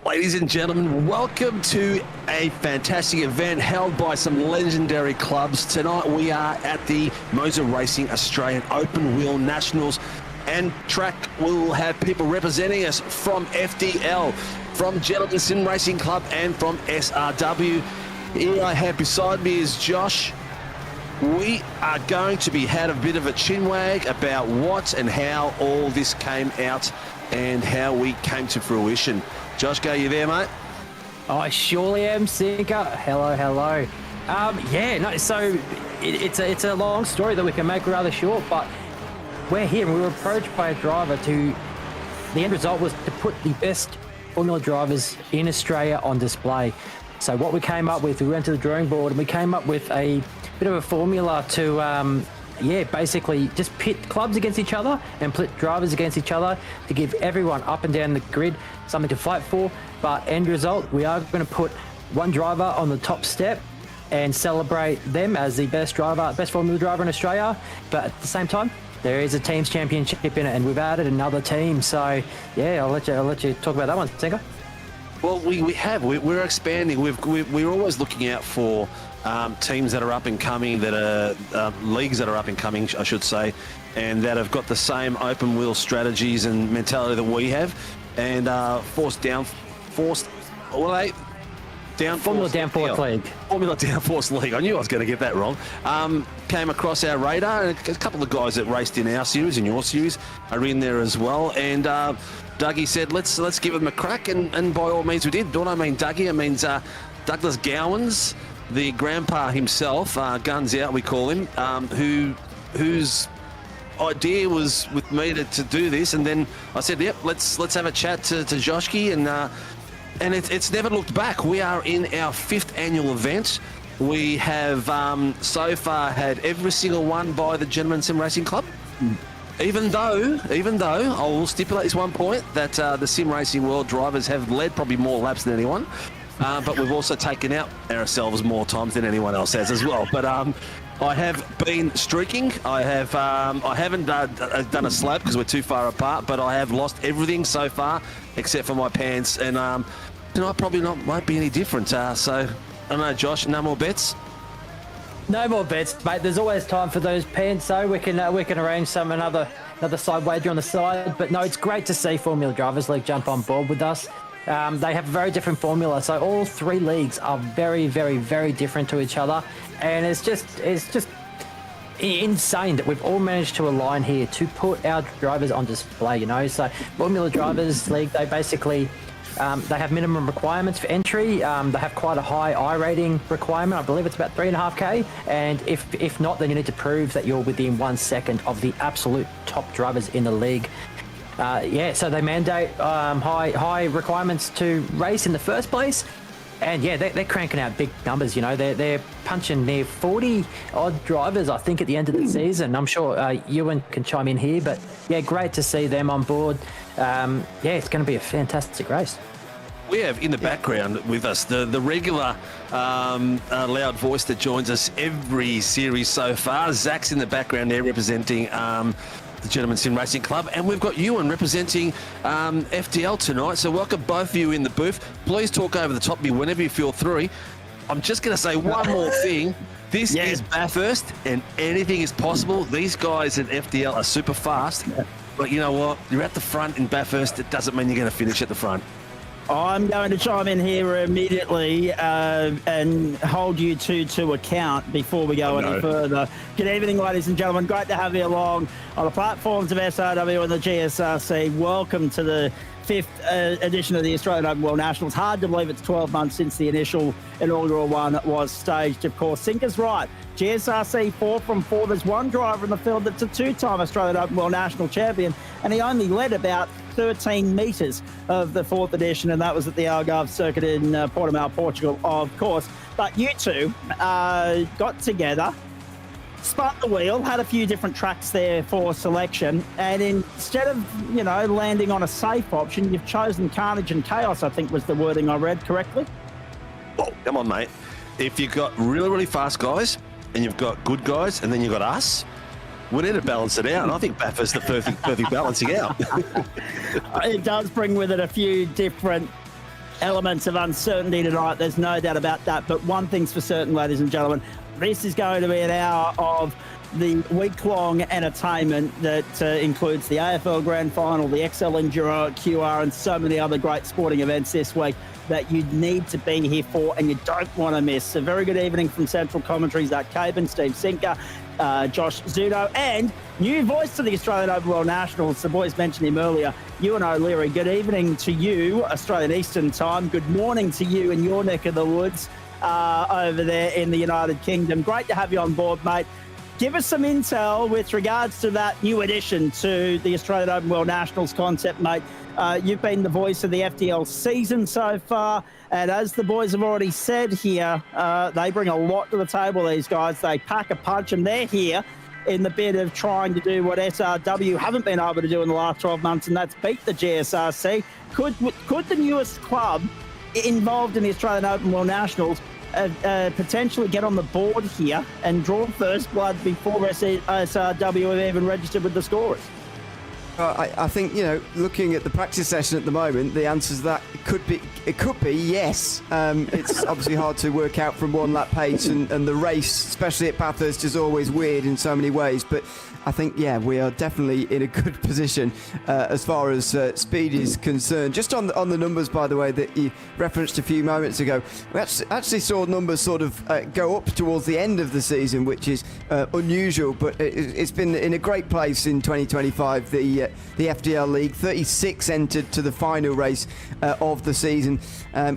Ladies and gentlemen, welcome to a fantastic event held by some legendary clubs. Tonight we are at the MOZA Racing Australian Open Wheel Nationals, and track will have people representing us from FDL, from Gentlemen Sim Racing Club, and from SRW. Here I have beside me is Josh. We are going to be had a bit of a chinwag about what and how all this came out and how we came to fruition. Josh, go you there, mate? I surely am, Sinker. Hello. So it's a long story that we can make rather short, but we're here and we were approached by a driver the end result was to put the best Formula drivers in Australia on display. So what we came up with, we went to the drawing board and we came up with a bit of a formula to basically just pit clubs against each other and pit drivers against each other to give everyone up and down the grid something to fight for. But end result, we are going to put one driver on the top step and celebrate them as the best Formula driver in Australia. But at the same time, there is a team's championship in it, and we've added another team. So yeah, I'll let you talk about that one, Tinker. Well, we're expanding. We're always looking out for teams that are up and coming, that are leagues that are up and coming, I should say, and that have got the same open wheel strategies and mentality that we have, and Formula Downforce League. Formula Downforce League. I knew I was going to get that wrong. Came across our radar, and a couple of guys that raced in our series and your series are in there as well. And Dougie said, let's give them a crack, and by all means we did. Don't I mean Dougie? It means Douglas Gowans, the grandpa himself, Guns Out we call him, whose idea was with me to do this, and then I said, yep, let's have a chat to Joshki, and it's never looked back. We are in our 5th annual event. We have so far had every single one by the Gentlemen Sim Racing Club. Even though I will stipulate this one point that the sim racing world drivers have led probably more laps than anyone. But we've also taken out ourselves more times than anyone else has as well. But I have been streaking. I haven't done a slab because we're too far apart, but I have lost everything so far except for my pants, and tonight probably won't be any different. So I don't know, Josh, no more bets? No more bets, mate. There's always time for those pants, so we can arrange another side wager on the side. But no, it's great to see Formula Drivers League jump on board with us. They have a very different formula, so all 3 leagues are very, very, very different to each other, and it's just insane that we've all managed to align here to put our drivers on display. So Formula Drivers League, they basically they have minimum requirements for entry. They have quite a high I rating requirement. I believe it's about 3.5k, and if not, then you need to prove that you're within 1 second of the absolute top drivers in the league. So they mandate high requirements to race in the first place, and they're cranking out big numbers. They're punching near 40 odd drivers, I think, at the end of the season. I'm sure Ewan can chime in here, but great to see them on board. It's going to be a fantastic race. We have in the background with us the regular loud voice that joins us every series so far. Zach's in the background there representing the Gentlemen Sim Racing Club, and we've got Ewan representing FDL tonight. So welcome both of you in the booth. Please talk over the top of me whenever you feel through. I'm just going to say one more thing. This is Bathurst, and anything is possible. These guys at FDL are super fast, but you know what? You're at the front in Bathurst. It doesn't mean you're going to finish at the front. I'm going to chime in here immediately and hold you two to account before we go any further. Good evening, ladies and gentlemen. Great to have you along on the platforms of SRW and the GSRC. Welcome to the 5th edition of the Australian Open Wheel Nationals. Hard to believe it's 12 months since the inaugural one was staged, of course. Sinker's right. GSRC 4 from 4. There's one driver in the field that's a 2-time Australian Open Wheel National champion, and he only led about 13 metres of the 4th edition, and that was at the Algarve circuit in Portimao, Portugal, of course. But you two got together, spun the wheel, had a few different tracks there for selection, and instead of, landing on a safe option, you've chosen Carnage and Chaos, I think was the wording I read correctly. Oh, come on, mate. If you've got really, really fast guys, and you've got good guys, and then you've got us, we need to balance it out. And I think Bathurst's the perfect balancing out. It does bring with it a few different elements of uncertainty tonight. There's no doubt about that. But one thing's for certain, ladies and gentlemen, this is going to be an hour of the week-long entertainment that includes the AFL Grand Final, the XL Enduro at QR, and so many other great sporting events this week that you need to be here for and you don't want to miss. A very good evening from Central Commentaries, Zach Caban, Steve Sinker, Josh Zuno, and new voice to the Australian Open World Nationals. The boys mentioned him earlier, Ewan O'Leary. Good evening to you, Australian Eastern Time. Good morning to you in your neck of the woods over there in the United Kingdom. Great to have you on board, mate. Give us some intel with regards to that new addition to the Australian Open World Nationals concept, mate. You've been the voice of the FDL season so far, and as the boys have already said here, they bring a lot to the table, these guys. They pack a punch, and they're here in the bit of trying to do what SRW haven't been able to do in the last 12 months, and that's beat the GSRC. Could the newest club involved in the Australian Open World Nationals potentially get on the board here and draw first blood before SRW have even registered with the scorers? I think, looking at the practice session at the moment, the answer is that it could be yes. It's obviously hard to work out from one lap pace, and the race, especially at Bathurst, is always weird in so many ways. But I think, we are definitely in a good position as far as speed is concerned. Just on the numbers, by the way, that you referenced a few moments ago, we actually saw numbers sort of go up towards the end of the season, which is unusual, but it's been in a great place in 2025. The FDL League, 36 entered to the final race of the season.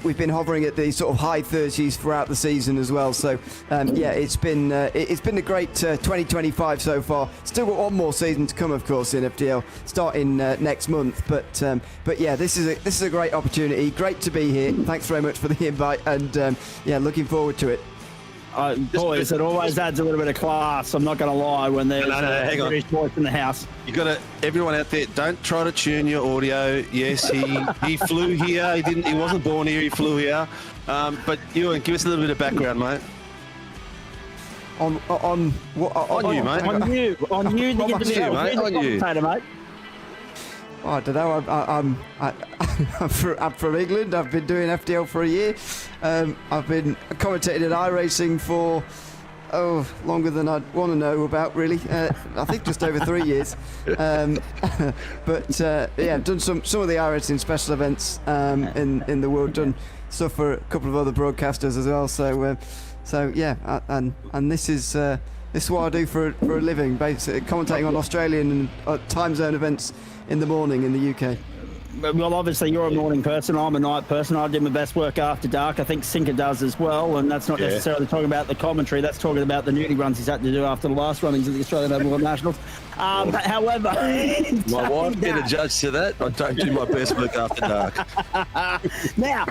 We've been hovering at the sort of high 30s throughout the season as well. So it's been a great 2025 so far. Still got one more season to come, of course, in FDL, starting next month. But yeah, this is a great opportunity. Great to be here. Thanks very much for the invite, and looking forward to it. Boys, it always adds a little bit of class. I'm not going to lie when there's hang on. British voice in the house. You got to, everyone out there, don't try to tune your audio. Yes, he flew here. He wasn't born here. He flew here. But Ewan, give us a little bit of background, mate. On you, mate. On you, the individual. Mate. On you. Mate. Oh, I don't know. I'm from England. I've been doing FDL for a year. I've been commentating in iRacing for longer than I'd want to know about, really. I think just over 3 years. But I've done some of the iRacing special events in the world. Done stuff for a couple of other broadcasters as well. So yeah, and this is what I do for a living, basically commentating on Australian and time zone events in the morning in the UK. Well, obviously, you're a morning person. I'm a night person. I do my best work after dark. I think Sinker does as well. And that's not necessarily talking about the commentary. That's talking about the nudie runs he's had to do after the last runnings of the Australian Open World Nationals. However... My wife better judge to that. I don't do my best work after dark. Now,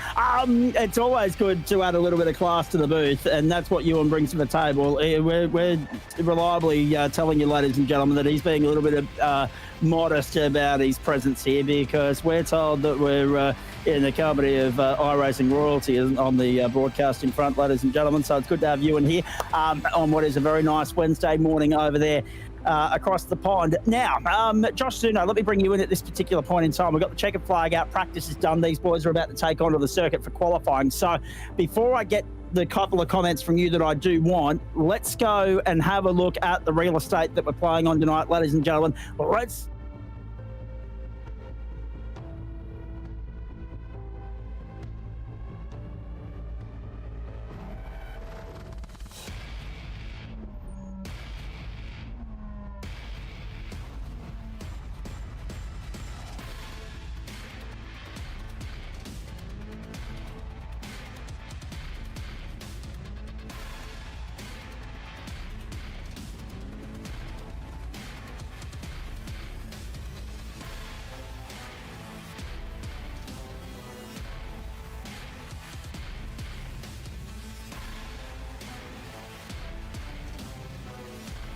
it's always good to add a little bit of class to the booth, and that's what Ewan brings to the table. We're reliably telling you, ladies and gentlemen, that he's being a little bit modest about his presence here, because we're told that we're in the company of iRacing royalty on the broadcasting front, ladies and gentlemen. So it's good to have you in here on what is a very nice Wednesday morning over there across the pond. Now, Josh Zuno, let me bring you in at this particular point in time. We've got the checkered flag out. Practice is done. These boys are about to take onto the circuit for qualifying. So before I get the couple of comments from you that I do want, let's go and have a look at the real estate that we're playing on tonight, ladies and gentlemen. Let's...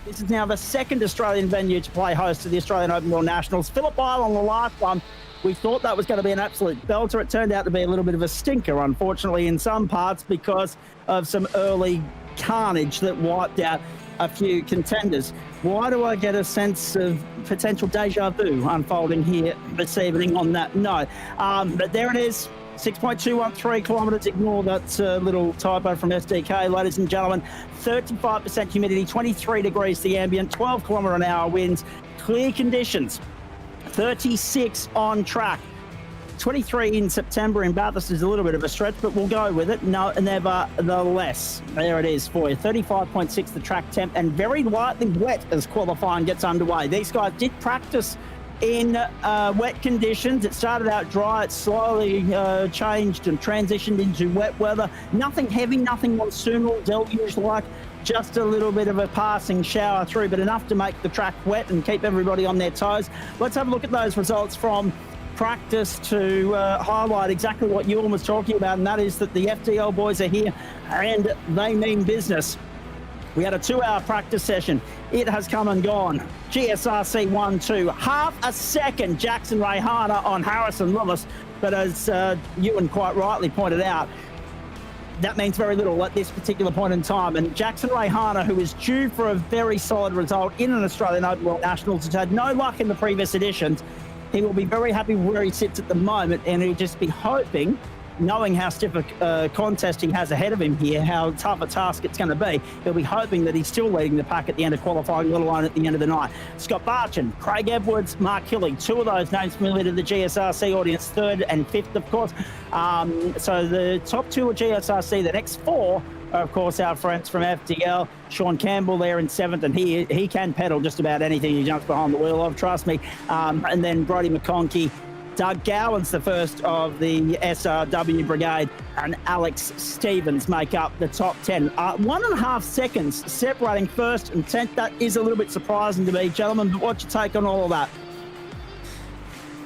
This is now the second Australian venue to play host to the Australian Open World Nationals. Phillip Isle on the last one. We thought that was going to be an absolute belter. It turned out to be a little bit of a stinker, unfortunately, in some parts because of some early carnage that wiped out a few contenders. Why do I get a sense of potential deja vu unfolding here this evening on that note? But there it is. 6.213 kilometres. Ignore that little typo from SDK, ladies and gentlemen. 35% humidity, 23 degrees the ambient, 12 kilometre an hour winds, clear conditions, 36 on track. 23 in September in Bathurst is a little bit of a stretch, but we'll go with it. No, nevertheless, there it is for you. 35.6 the track temp, and very lightly wet as qualifying gets underway. These guys did practice in wet conditions. It started out dry, it slowly changed and transitioned into wet weather. Nothing heavy, nothing monsoonal, deluge-like, just a little bit of a passing shower through, but enough to make the track wet and keep everybody on their toes. Let's have a look at those results from practice to highlight exactly what Ewan was talking about, and that is that the FDL boys are here and they mean business. We had a 2-hour practice session. It has come and gone. GSRC 1-2, half a second Jackson Rayhana on Harrison Lewis, but as Ewan quite rightly pointed out, that means very little at this particular point in time. And Jackson Rayhana, who is due for a very solid result in an Australian Open World Nationals, has had no luck in the previous editions. He will be very happy where he sits at the moment, and he'll just be hoping, knowing how stiff a contest he has ahead of him here, how tough a task it's going to be, he'll be hoping that he's still leading the pack at the end of qualifying, let alone at the end of the night. Scott Barchin, Craig Edwards, Mark Hillig, 2 of those names familiar to the GSRC audience, 3rd and 5th, of course. So the top 2 are GSRC, the next 4 are, of course, our friends from FDL. Sean Campbell there in 7th, and he can pedal just about anything he jumps behind the wheel of, trust me. And then Brodie McConkey, Doug Gowan's the first of the SRW brigade, and Alex Stevens make up the top 10. 1.5 seconds separating 1st and 10th. That is a little bit surprising to me, gentlemen, but what's your take on all of that?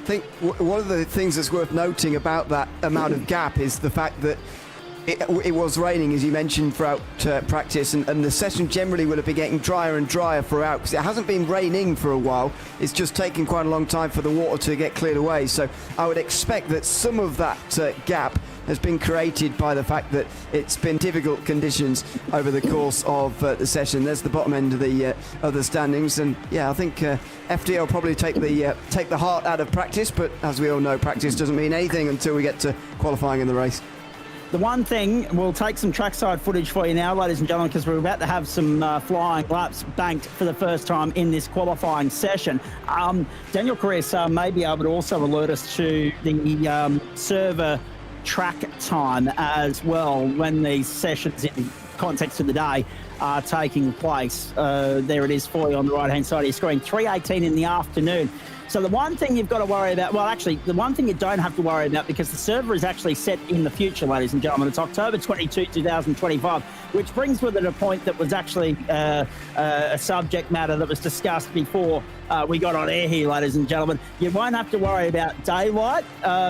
I think one of the things that's worth noting about that amount of gap is the fact that it was raining, as you mentioned, throughout practice, and the session generally will have been getting drier and drier throughout because it hasn't been raining for a while. It's just taken quite a long time for the water to get cleared away. So I would expect that some of that gap has been created by the fact that it's been difficult conditions over the course of the session. There's the bottom end of the standings, and yeah, I think FDL probably take the heart out of practice, but as we all know, practice doesn't mean anything until we get to qualifying in the race. The one thing, we'll take some trackside footage for you now, ladies and gentlemen, because we're about to have some flying laps banked for the first time in this qualifying session. Daniel Carrier may be able to also alert us to the server track time as well when these sessions in context of the day are taking place. There it is for you on the right-hand side of your screen, 3:18 in the afternoon. So the one thing you've got to worry about, well, actually, the one thing you don't have to worry about, because the server is actually set in the future, ladies and gentlemen. It's October 22, 2025, which brings with it a point that was actually a subject matter that was discussed before we got on air here, ladies and gentlemen. You won't have to worry about daylight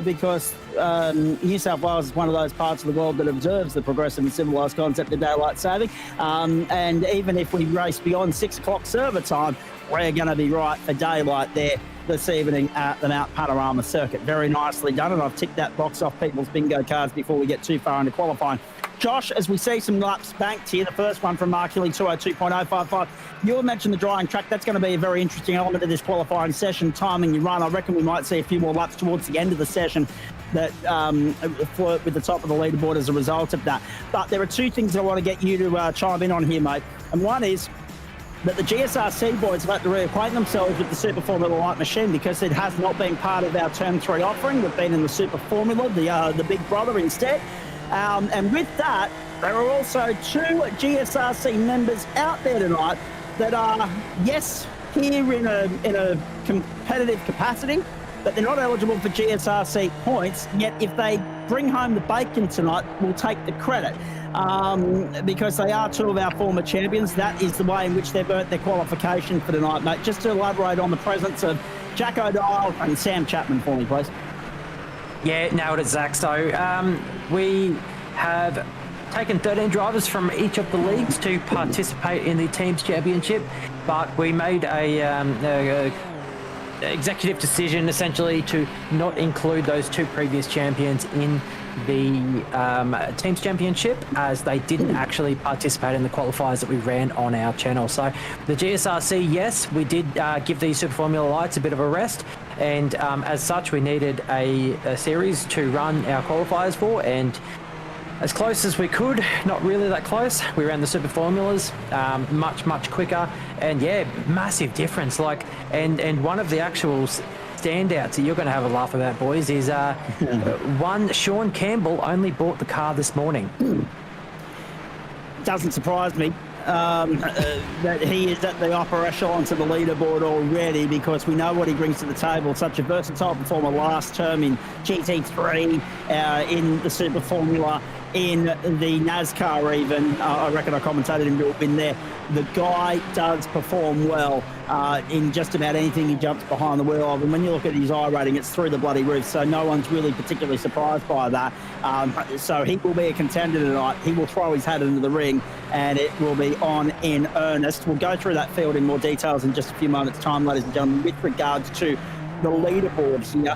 because New South Wales is one of those parts of the world that observes the progressive and civilised concept of daylight saving. And even if we race beyond 6 o'clock server time, we're going to be right for daylight there this evening at the Mount Panorama circuit. Very nicely done, and I've ticked that box off people's bingo cards before we get too far into qualifying. Josh, as we see some laps banked here, the first one from Mark Hilly, 2:02.055. You mentioned the drying track. That's going to be a very interesting element of this qualifying session, timing your run. I reckon we might see a few more laps towards the end of the session that flirt with the top of the leaderboard as a result of that. But there are 2 things I want to get you to chime in on here, mate. And one is that the GSRC boys have had to reacquaint themselves with the Super Formula Light machine because it has not been part of our Term 3 offering. We've been in the Super Formula, the big brother instead. And with that, there are also 2 GSRC members out there tonight that are, yes, here in a competitive capacity, but they're not eligible for GSRC points, yet if they bring home the bacon tonight, we'll take the credit. Because they are 2 of our former champions. That is the way in which they've earned their qualification for tonight, mate. Just to elaborate on the presence of Jack O'Donnell and Sam Chapman for me, please. Yeah, nailed it, Zach. So we have taken 13 drivers from each of the leagues to participate in the Teams Championship, but we made a executive decision essentially to not include those 2 previous champions in the Teams Championship, as they didn't actually participate in the qualifiers that we ran on our channel. So the GSRC, yes, we did give the Super Formula Lights a bit of a rest, And as such, we needed a series to run our qualifiers for, and as close as we could, not really that close. We ran the super formulas, much quicker, and yeah, massive difference. Like, and one of the actual standouts that you're going to have a laugh about, boys, is one Sean Campbell only bought the car this morning. Doesn't surprise me that he is at the upper echelons of the leaderboard already, because we know what he brings to the table. Such a versatile performer last term in GT3, in the Super Formula, in the NASCAR even. I reckon I commentated him to a win there. The guy does perform well in just about anything he jumps behind the wheel of. And when you look at his I rating, it's through the bloody roof. So no one's really particularly surprised by that. So he will be a contender tonight. He will throw his hat into the ring, and it will be on in earnest. We'll go through that field in more details in just a few moments' time, ladies and gentlemen, with regards to the leaderboard here.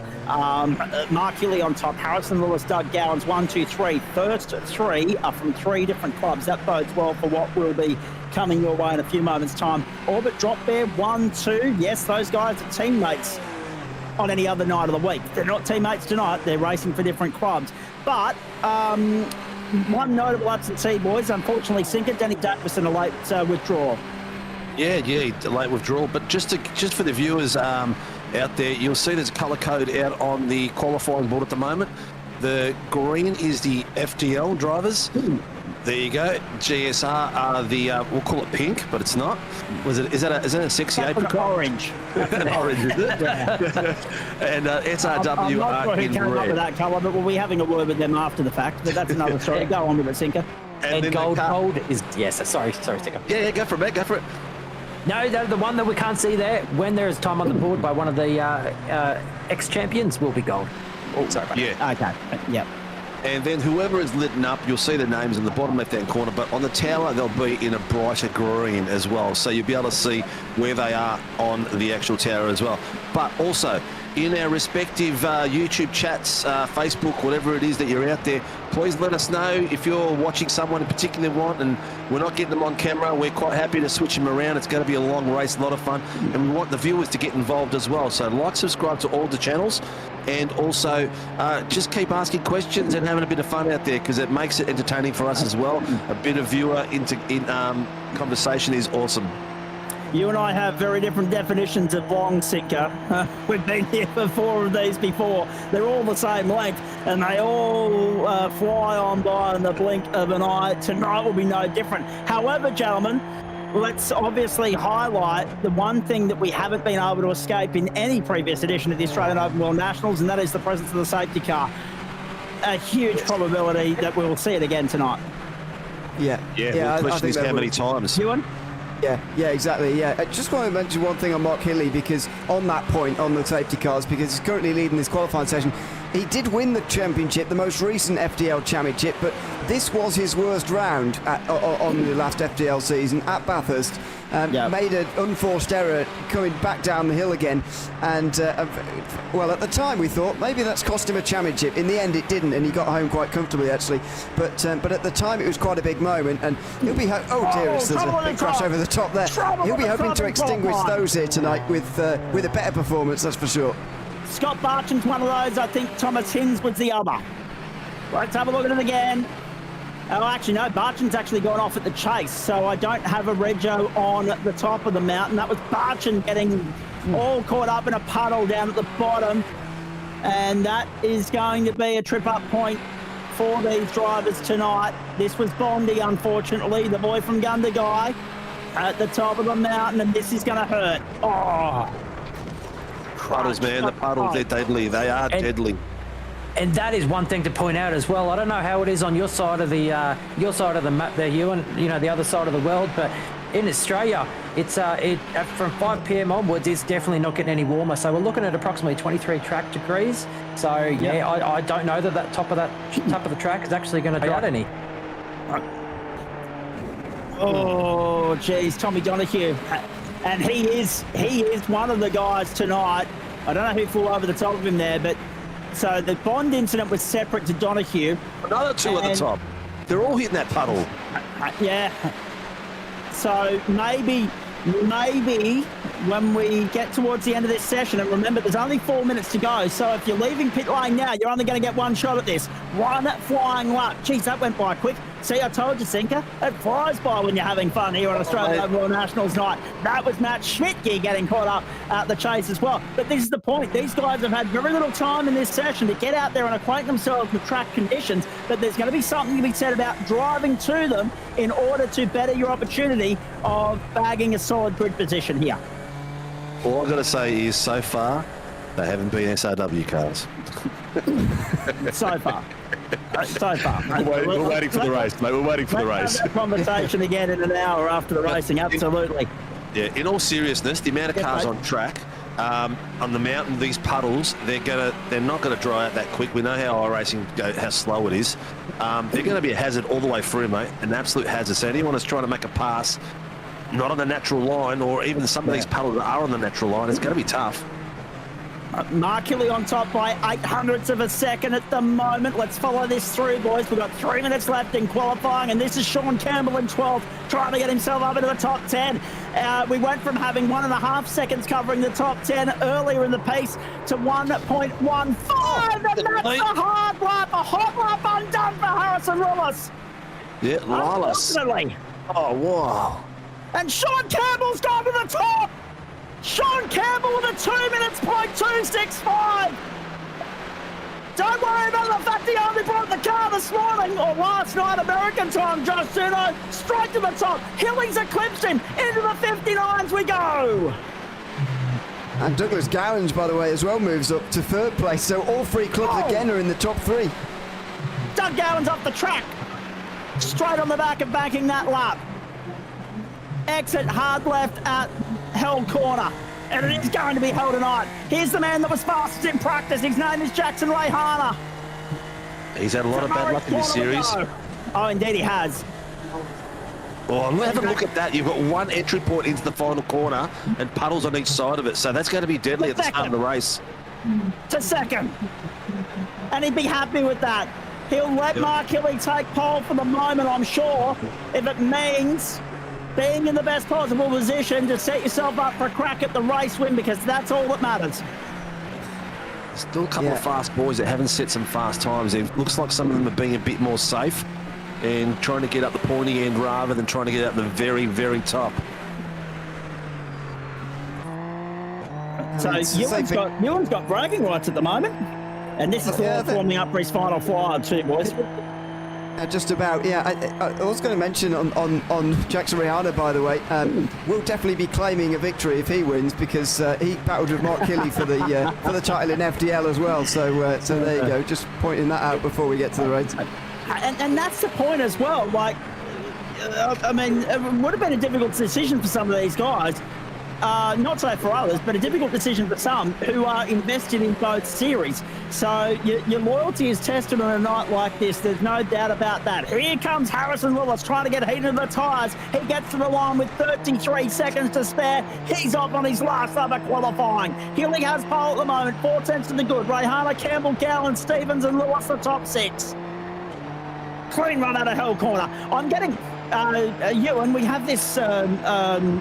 Mark Healy on top, Harrison Lewis, Doug Gowans, 1, 2, 3. First three are from 3 different clubs. That bodes well for what will be coming your way in a few moments' time. Orbit Drop Bear, 1, 2. Yes, those guys are teammates on any other night of the week. They're not teammates tonight. They're racing for different clubs. But one notable absentee, boys. Unfortunately, Sinker, Danny Davison, a late withdrawal. Yeah, late withdrawal. But just for the viewers out there, you'll see there's a colour code out on the qualifying board at the moment. The green is the FDL drivers. There you go. GSR are the we'll call it pink, but it's not. Is that a sexy apricot? Orange. Orange, is it? And SRW I'm not sure are who in came up with red. that colour, but we'll be having a word with them after the fact. But that's another story. Go on with it, Sinker. And then gold is, yes, sorry, Sticker. Yeah, go for it, mate. Go for it. No, the one that we can't see there, when there is time on the board by one of the ex-champions, will be gold. Oh, sorry. Yeah. Okay. Yep. And then whoever is lit up, you'll see the names in the bottom left-hand corner, but on the tower, they'll be in a brighter green as well. So you'll be able to see where they are on the actual tower as well. But also, in our respective YouTube chats, Facebook, whatever it is that you're out there, please let us know if you're watching someone in particular want, and we're not getting them on camera. We're quite happy to switch them around. It's going to be a long race, a lot of fun, and we want the viewers to get involved as well. So like, subscribe to all the channels, and also just keep asking questions and having a bit of fun out there, because it makes it entertaining for us as well. A bit of viewer conversation is awesome. You and I have very different definitions of long, Sinker. We've been here for 4 of these before. They're all the same length, and they all fly on by in the blink of an eye. Tonight will be no different. However, gentlemen, let's obviously highlight the one thing that we haven't been able to escape in any previous edition of the Australian Open World Nationals, and that is the presence of the safety car. A huge probability that we will see it again tonight. Yeah, the question is how many times. Ewan? Yeah, exactly. Yeah, I just want to mention one thing on Mark Healy, because on that point, on the safety cars, because he's currently leading this qualifying session. He did win the championship, the most recent FDL championship, but this was his worst round on the last FDL season at Bathurst. Made an unforced error coming back down the hill again, and well, at the time we thought maybe that's cost him a championship. In the end it didn't, and he got home quite comfortably actually, but at the time it was quite a big moment, and he'll be oh dearest, there's a big crash over the top there. He'll be hoping to extinguish those here tonight with a better performance, that's for sure. Scott Barcham's one of those. I think Thomas Hinz was the other. Let's have a look at it again. Oh, actually, no, Barcham's actually gone off at the chase, so I don't have a rego on the top of the mountain. That was Barcham getting all caught up in a puddle down at the bottom, and that is going to be a trip-up point for these drivers tonight. This was Bondi, unfortunately, the boy from Gundagai, at the top of the mountain, and this is going to hurt. Oh. Puddles, man, the puddles, they're deadly. They are deadly. And that is one thing to point out as well. I don't know how it is on your side of the map there, Ewan, the other side of the world, but in Australia, it's from 5 p.m. onwards, it's definitely not getting any warmer. So we're looking at approximately 23 track degrees. So I don't know that top of the track is actually going to dry out any. Oh, geez, Tommy Donahue. And he is one of the guys tonight. I don't know who flew over the top of him there, but so the Bond incident was separate to Donahue. Another two at the top. They're all hitting that puddle. Yeah. So maybe when we get towards the end of this session. And remember, there's only 4 minutes to go. So if you're leaving pit lane now, you're only going to get one shot at this. One flying lap. Jeez, that went by quick. See, I told you, Sinker. It flies by when you're having fun here on Australia Overall Nationals night. That was Matt Schmidtke getting caught up at the chase as well. But this is the point. These guys have had very little time in this session to get out there and acquaint themselves with track conditions. But there's going to be something to be said about driving to them in order to better your opportunity of bagging a solid grid position here. All I've got to say is, so far, they haven't been SRW cars. So far. So far. We're waiting for the race, mate. We're waiting for the race. Have that conversation again in an hour after the racing, absolutely. Yeah, in all seriousness, the amount of cars on track, on the mountain, these puddles, they're not going to dry out that quick. We know how iRacing how slow it is. They're going to be a hazard all the way through, mate. An absolute hazard. So anyone that's trying to make a pass, not on the natural line, or even some of these puddles that are on the natural line, it's going to be tough. Mark Hilly on top by 0.08 of a second at the moment. Let's follow this through, boys. We've got 3 minutes left in qualifying, and this is Sean Campbell in 12th, trying to get himself up into the top 10. We went from having 1.5 seconds covering the top 10 earlier in the pace to 1.15, and that's a hard lap, a hot lap undone for Harrison Willis. Yeah, Lilas. Unfortunately. Oh, wow. And Sean Campbell's gone to the top. Sean Campbell with a 2 minutes .265. Don't worry about the fact he only brought the car this morning or last night American time, Josh Zuno. Straight to the top. Hilly's eclipsed him. Into the 59s we go. And Douglas Gowans, by the way, as well moves up to 3rd place. So all 3 clubs again are in the top 3. Doug Gowans off the track. Straight on the back of banking that lap. Exit hard left at Held Corner, and it is going to be held tonight. Here's the man that was fastest in practice. His name is Jackson Rayhana. He's had a lot of bad luck in this series. Oh, indeed he has. Oh, have a look at that. You've got 1 entry point into the final corner and puddles on each side of it, so that's going to be deadly at the start of the race. To second. And he'd be happy with that. He'll let Mark Hilly take pole for the moment, I'm sure, if it means being in the best possible position to set yourself up for a crack at the race win, because that's all that matters. Still a couple of fast boys that haven't set some fast times. It looks like some of them are being a bit more safe and trying to get up the pointy end rather than trying to get up the very, very top. So Ewan's got bragging rights at the moment, and this is warming up for his final flyer too, boys. Just about, I was going to mention on Jackson Rihanna, by the way, will definitely be claiming a victory if he wins, because he battled with Mark Hilly for the title in FDL as well. So there you go, just pointing that out before we get to the race. And that's the point as well. Like, I mean, it would have been a difficult decision for some of these guys. Not so for others, but a difficult decision for some who are invested in both series. So your loyalty is tested on a night like this. There's no doubt about that. Here comes Harrison Willis trying to get heated in the tyres. He gets to the line with 33 seconds to spare. He's off on his last lap of qualifying. Hilly has pole at the moment, 4 tenths to the good. Rayhana, Campbell, Gowan, Stevens and Lewis the top 6. Clean run out of Hell Corner. I'm getting... Ewan, we have this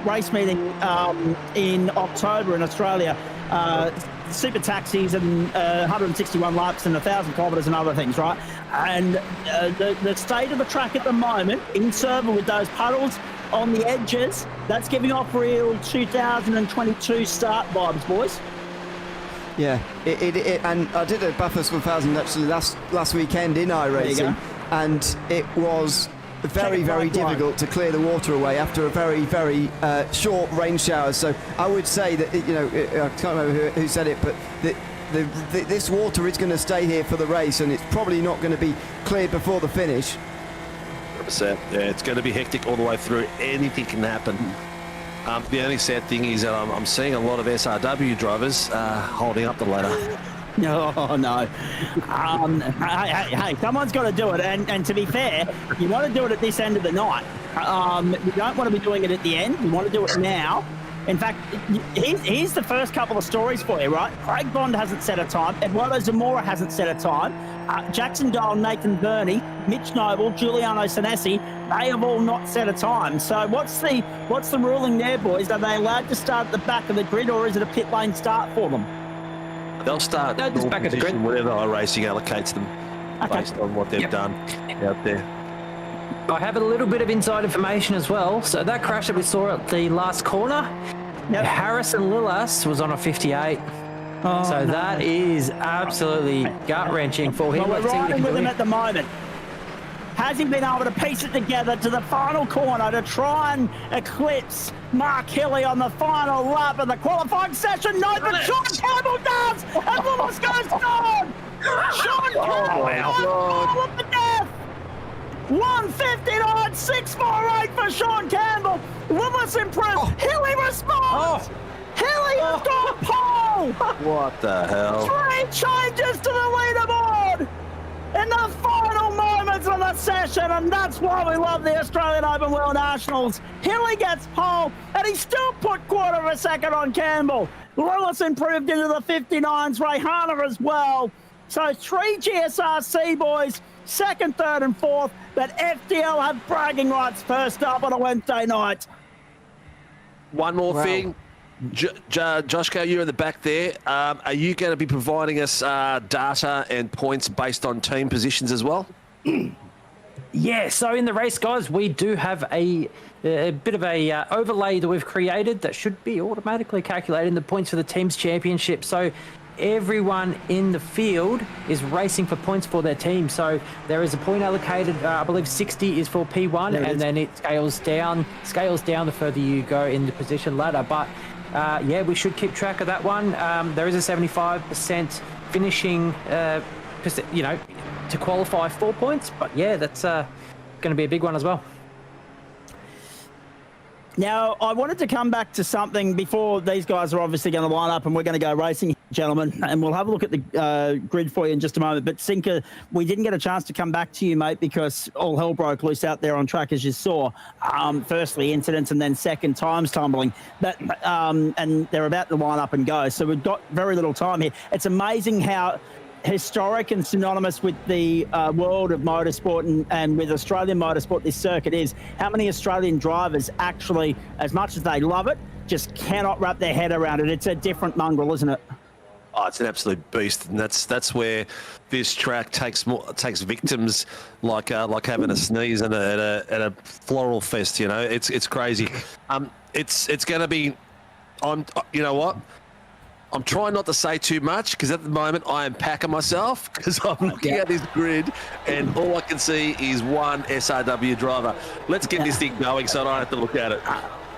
race meeting in October in Australia, super taxis and 161 laps and 1,000 kilometres and other things, right? And the state of the track at the moment in Server with those puddles on the edges, that's giving off real 2022 start vibes, boys. Yeah, and I did a Bathurst 1000 actually last weekend in iRacing, and it was very, very difficult to clear the water away after a very, very short rain shower. So I would say that, I can't remember who said it, but this water is going to stay here for the race, and it's probably not going to be cleared before the finish. 100%. Yeah, it's going to be hectic all the way through. Anything can happen. The only sad thing is that I'm seeing a lot of SRW drivers holding up the ladder. No, no. Hey, someone's got to do it. And to be fair, you want to do it at this end of the night. You don't want to be doing it at the end. You want to do it now. In fact, here's the first couple of stories for you, right? Craig Bond hasn't set a time. Eduardo Zamora hasn't set a time. Jackson Dole, Nathan Burney, Mitch Noble, Giuliano Sinesi, they have all not set a time. So what's the ruling there, boys? Are they allowed to start at the back of the grid, or is it a pit lane start for them? They'll start No, just back at the grid. whatever iRacing allocates them based on what they've done out there. I have a little bit of inside information as well. So that crash that we saw at the last corner, Harrison Lillas was on a 58. Oh, So no. that is absolutely gut-wrenching for him. Well, we're Let's see what he riding can with do. him at the moment. Has he been able to piece it together to the final corner to try and eclipse Mark Hilly on the final lap of the qualifying session? No, but Sean Campbell does! And Lewis goes down! Sean Campbell with the death! 159, 648 for Sean Campbell. Lewis improved. Hilly responds. Hilly has got pole. What the hell? 3 changes to the leaderboard in the final moments of the session, and that's why we love the Australian Open World Nationals. Hilly gets pole, and he still put quarter of a second on Campbell. Lewis improved into the 59s, Rayhana as well. So 3 GSRC boys, second, third, and fourth, but FDL have bragging rights first up on a Wednesday night. One more thing. Joshko, you're in the back there. Are you going to be providing us data and points based on team positions as well? Yeah, so in the race, guys, we do have a bit of a overlay that we've created that should be automatically calculating the points for the team's championship. So everyone in the field is racing for points for their team. So there is a point allocated, I believe 60 is for P1, and then it scales down the further you go in the position ladder. But yeah, we should keep track of that one. There is a 75% finishing, to qualify 4 points. But yeah, that's going to be a big one as well. Now, I wanted to come back to something before these guys are obviously going to line up and we're going to go racing, gentlemen, and we'll have a look at the grid for you in just a moment. But Sinker, we didn't get a chance to come back to you, mate, because all hell broke loose out there on track, as you saw. Firstly, incidents, and then second, times tumbling. But and they're about to line up and go. So we've got very little time here. It's amazing how historic and synonymous with the world of motorsport and with Australian motorsport this circuit is. How many Australian drivers actually, as much as they love it, just cannot wrap their head around it. It's a different mongrel, isn't it? Oh, it's an absolute beast, and that's where this track takes victims like having a sneeze and a floral fest. You know, it's crazy. It's going to be. You know what? I'm trying not to say too much because at the moment I am packing myself because I'm looking at this grid and all I can see is one SRW driver. Let's get this thing going so I don't have to look at it.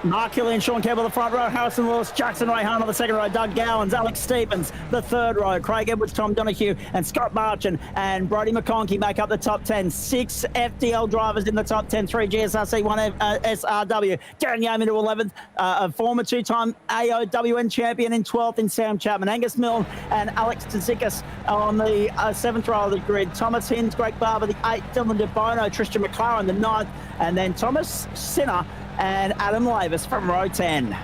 Mark Hilly and Sean Campbell, the front row. Harrison Lewis, Jackson Rayhana, the second row. Doug Gowans, Alex Stephens, the third row. Craig Edwards, Tom Donoghue, and Scott Marchand and Brodie McConkey make up the top 10. 6 FDL drivers in the top 10. 3 GSRC, 1 SRW. Darren Yeaman to 11th. A former 2-time AOWN champion in 12th in Sam Chapman. Angus Milne and Alex Tzikis on the 7th row of the grid. Thomas Hinds, Greg Barber, the 8th. Dylan De Bono, Tristan McLaren, the 9th. And then Thomas Sinner and Adam Lavis from row 10.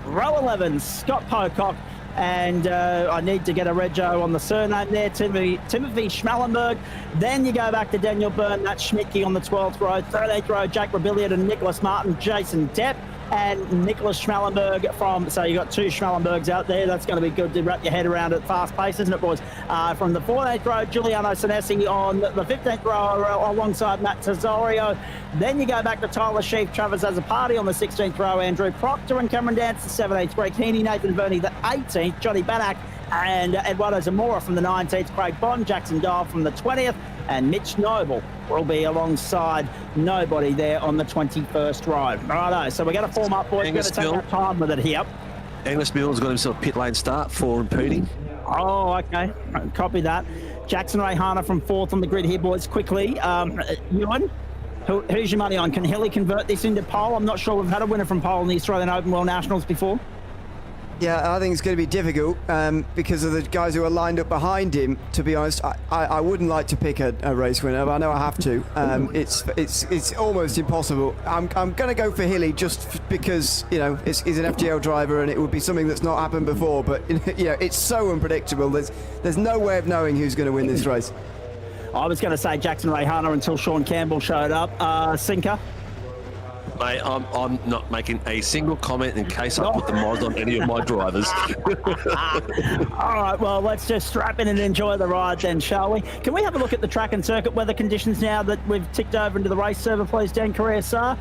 Row 11, Scott Pocock, and I need to get a rego on the surname there, Timothy Schmallenberg. Then you go back to Daniel Byrne, that's Schmidtke on the 12th row. 13th row, Jack Rebellion and Nicholas Martin, Jason Depp, and Nicholas Schmallenberg from, so you got 2 Schmallenbergs out there. That's going to be good to wrap your head around at fast pace, isn't it, boys? From the 14th row, Giuliano Sinesi on the 15th row alongside Matt Tesorio. Then you go back to Tyler Sheaf, Travis Azzopardi on the 16th row, Andrew Proctor and Cameron Dance the 17th, Greg Heaney, Nathan Verney the 18th, Johnny Bannack and Eduardo Zamora from the 19th, Craig Bond, Jackson Dole from the 20th, and Mitch Noble will be alongside nobody there on the 21st row. Righto, so we're going to form up, boys. We're going to take our time with it here. Angus Milne's got himself a pit lane start for impeding. Oh, okay. Copy that. Jackson Rayhana from 4th on the grid here, boys. Quickly, Ewan, who's your money on? Can Hilly convert this into pole? I'm not sure we've had a winner from pole in the Australian Open World Nationals before. Yeah, I think it's going to be difficult because of the guys who are lined up behind him. To be honest, I wouldn't like to pick a race winner, but I know I have to. It's almost impossible. I'm going to go for Hilly just because he's an FDL driver and it would be something that's not happened before. But it's so unpredictable. There's no way of knowing who's going to win this race. I was going to say Jackson Ray Hunter until Sean Campbell showed up. Sinker? Mate, I'm not making a single comment in case I put the MOZA on any of my drivers. All right, well, let's just strap in and enjoy the ride then, shall we? Can we have a look at the track and circuit weather conditions now that we've ticked over into the race server, please, Dan Correa, sir?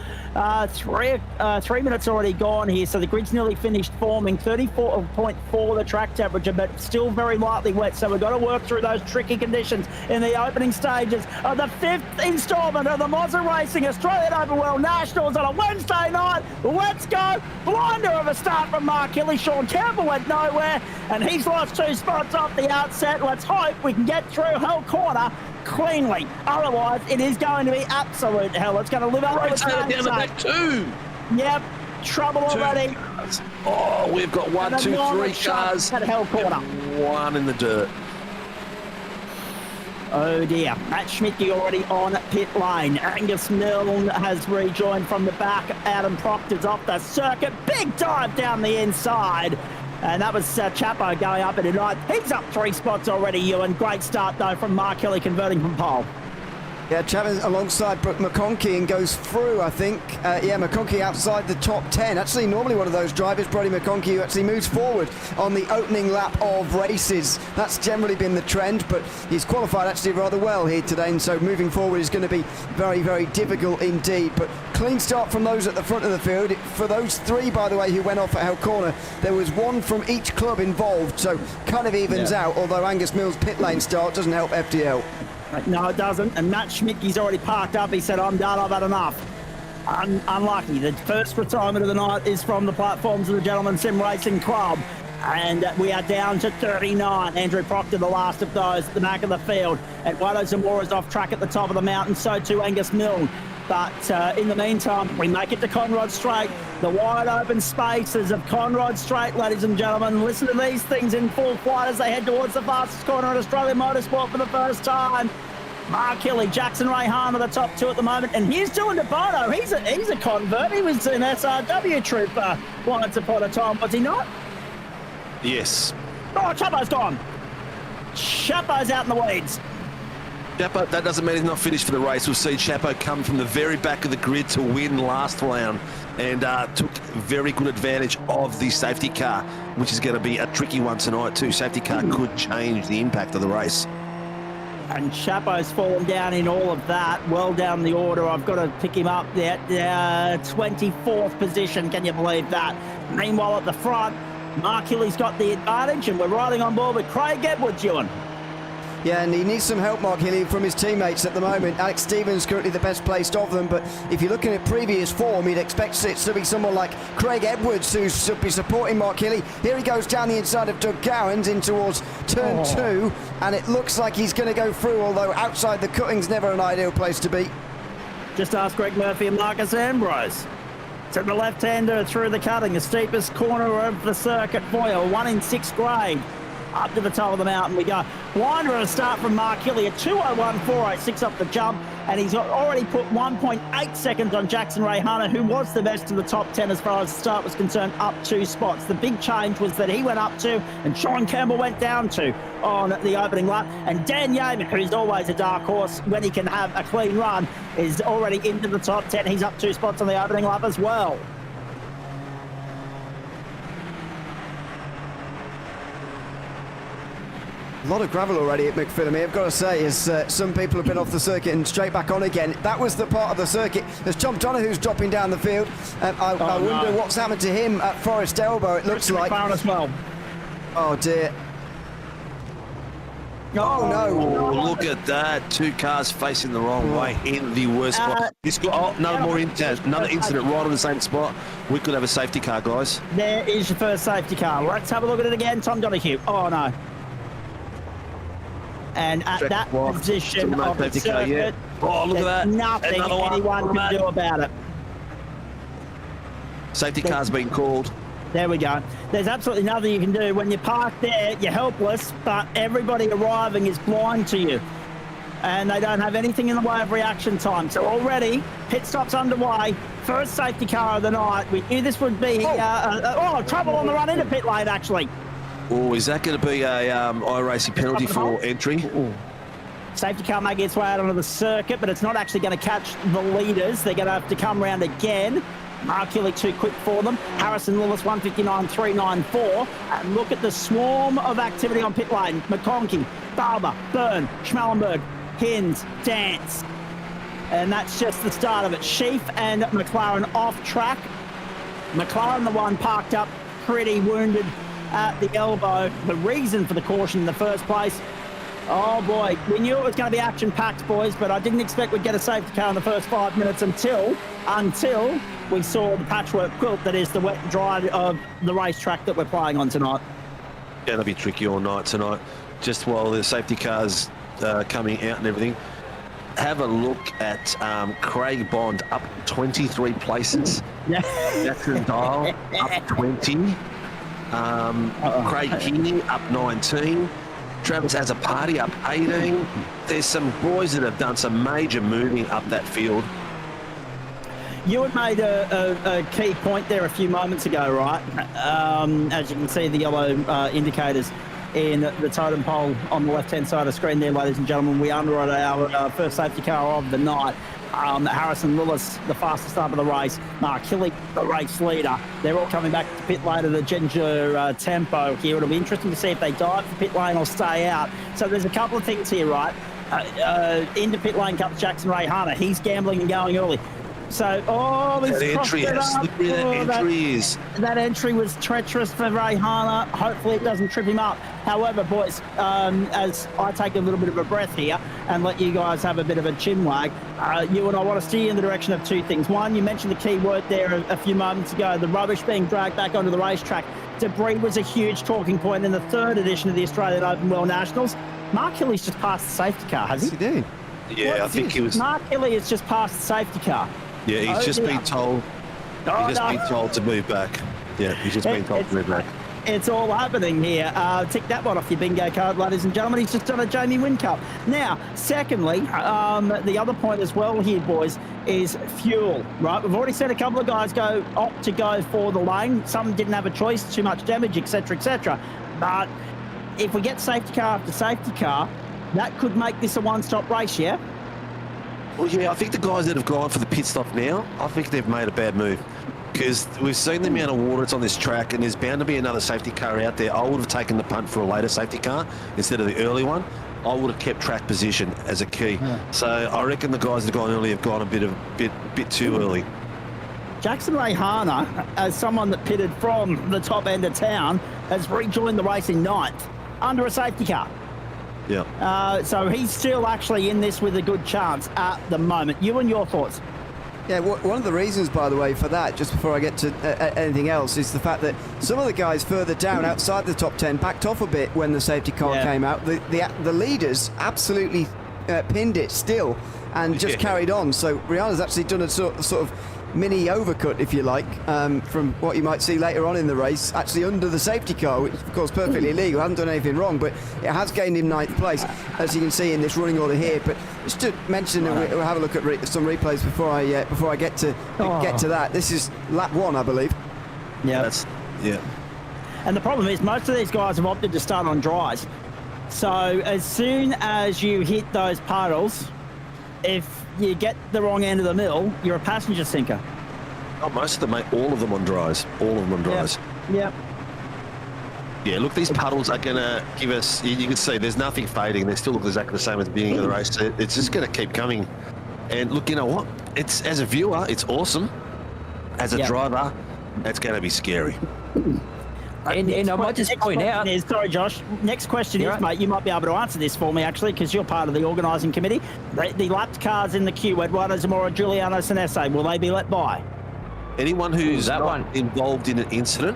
3 minutes already gone here, so the grid's nearly finished forming. 34.4 the track temperature, but still very lightly wet, so we've got to work through those tricky conditions in the opening stages of the 5th instalment of the MOZA Racing Australian Open World Nationals on a Wednesday night. Let's go. Blinder of a start from Mark Hilly. Sean Campbell went nowhere, and he's lost 2 spots off the outset. Let's hope we can get through Hell Corner cleanly. Otherwise, it is going to be absolute hell. It's going to live up to its down the back 2. Yep, trouble already. Oh, we've got 1, 2, 3 cars. At Hell Corner. 1 in the dirt. Oh dear, Matt Schmidtke already on pit lane. Angus Milne has rejoined from the back. Adam Proctor's off the circuit. Big dive down the inside. And that was Chapo going up into 9th. He's up 3 spots already, Ewan. Great start though from Mark Kelly converting from pole. Yeah, Chavez alongside Brooke McConkie and goes through, I think. McConkie outside the top 10. Actually, normally one of those drivers, Brody McConkie, who actually moves forward on the opening lap of races. That's generally been the trend, but he's qualified actually rather well here today, and so moving forward is going to be very, very difficult indeed. But clean start from those at the front of the field. For those 3, by the way, who went off at Hell Corner, there was 1 from each club involved, so kind of evens out, although Angus Mills' pit lane start doesn't help FDL. No, it doesn't. And Matt Schmidtke's already parked up. He said, I'm done, I've had enough. Unlucky. The first retirement of the night is from the platforms of the Gentleman Sim Racing Club. And we are down to 39. Andrew Proctor, the last of those at the back of the field. Eduardo Zamora's off track at the top of the mountain. So too Angus Milne. But in the meantime, we make it to Conrod Straight. The wide open spaces of Conrod Straight, ladies and gentlemen. Listen to these things in full flight as they head towards the fastest corner in Australian motorsport for the first time. Mark Hilly, Jackson Ray Harm are the top 2 at the moment. And here's Dylan DeBono. He's a convert. He was an SRW trooper once upon a time, was he not? Yes. Oh, Chapo's gone. Chapo's out in the weeds. Chapo, that doesn't mean he's not finished for the race. We'll see Chapo come from the very back of the grid to win last round and took very good advantage of the safety car, which is going to be a tricky one tonight too. Safety car could change the impact of the race. And Chapo's fallen down in all of that, well down the order. I've got to pick him up there at 24th position. Can you believe that? Meanwhile, at the front, Mark Hilly's got the advantage, and we're riding on board with Craig Edwards, Ewan. Yeah, and he needs some help, Mark Hilly, from his teammates at the moment. Alex Stevens currently the best placed of them, but if you're looking at previous form, you'd expect it to be someone like Craig Edwards who should be supporting Mark Hilly. Here he goes down the inside of Doug Gowans in towards turn 2, and it looks like he's going to go through, although outside the cutting's never an ideal place to be. Just ask Greg Murphy and Marcus Ambrose. To the left-hander through the cutting, the steepest corner of the circuit for you, 1 in 6 grade. Up to the top of the mountain we go. Blinder at a start from Mark Hilly at 2:01.406 off the jump, and he's already put 1.8 seconds on Jackson Ray Hunter, who was the best in the top 10 as far as the start was concerned, up 2 spots. The big change was that he went up 2 and Sean Campbell went down 2 on the opening lap, and Dan Yeaman, who's always a dark horse when he can have a clean run, is already into the top 10. He's up 2 spots on the opening lap as well. A lot of gravel already at McPhillamy, I've got to say, as some people have been off the circuit and straight back on again. That was the part of the circuit. There's Tom Donohue's dropping down the field. I wonder what's happened to him at Forest Elbow, it looks like. As well. Oh, dear. Oh, no. Oh, look at that. 2 cars facing the wrong way in the worst spot. He's got another incident right on the same spot. We could have a safety car, guys. There is your first safety car. Let's have a look at it again. Tom Donohue. Oh, no. And at that position of the circuit, oh, look at that. Nothing anyone can do about it. Safety car's been called. There we go. There's absolutely nothing you can do. When you park there, you're helpless, but everybody arriving is blind to you. And they don't have anything in the way of reaction time. So already, pit stop's underway. First safety car of the night. We knew this would be trouble on the run into pit lane, actually. Oh, is that going to be a iRacing penalty for entry? Safety car making its way out onto the circuit, but it's not actually going to catch the leaders. They're going to have to come round again. Mark Hillick too quick for them. Harrison Lewis 159.394. And look at the swarm of activity on pit lane. McConkie, Barber, Byrne, Schmallenberg, Hins, Dance. And that's just the start of it. Sheaf and McLaren off track. McLaren, the one parked up pretty wounded at the elbow. The reason for the caution in the first place. Oh boy, we knew it was going to be action-packed, boys, but I didn't expect we'd get a safety car in the first 5 minutes until we saw the patchwork quilt that is the wet and dry of the racetrack that we're playing on tonight. Going to be tricky all night tonight. Just while the safety cars coming out and everything, have a look at Craig Bond up 23 places. Yeah. Jackson Dial up 20. Craig Kearney up 19. Travis has a party up 18. There's some boys that have done some major moving up that field. You had made a key point there a few moments ago, right? As you can see, the yellow indicators in the totem pole on the left-hand side of the screen there, ladies and gentlemen. We are at our first safety car of the night. Harrison Lewis, the fastest start of the race. Mark Hillick, the race leader. They're all coming back to pit lane at a ginger tempo here. It'll be interesting to see if they dive for pit lane or stay out. So there's a couple of things here, right? Into pit lane comes Jackson Rayhana. He's gambling and going early. So, that entry, how slippery that entry is. That entry was treacherous for Rayhana. Hopefully it doesn't trip him up. However, boys, as I take a little bit of a breath here and let you guys have a bit of a chin wag, you and I want to steer in the direction of two things. One, you mentioned the key word there a few moments ago, the rubbish being dragged back onto the racetrack. Debris was a huge talking point in the third edition of the Australian Open World Nationals. Mark Hilly's just passed the safety car, has he? Yes, he did. Yeah, I think he was. Mark Hilly has just passed the safety car. Yeah, he's just been told. He's just been told to move back. Yeah, he's just been told to move back. It's all happening here. Tick that one off your bingo card, ladies and gentlemen. He's just done a Jamie Wynn Cup. Now, secondly, the other point as well here, boys, is fuel, right? We've already seen a couple of guys opt to go for the lane. Some didn't have a choice, too much damage, etc., etc. But if we get safety car after safety car, that could make this a one-stop race, yeah? Well, yeah, I think the guys that have gone for the pit stop now, I think they've made a bad move. Because we've seen the amount of water that's on this track, and there's bound to be another safety car out there. I would have taken the punt for a later safety car instead of the early one. I would have kept track position as a key. Yeah. So I reckon the guys that have gone early have gone a bit too early. Jackson Rayhana, as someone that pitted from the top end of town, has rejoined the race in ninth under a safety car. Yeah. So he's still actually in this with a good chance at the moment. You and your thoughts? Yeah, one of the reasons, by the way, for that, just before I get to anything else, is the fact that some of the guys further down outside the top 10 backed off a bit when the safety car came out. The leaders absolutely pinned it still and just carried on. So Rihanna's actually done a sort of mini overcut, if you like, from what you might see later on in the race, actually under the safety car, which of course perfectly illegal, hasn't done anything wrong, but it has gained him ninth place, as you can see in this running order here. But just to mention, we'll have a look at some replays before I get to that. This is lap 1, I believe. Yeah. And the problem is most of these guys have opted to start on dries. So as soon as you hit those puddles, if you get the wrong end of the mill, you're a passenger sinker. Oh, most of them, mate. All of them on dries. All of them on dries. Yep. Yeah, look, these puddles are going to give us... You can see there's nothing fading. They still look exactly the same at the beginning of the race. It's just going to keep coming. And look, you know what? It's as a viewer, it's awesome. As a driver, it's going to be scary. And I might just point out... Sorry, Josh. Next question is, mate, you might be able to answer this for me, actually, because you're part of the organising committee. The lapped cars in the queue, Eduardo Zamora, Giuliano Sinesse, will they be let by? Anyone who's not involved in an incident,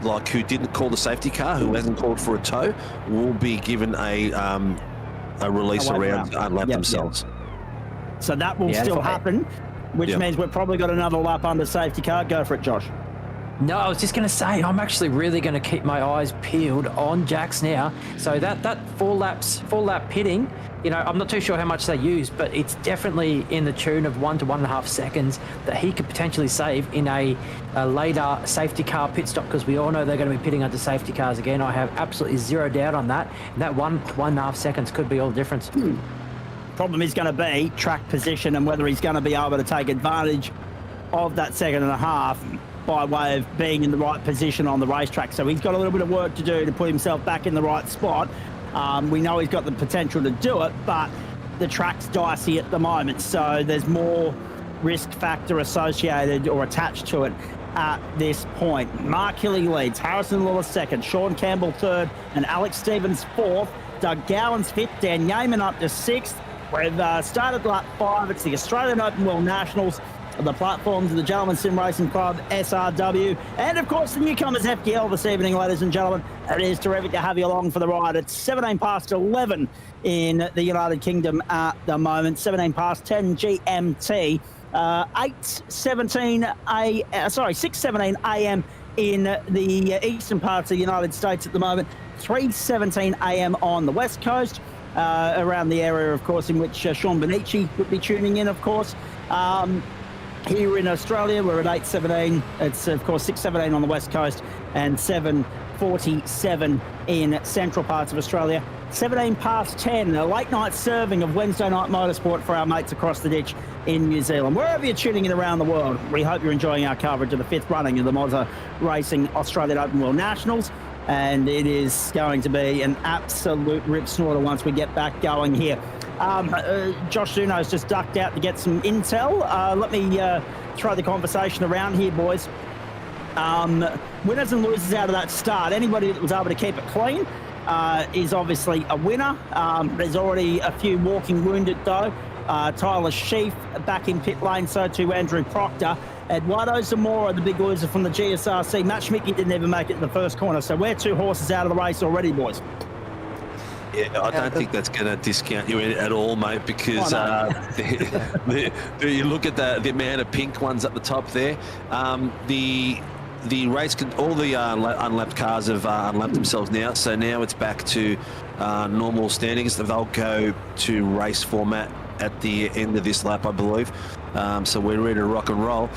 like who didn't call the safety car, who hasn't called for a tow, will be given a release around to unlap themselves. So that will still happen, which means we've probably got another lap under safety car. Go for it, Josh. No, I was just going to say, I'm actually really going to keep my eyes peeled on Jax now. So that full lap pitting, you know, I'm not too sure how much they use, but it's definitely in the tune of 1 to 1.5 seconds that he could potentially save in a later safety car pit stop, because we all know they're going to be pitting under safety cars again. I have absolutely zero doubt on that. And that 1 to 1.5 seconds could be all the difference. Problem is going to be track position and whether he's going to be able to take advantage of that second and a half by way of being in the right position on the racetrack. So he's got a little bit of work to do to put himself back in the right spot. We know he's got the potential to do it, but the track's dicey at the moment, so there's more risk factor associated or attached to it at this point. Mark Hilly leads, Harrison Lewis second, Sean Campbell third, and Alex Stevens fourth. Doug Gowan's fifth, Dan Yeaman up to sixth. We've started lap 5. It's the Australian Open World Nationals. The platforms of the Gentleman Sim Racing Club, SRW, and of course the newcomers FDL this evening, ladies and gentlemen. It is terrific to have you along for the ride. It's 17 past 11 in the United Kingdom at the moment, 17 past 10 GMT, 6:17 a.m. in the eastern parts of the United States at the moment, 3:17 a.m. on the West Coast, around the area, of course, in which Sean Benici would be tuning in, of course. Here in Australia, we're at 8:17. It's, of course, 6:17 on the West Coast and 7:47 in central parts of Australia. 17 past 10, a late night serving of Wednesday night motorsport for our mates across the ditch in New Zealand. Wherever you're tuning in around the world, we hope you're enjoying our coverage of the 5th running of the MOZA Racing Australian Open World Nationals. And it is going to be an absolute rip snorter once we get back going here. Josh Zuno's just ducked out to get some intel. Let me throw the conversation around here, boys. Winners and losers out of that start. Anybody that was able to keep it clean is obviously a winner. There's already a few walking wounded, though. Tyler Sheaf back in pit lane, so too Andrew Proctor. Eduardo Zamora, the big loser from the GSRC. Matt Schmicke didn't even make it in the first corner, so we're 2 horses out of the race already, boys. Yeah, I don't think that's going to discount you at all, mate, because you look at the amount of pink ones at the top there. The race, all the unlapped cars have unlapped themselves now, so now it's back to normal standings. They'll go to race format at the end of this lap, I believe. So we're ready to rock and roll.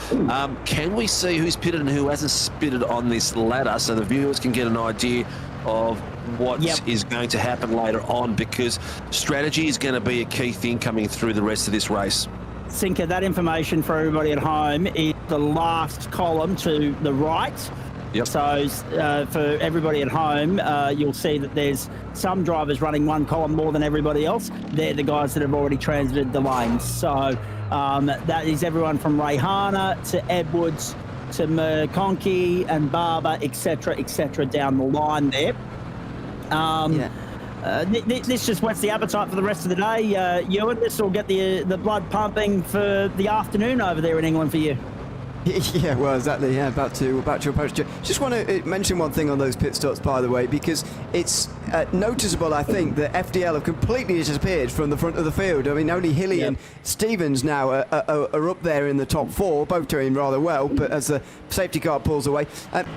Can we see who's pitted and who hasn't spitted on this ladder so the viewers can get an idea of what is going to happen later on, because strategy is going to be a key thing coming through the rest of this race. Sinker, that information for everybody at home is the last column to the right. Yep. So for everybody at home, you'll see that there's some drivers running one column more than everybody else. They're the guys that have already transited the lanes. So that is everyone from Rayhana to Edwards to McConkey and Barber, etc., down the line there. This just whets the appetite for the rest of the day, Ewan. This will get the blood pumping for the afternoon over there in England for you. Yeah, well, exactly. Yeah, about to approach. Just want to mention one thing on those pit stops, by the way, because it's noticeable, I think, that FDL have completely disappeared from the front of the field. I mean, only Hilly and Stevens now are up there in the top 4, both doing rather well, but as the safety car pulls away.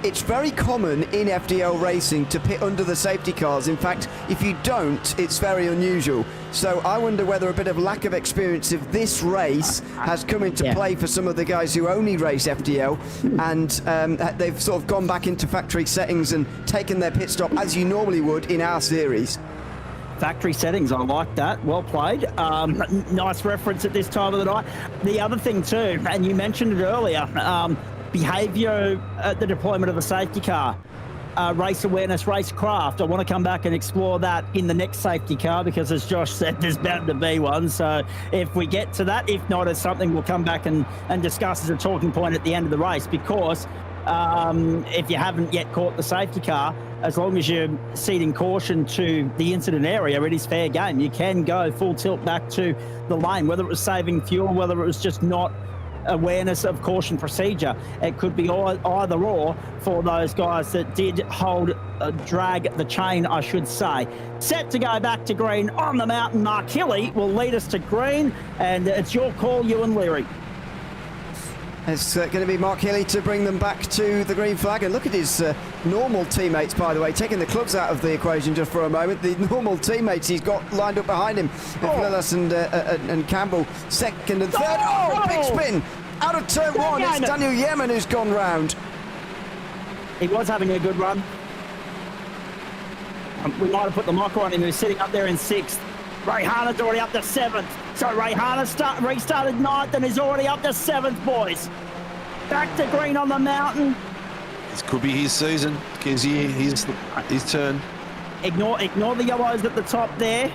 It's very common in FDL racing to pit under the safety cars. In fact, if you don't, it's very unusual. So I wonder whether a bit of lack of experience of this race has come into play for some of the guys who only race FDL, and they've sort of gone back into factory settings and taken their pit stop as you normally would in our series. Factory settings, I like that. Well played. Nice reference at this time of the night. The other thing too, and you mentioned it earlier, behaviour at the deployment of the safety car. Race awareness, racecraft. I want to come back and explore that in the next safety car, because as Josh said, there's bound to be one. So if we get to that, if not, it's something we'll come back and discuss as a talking point at the end of the race, because if you haven't yet caught the safety car, as long as you're ceding caution to the incident area, it is fair game. You can go full tilt back to the lane, whether it was saving fuel, whether it was just not awareness of caution procedure. It could be either or for those guys that did drag the chain, I should say. Set to go back to green on the mountain. Mark Hilly will lead us to green, and it's your call, Ewan Leary. It's going to be Mark Hilly to bring them back to the green flag. And look at his normal teammates, by the way, taking the clubs out of the equation just for a moment. The normal teammates he's got lined up behind him, Villas and Campbell, second and third. Oh, big spin out of turn 1. It's Daniel Yemen who's gone round. He was having a good run. We might have put the mocker on him, who's sitting up there in 6th. Rayhana's already up to 7th. So Rayhana restarted 9th and is already up to 7th, boys. Back to green on the mountain. This could be his season. His turn. Ignore the yellows at the top there.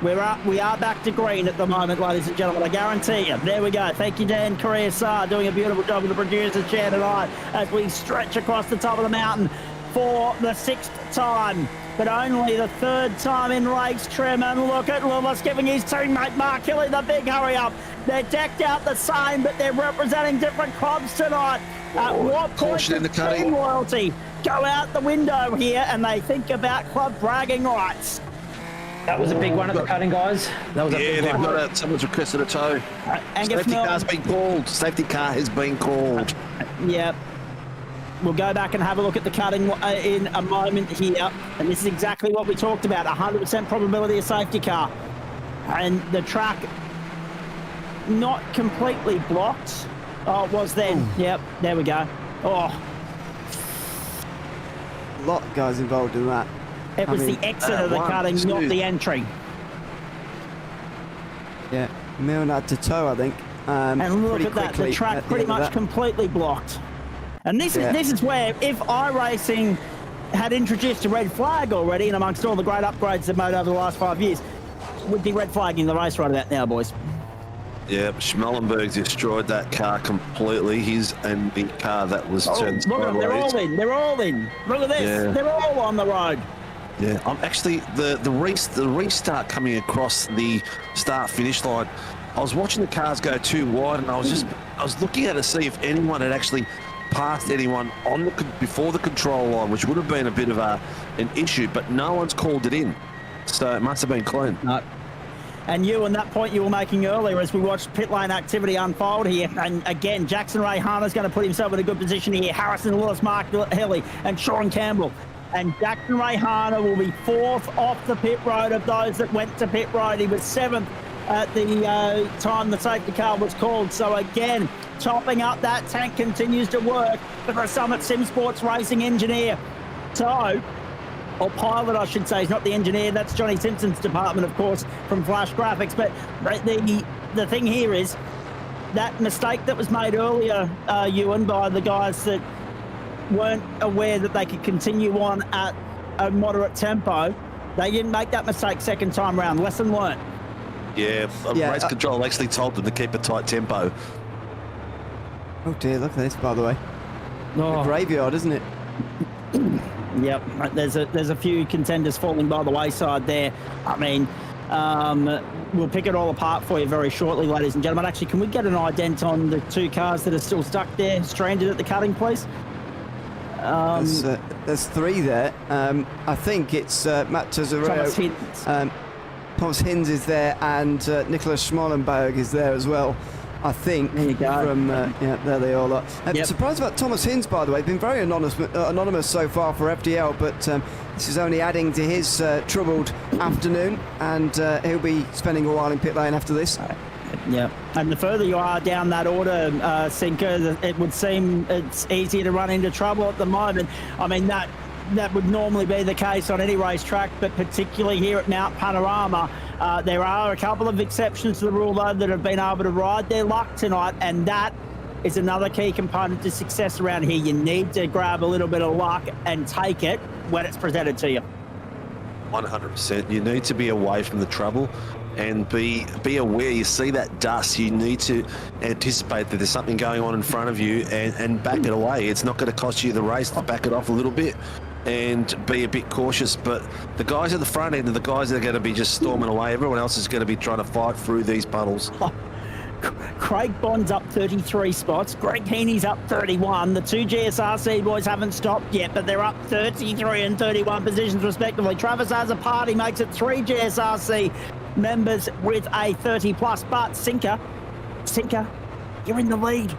We are back to green at the moment, ladies and gentlemen. I guarantee you. There we go. Thank you, Dan Korea-Sar, doing a beautiful job with the producer's chair tonight as we stretch across the top of the mountain for the 6th time, but only the 3rd time in race trim. And look at Lewis giving his teammate Mark Hilly the big hurry up. They're decked out the same, but they're representing different clubs tonight. At what point caution in the does cutting. team loyalty go out the window here and they think about club bragging rights? That was a big one at the cutting, guys. That was a big They've one. got someone's requested a tow. Angus Safety Milne. car's been called. Safety car has been called. Yep. We'll go back and have a look at the cutting in a moment here. And this is exactly what we talked about, 100% probability of safety car. And the track not completely blocked. Oh, it was then. Yep, there we go. Oh, A lot of guys involved in that. it was the exit of the one, cutting, not two. the entry. Yeah, Milne had to tow, I think. And look pretty at that, the quickly track at the pretty end of much that. completely blocked. And this is where, if iRacing had introduced a red flag already, and amongst all the great upgrades they've made over the last 5 years, would be red flagging the race right about now, boys. Yeah, Schmellenberg's destroyed that car completely. His and the car that was turned Look at them, they're all sideways. in, they're all in. Look at this, Yeah. they're all on the road. Yeah, I'm actually the restart coming across the start finish line. I was watching the cars go too wide, and I was looking at it to see if anyone had actually passed anyone on before the control line, which would have been a bit of an issue, but no one's called it in, so it must have been clean. No. And that point you were making earlier as we watched pit lane activity unfold here. And again, Jackson Rayhana's going to put himself in a good position here. Harrison Lewis, Mark Hilly, and Sean Campbell. And Jackson Rayhana will be 4th off the pit road of those that went to pit road. He was 7th at the time the safety car was called. So again, topping up that tank continues to work for the Summit Sim Sports Racing engineer. So, or pilot, I should say. He's not the engineer. That's Johnny Simpson's department, of course, from Flash Graphics. But the thing here is that mistake that was made earlier, Ewan, by the guys that weren't aware that they could continue on at a moderate tempo. They didn't make that mistake second time round. Lesson learned. Yeah, race control actually told them to keep a tight tempo. Oh dear, look at this, by the way. Oh. A graveyard, isn't it? Yep, there's a few contenders falling by the wayside there. I mean, we'll pick it all apart for you very shortly, ladies and gentlemen. Actually, can we get an ident on the 2 cars that are still stuck there, stranded at the cutting, please? There's 3 there. I think it's Matt Tezzarello. Thomas Hinds. Thomas Hinds is there, and Nicholas Schmallenberg is there as well. I think. There you go. From there they all are. Yep. Surprised about Thomas Hinds, by the way. Been very anonymous so far for FDL, but this is only adding to his troubled afternoon, and he'll be spending a while in pit lane after this. Yeah, and the further you are down that order, Sinker, it would seem it's easier to run into trouble at the moment. I mean, that would normally be the case on any racetrack, but particularly here at Mount Panorama, there are a couple of exceptions to the rule, though, that have been able to ride their luck tonight, and that is another key component to success around here. You need to grab a little bit of luck and take it when it's presented to you. 100%. You need to be away from the trouble and be aware. You see that dust, you need to anticipate that there's something going on in front of you and back it away. It's not going to cost you the race to back it off a little bit and be a bit cautious. But the guys at the front end are the guys that are going to be just storming away. Everyone else is going to be trying to fight through these puddles. Craig Bond's up 33 spots. Greg Heaney's up 31. The 2 GSRC boys haven't stopped yet, but they're up 33 and 31 positions respectively. Travis Azzopardi makes it 3 GSRC members with a 30+, but Sinker, you're in the lead.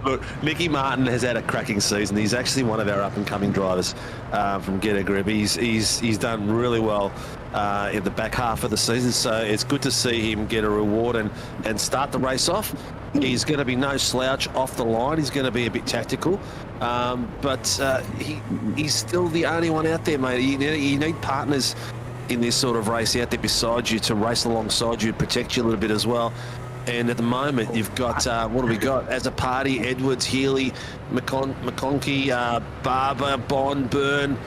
Look, Nicky Martin has had a cracking season. He's actually one of our up-and-coming drivers from Get a Grip. He's done really well in the back half of the season, so it's good to see him get a reward and start the race off. He's going to be no slouch off the line. He's going to be a bit tactical, but he's still the only one out there, mate. You need partners in this sort of race out there beside you to race alongside you, protect you a little bit as well. And at the moment, you've got, what do we got? As a party, Edwards, Healy, McConkey, Barber, Bond, Byrne.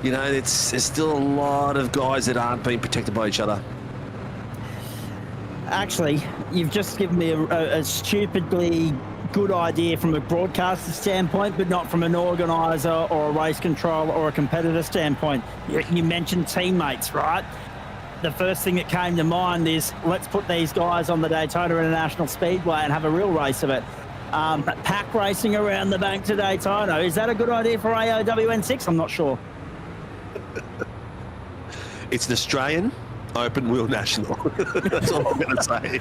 You know, there's still a lot of guys that aren't being protected by each other. Actually, you've just given me a stupidly good idea from a broadcaster standpoint, but not from an organiser or a race controller or a competitor standpoint. You mentioned teammates, right? The first thing that came to mind is let's put these guys on the Daytona International Speedway and have a real race of it. Pack racing around the bank to Daytona. Is that a good idea for AOWN 6? I'm not sure. It's an Australian Open Wheel National. That's all I'm going to say.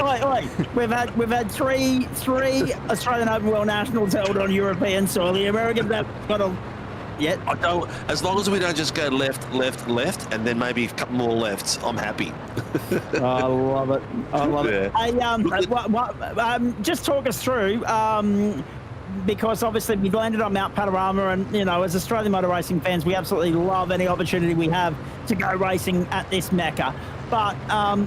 Wait. We've had three Australian Open Wheel Nationals held on European soil. The Americans have got a... Yet. I don't. As long as we don't just go left, and then maybe a couple more lefts, I'm happy. I love it. Hey, just talk us through, because obviously we landed on Mount Panorama, and you know, as Australian motor racing fans, we absolutely love any opportunity we have to go racing at this Mecca. But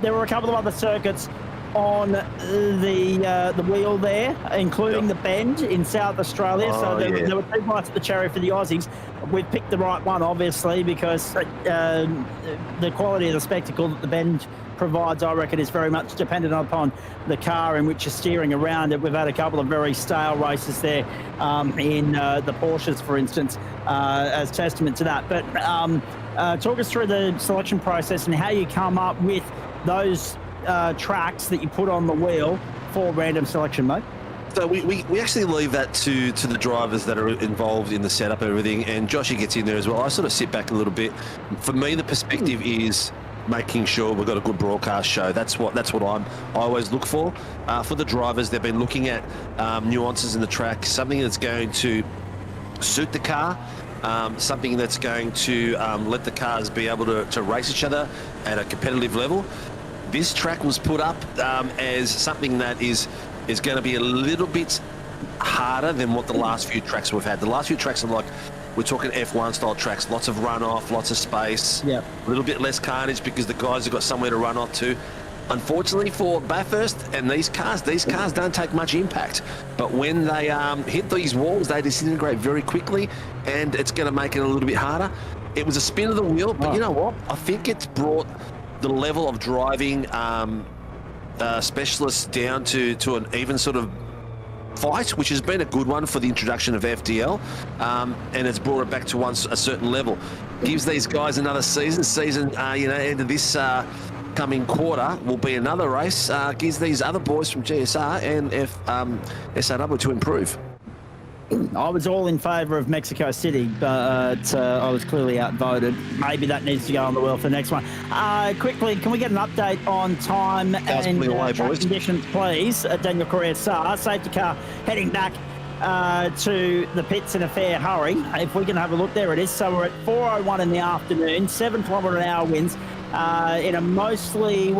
there were a couple of other circuits on the wheel there, including the Bend in South Australia. So there were 2 bites at the cherry for the Aussies. We've picked the right one, obviously, because the quality of the spectacle that the Bend provides, I reckon, is very much dependent upon the car in which you're steering around it. We've had a couple of very stale races there in the Porsches, for instance, as testament to that. But talk us through the selection process and how you come up with those tracks that you put on the wheel for random selection, mate. So we actually leave that to the drivers that are involved in the setup and everything, and Joshy gets in there as well. I sort of sit back a little bit. For me, the perspective is making sure we've got a good broadcast show. That's what I always look for. For the drivers, they've been looking at nuances in the track, something that's going to suit the car, something that's going to let the cars be able to race each other at a competitive level. This track was put up as something that is going to be a little bit harder than what the last few tracks we've had. The last few tracks are like, we're talking F1 style tracks, lots of runoff, lots of space, a little bit less carnage because the guys have got somewhere to run off to. Unfortunately for Bathurst and these cars don't take much impact. But when they hit these walls, they disintegrate very quickly, and it's going to make it a little bit harder. It was a spin of the wheel, but you know what? I think it's brought the level of driving specialists down to an even sort of fight, which has been a good one for the introduction of FDL, and it's brought it back to a certain level. Gives these guys another season, end of this coming quarter will be another race. Gives these other boys from GSR and SRW to improve. I was all in favour of Mexico City, but I was clearly outvoted. Maybe that needs to go on the wheel for the next one. Quickly, can we get an update on time and track conditions, please? Daniel Correa-Sar, safety car heading back to the pits in a fair hurry. If we can have a look, there it is. So we're at 4:01 in the afternoon, 7 km/h winds. In a mostly,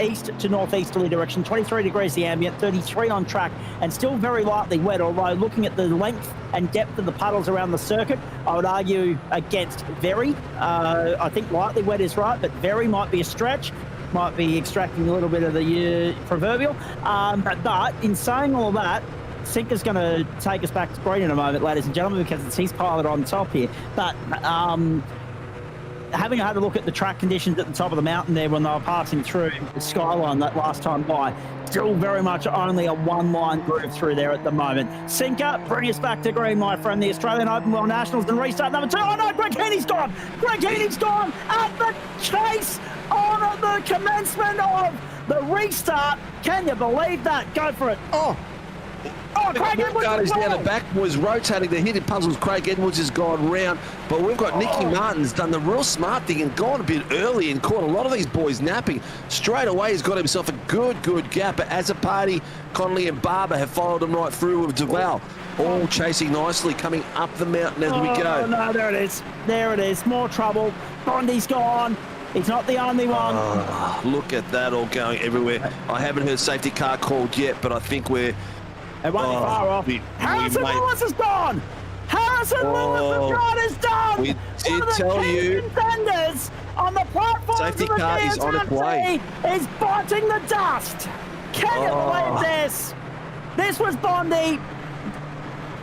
east to northeasterly direction, 23 degrees the ambient, 33 on track, and still very lightly wet, although looking at the length and depth of the puddles around the circuit, I would argue against very. I think lightly wet is right, but very might be a stretch, might be extracting a little bit of the proverbial. But in saying all that, Sinker's going to take us back to green in a moment, ladies and gentlemen, because it's his pilot on top here. But having had a look at the track conditions at the top of the mountain there when they were passing through the skyline that last time by, still very much only a one-line groove through there at the moment. Sinker, bring us back to green, my friend. The Australian Open Wheel Nationals and restart number 2. Oh no, Greg Heaney's gone! Greg Heaney's gone at the chase on the commencement of the restart. Can you believe that? Go for it. Oh Oh, Craig Edwards Got as is down well. the back, was rotating the hidden puzzles. Craig Edwards has gone round, but we've got Nicky Martin's done the real smart thing and gone a bit early and caught a lot of these boys napping. Straight away, he's got himself a good gap. But as a party, Connolly and Barber have followed him right through with Duval, all chasing nicely, coming up the mountain as we go. Oh, no, there it is. There it is. More trouble. Bondi's gone. He's not the only one. Oh, look at that all going everywhere. I haven't heard safety car called yet, but I think we're... It won't be far off. Harrison Lewis is gone. Harrison Lewis is done. We did One of the tell key you. Contenders on the platform. Safety car is on its way. Is biting the dust. Can you believe this? This was Bondi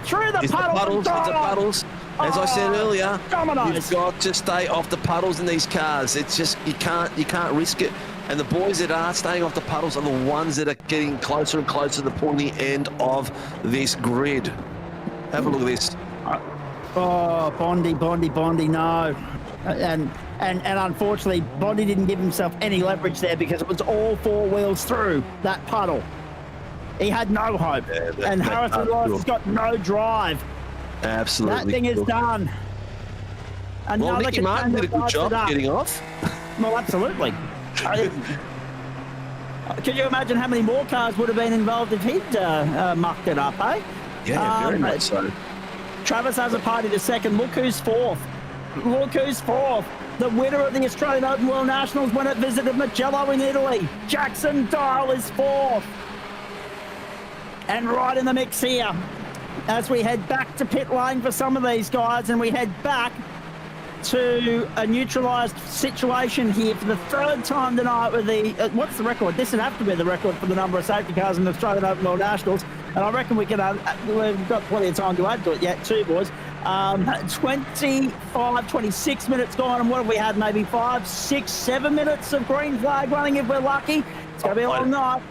through the It's the puddles. puddles, it's the puddles. As I said earlier, dominoes. you've got to stay off the puddles in these cars. It's just, you can't risk it. And the boys that are staying off the puddles are the ones that are getting closer and closer to the pointy end of this grid. Have a look at this. Oh, Bondi, no. And unfortunately, Bondi didn't give himself any leverage there because it was all four wheels through that puddle. He had no hope. Yeah, and Harrison Lewis has got no drive. Absolutely. That thing is done. Well, Nicky Martin did a good job getting off. Well, absolutely. Could you imagine how many more cars would have been involved if he'd mucked it up, eh? Yeah, very much so. Travis has a party to second. Look who's fourth. The winner of the Australian Open World Nationals when it visited Mugello in Italy. Jackson Dial is fourth. And right in the mix here as we head back to pit lane for some of these guys and we head back to a neutralised situation here for the third time tonight with the... what's the record? This would have to be the record for the number of safety cars in the Australian Open World Nationals. And I reckon we can... we've got plenty of time to add to it yet too, boys. 26 minutes gone, and what have we had? Maybe 5, 6, 7 minutes of green flag running if we're lucky. It's going to be a long night.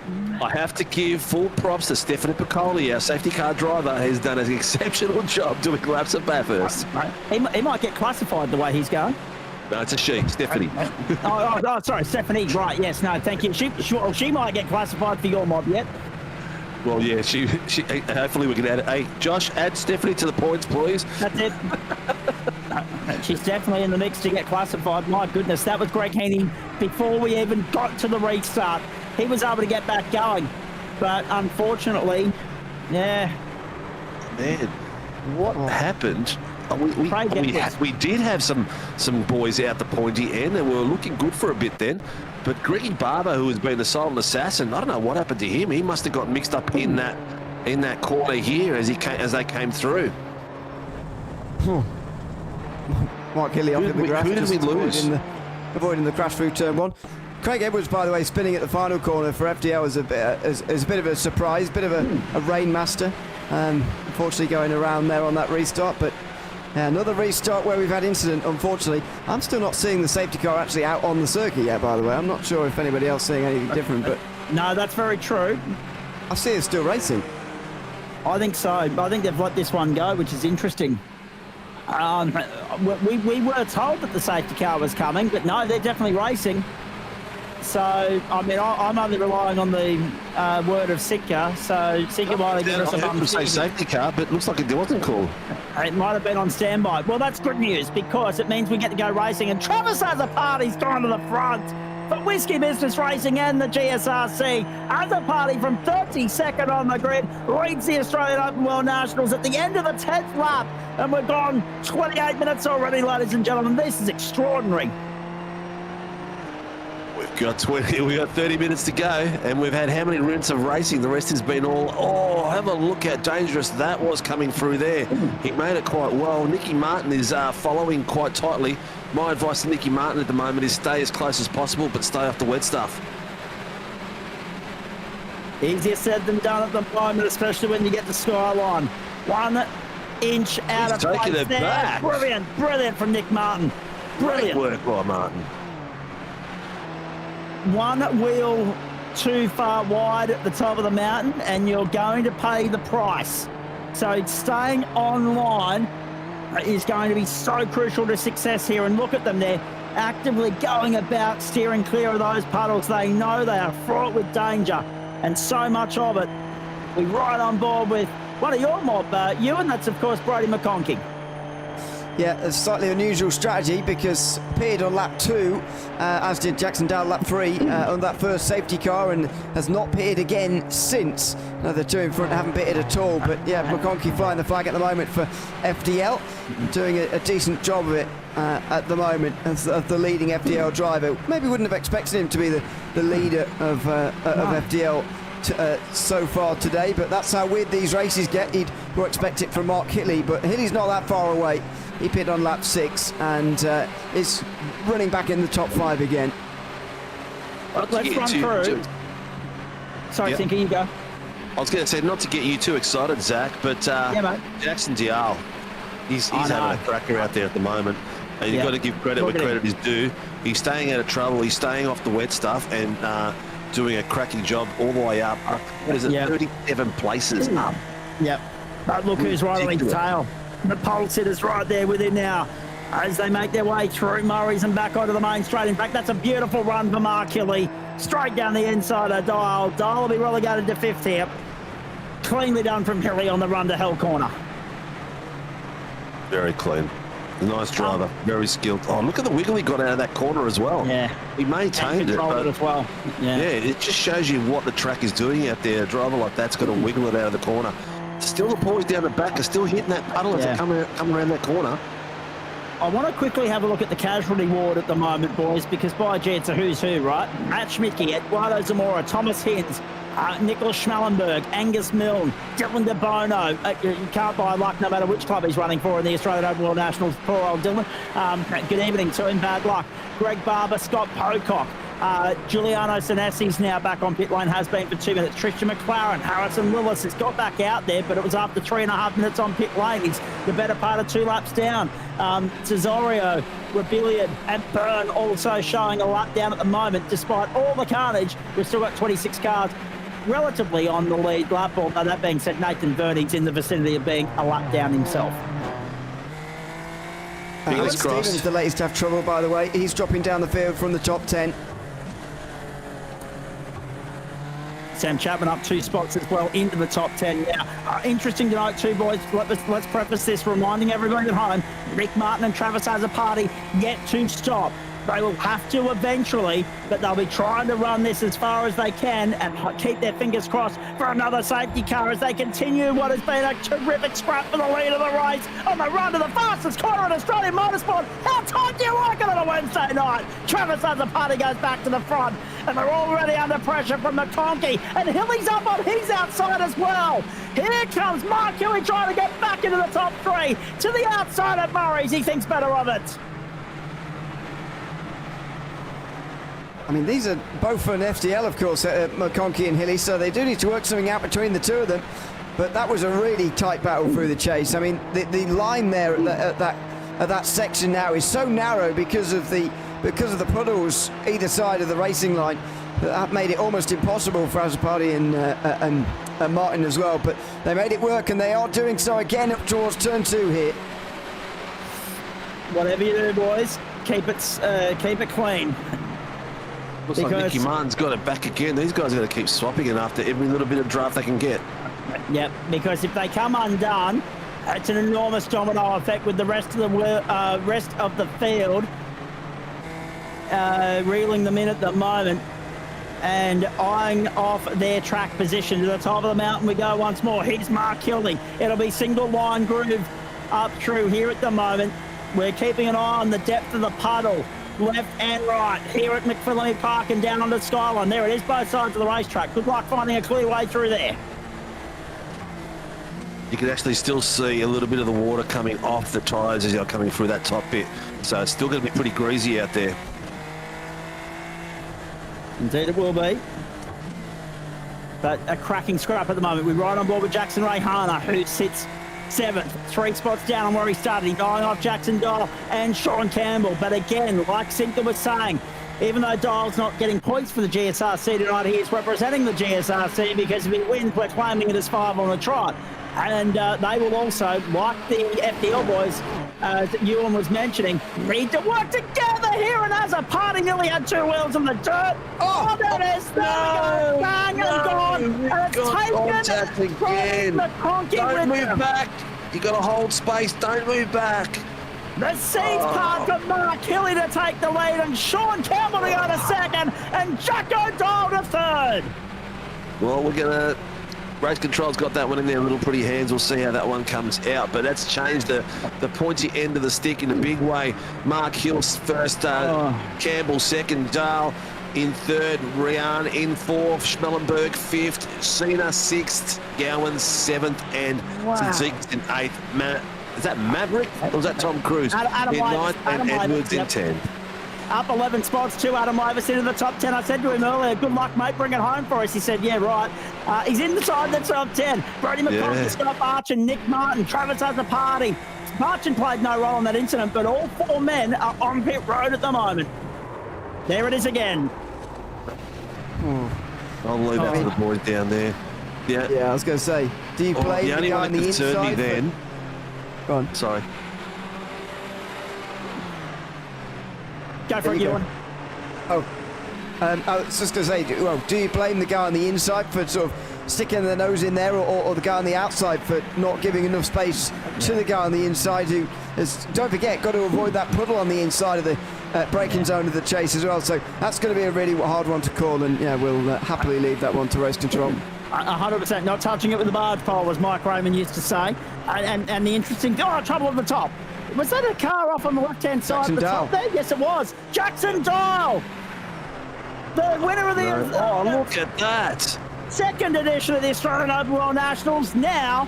I have to give full props to Stephanie Piccoli, our safety car driver, has done an exceptional job doing laps at Bathurst. He might get classified the way he's going. No, it's a she, Stephanie. Sorry, Stephanie. Right, yes, no, thank you. She might get classified for your mob yet. Well, yeah, she hopefully we can add it. Hey, Josh, add Stephanie to the points, please. That's it. She's definitely in the mix to get classified. My goodness, that was Greg Heaney before we even got to the restart. He was able to get back going, but unfortunately, yeah. Man, what happened? We did have some boys out the pointy end and we were looking good for a bit then. But Greggy Barber, who has been the silent assassin, I don't know what happened to him. He must have got mixed up in that corner here as they came through. Mike Gilly off in the graph. Who did we lose? Avoiding the crash through turn one. Craig Edwards, by the way, spinning at the final corner for FDL as a bit of a surprise, bit of a rainmaster. Unfortunately going around there on that restart, but another restart where we've had incident, unfortunately. I'm still not seeing the safety car actually out on the circuit yet, by the way. I'm not sure if anybody else seeing anything different, but... No, that's very true. I see it still racing. I think so. I think they've let this one go, which is interesting. We were told that the safety car was coming, but no, they're definitely racing. So, I mean, I'm only relying on the word of Sitka, so Sitka might have given us a bum. Say safety car, but it looks like it wasn't called. It might have been on standby. Well, that's good news because it means we get to go racing, and Travis has a party's gone to the front for Whiskey Business Racing and the GSRC. As a party from 32nd on the grid leads the Australian Open World Nationals at the end of the 10th lap, and we're gone 28 minutes already, ladies and gentlemen. This is extraordinary. We've got 30 minutes to go, and we've had how many rounds of racing? The rest has been all, have a look how dangerous that was coming through there. He made it quite well. Nicky Martin is following quite tightly. My advice to Nicky Martin at the moment is stay as close as possible, but stay off the wet stuff. Easier said than done at the moment, especially when you get the skyline. 1 inch out of taking place it there. back. Brilliant from Nick Martin. Brilliant. Great work by Martin. One wheel too far wide at the top of the mountain and you're going to pay the price. So staying online is going to be so crucial to success here. And look at them, they're actively going about steering clear of those puddles. They know they are fraught with danger and so much of it. We're right on board with one of your mob, Ewan. That's, of course, Brody McConkie. Yeah, a slightly unusual strategy because appeared on lap 2, as did Jackson Dowell lap 3 on that first safety car, and has not pitted again since. Now the two in front haven't pitted at all, but yeah, McConkie flying the flag at the moment for FDL, doing a decent job of it at the moment as the leading FDL driver. Maybe wouldn't have expected him to be the leader of FDL so far today, but that's how weird these races get. You'd expect it from Mark Hilley, but Hilley's not that far away. He pitted on lap 6 and is running back in the top 5 again. Let's run through. Sorry, Tinker, you go. I was going to say, not to get you too excited, Zach, but mate. Jackson Dowell, he's having a cracker out there at the moment. And you've got to give credit where credit is due. He's staying out of trouble. He's staying off the wet stuff and doing a cracking job all the way up. What is it, 37 places up? Yep. But look who's right on his tail. The pole sitters right there with him now as they make their way through Murray's and back onto the main straight. In fact, that's a beautiful run for Mark Hilley. Straight down the inside of Dial. Dial will be relegated to 5th here. Cleanly done from Hilley on the run to Hell Corner. Very clean. Nice driver. Very skilled. Oh, look at the wiggle he got out of that corner as well. Yeah. He maintained it. But as well. Yeah, it just shows you what the track is doing out there. A driver like that's got to wiggle it out of the corner. Still the boys down the back are still hitting that puddle as they come around that corner. I want to quickly have a look at the casualty ward at the moment, boys, because by gee, it's a who's who, right? Matt Schmidtke, Eduardo Zamora, Thomas Hins, Nicholas Schmallenberg, Angus Milne, Dylan De Bono. You can't buy luck no matter which club he's running for in the Australian Open World Nationals. Poor old Dylan. Good evening to him, bad luck. Greg Barber, Scott Pocock. Giuliano Sinesi's now back on pit lane, has been for 2 minutes. Tristan McLaren, Harrison Lillis has got back out there, but it was after 3.5 minutes on pit lane. He's the better part of 2 laps down. Cesario, Rebellion and Byrne also showing a lap down at the moment. Despite all the carnage, we've still got 26 cars relatively on the lead lap. Although that being said, Nathan Verney's in the vicinity of being a lap down himself. Alex Stevens, the latest to have trouble, by the way. He's dropping down the field from the top 10. Sam Chapman up 2 spots as well into the top 10 now. Interesting to note too, boys, let's preface this reminding everybody at home, Rick Martin and Travis Azzopardi yet to stop. They will have to eventually, but they'll be trying to run this as far as they can and keep their fingers crossed for another safety car as they continue what has been a terrific scrap for the lead of the race on the run to the fastest corner in Australian motorsport. How tight do you like it on a Wednesday night? Travis Azzopardi goes back to the front and they're already under pressure from McConkie, and Hilley's up on his outside as well. Here comes Mark Hilley trying to get back into the top 3 to the outside of Murray's. He thinks better of it. I mean, these are both for an FDL, of course, McConkie and Hilley, so they do need to work something out between the two of them. But that was a really tight battle through the chase. I mean, the line there at that section now is so narrow because of the puddles either side of the racing line. That made it almost impossible for Azzopardi and Martin as well. But they made it work, and they are doing so again up towards turn 2 here. Whatever you do, boys, keep it clean. Looks like Nicky Martin's got it back again. These guys are going to keep swapping it after every little bit of draft they can get. Yep, because if they come undone, it's an enormous domino effect with the rest of the field reeling them in at the moment and eyeing off their track position. To the top of the mountain we go once more. Here's Mark Hilley. It'll be single line groove up through here at the moment. We're keeping an eye on the depth of the puddle, left and right, here at McPhillamy Park and down onto Skyline. There it is, both sides of the racetrack. Good luck finding a clear way through there. You can actually still see a little bit of the water coming off the tyres as you're coming through that top bit. So it's still going to be pretty greasy out there. Indeed it will be. But a cracking scrap at the moment. We're right on board with Jackson Rayhana, who sits 7th, 3 spots down on where he started. He's going off Jackson Dial and Sean Campbell. But again, like Sinker was saying, even though Dial's not getting points for the GSRC tonight, he is representing the GSRC because if he wins, we're claiming it as 5 on the trot. And they will also, like the FDL boys, that Ewan was mentioning, need to work together here. And as a party nearly had two wheels in the dirt. Oh, there it is. There we go. Bang and gone. And it's Contact taken again. the conky Don't with move them. back. You got to hold space. Don't move back. The seeds part for Mark Hilly to take the lead, and Sean Campbell to go to second, and Jack O'Donnell to third. Well, we're going to... Race Control's got that one in their little pretty hands. We'll see how that one comes out. But that's changed the pointy end of the stick in a big way. Mark Hill's first, Campbell second, Dale in third, Rian in fourth, Schmellenberg fifth, Cena sixth, Gowan seventh, and Tzatziki in eighth. Is that Maverick or was that Tom Cruise? Adam in ninth, and Edwards in 10th. Up 11 spots to Adam Lavis into the top 10. I said to him earlier, good luck, mate, bring it home for us. He said, yeah, right. He's inside the top 10. Brody McConkey, Scott Archer, Nick Martin, Travis has a party. Martin played no role in that incident, but all four men are on pit road at the moment. There it is again. I'll leave that to the boys down there. Yeah, I was going to say, do you play the only guy one on that the concerned me inside? then... Go on. Sorry. Go for it, Ewan. I was just going to say, do you blame the guy on the inside for sort of sticking their nose in there, or the guy on the outside for not giving enough space to the guy on the inside who has, don't forget, got to avoid that puddle on the inside of the braking zone of the chase as well. So that's going to be a really hard one to call, and yeah, we'll happily leave that one to Race Control. 100% not touching it with the barge pole, as Mike Raymond used to say. And the interesting, trouble at the top. Was that a car off on the left-hand side Jackson of the top Dale. there? Yes, it was. Jackson Dale, the winner of the Look at that. second edition of the Australian Open World Nationals, now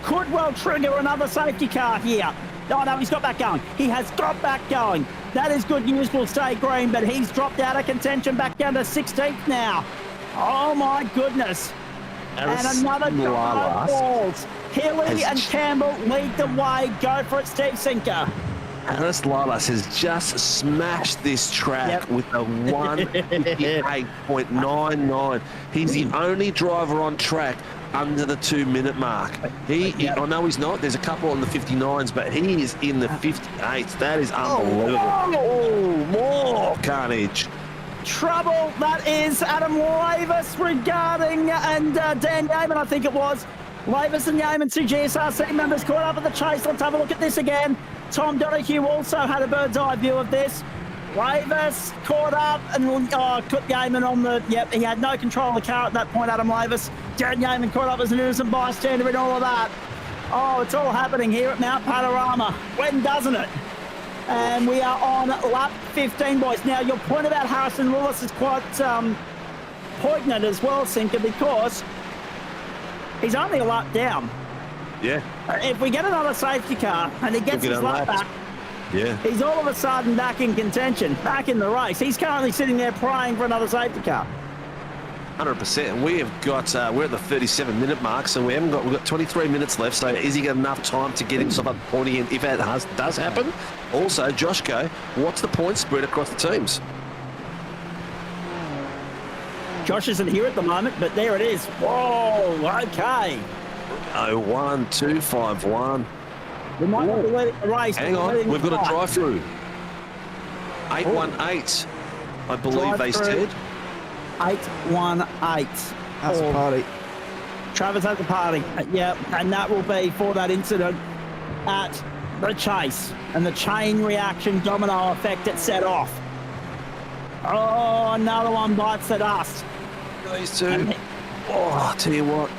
could well trigger another safety car here. Oh, no, he's got back going. He has got back going. That is good news. Will stay green, but he's dropped out of contention back down to 16th now. Oh, my goodness. And another domino falls. Hilly and Campbell lead the way. Go for it, Steve Sinker. Aris Lilas has just smashed this track with a 1:58.99. He's the only driver on track under the 2-minute mark. I know he's not. There's a couple on the 59s, but he is in the 58s. That is unbelievable. Oh, more carnage. Trouble, that is Adam Lavis regarding, and Dan Yeaman, I think it was. Lavis and Yeaman, two GSRC members caught up at the chase. Let's have a look at this again. Tom Donahue also had a bird's eye view of this. Lavis caught up and put Yeaman on the... Yep, he had no control of the car at that point, Adam Lavis. Dan Yeaman caught up as an innocent bystander in all of that. Oh, it's all happening here at Mount Panorama. When doesn't it? And we are on lap 15, boys. Now, your point about Harrison Lewis is quite poignant as well, Sinker, because he's only a lap down. Yeah. If we get another safety car and he gets his lap back, he's all of a sudden back in contention, back in the race. He's currently sitting there praying for another safety car. 100%. We have got, we're at the 37-minute mark, so we've got 23 minutes left. So is he got enough time to get himself up pointy? And if that does happen, also, Joshko, what's the point spread across the teams? Josh isn't here at the moment, but there it is. Whoa, okay. 0-1-2-5-1. We might not be leading the race. Hang on, we've got a drive-through. 8-1-8, I believe they said. 818. That's a party. Travis has a party. Yeah, and that will be for that incident at the chase and the chain reaction domino effect it set off. Oh, another one bites the dust. These two. I tell you what,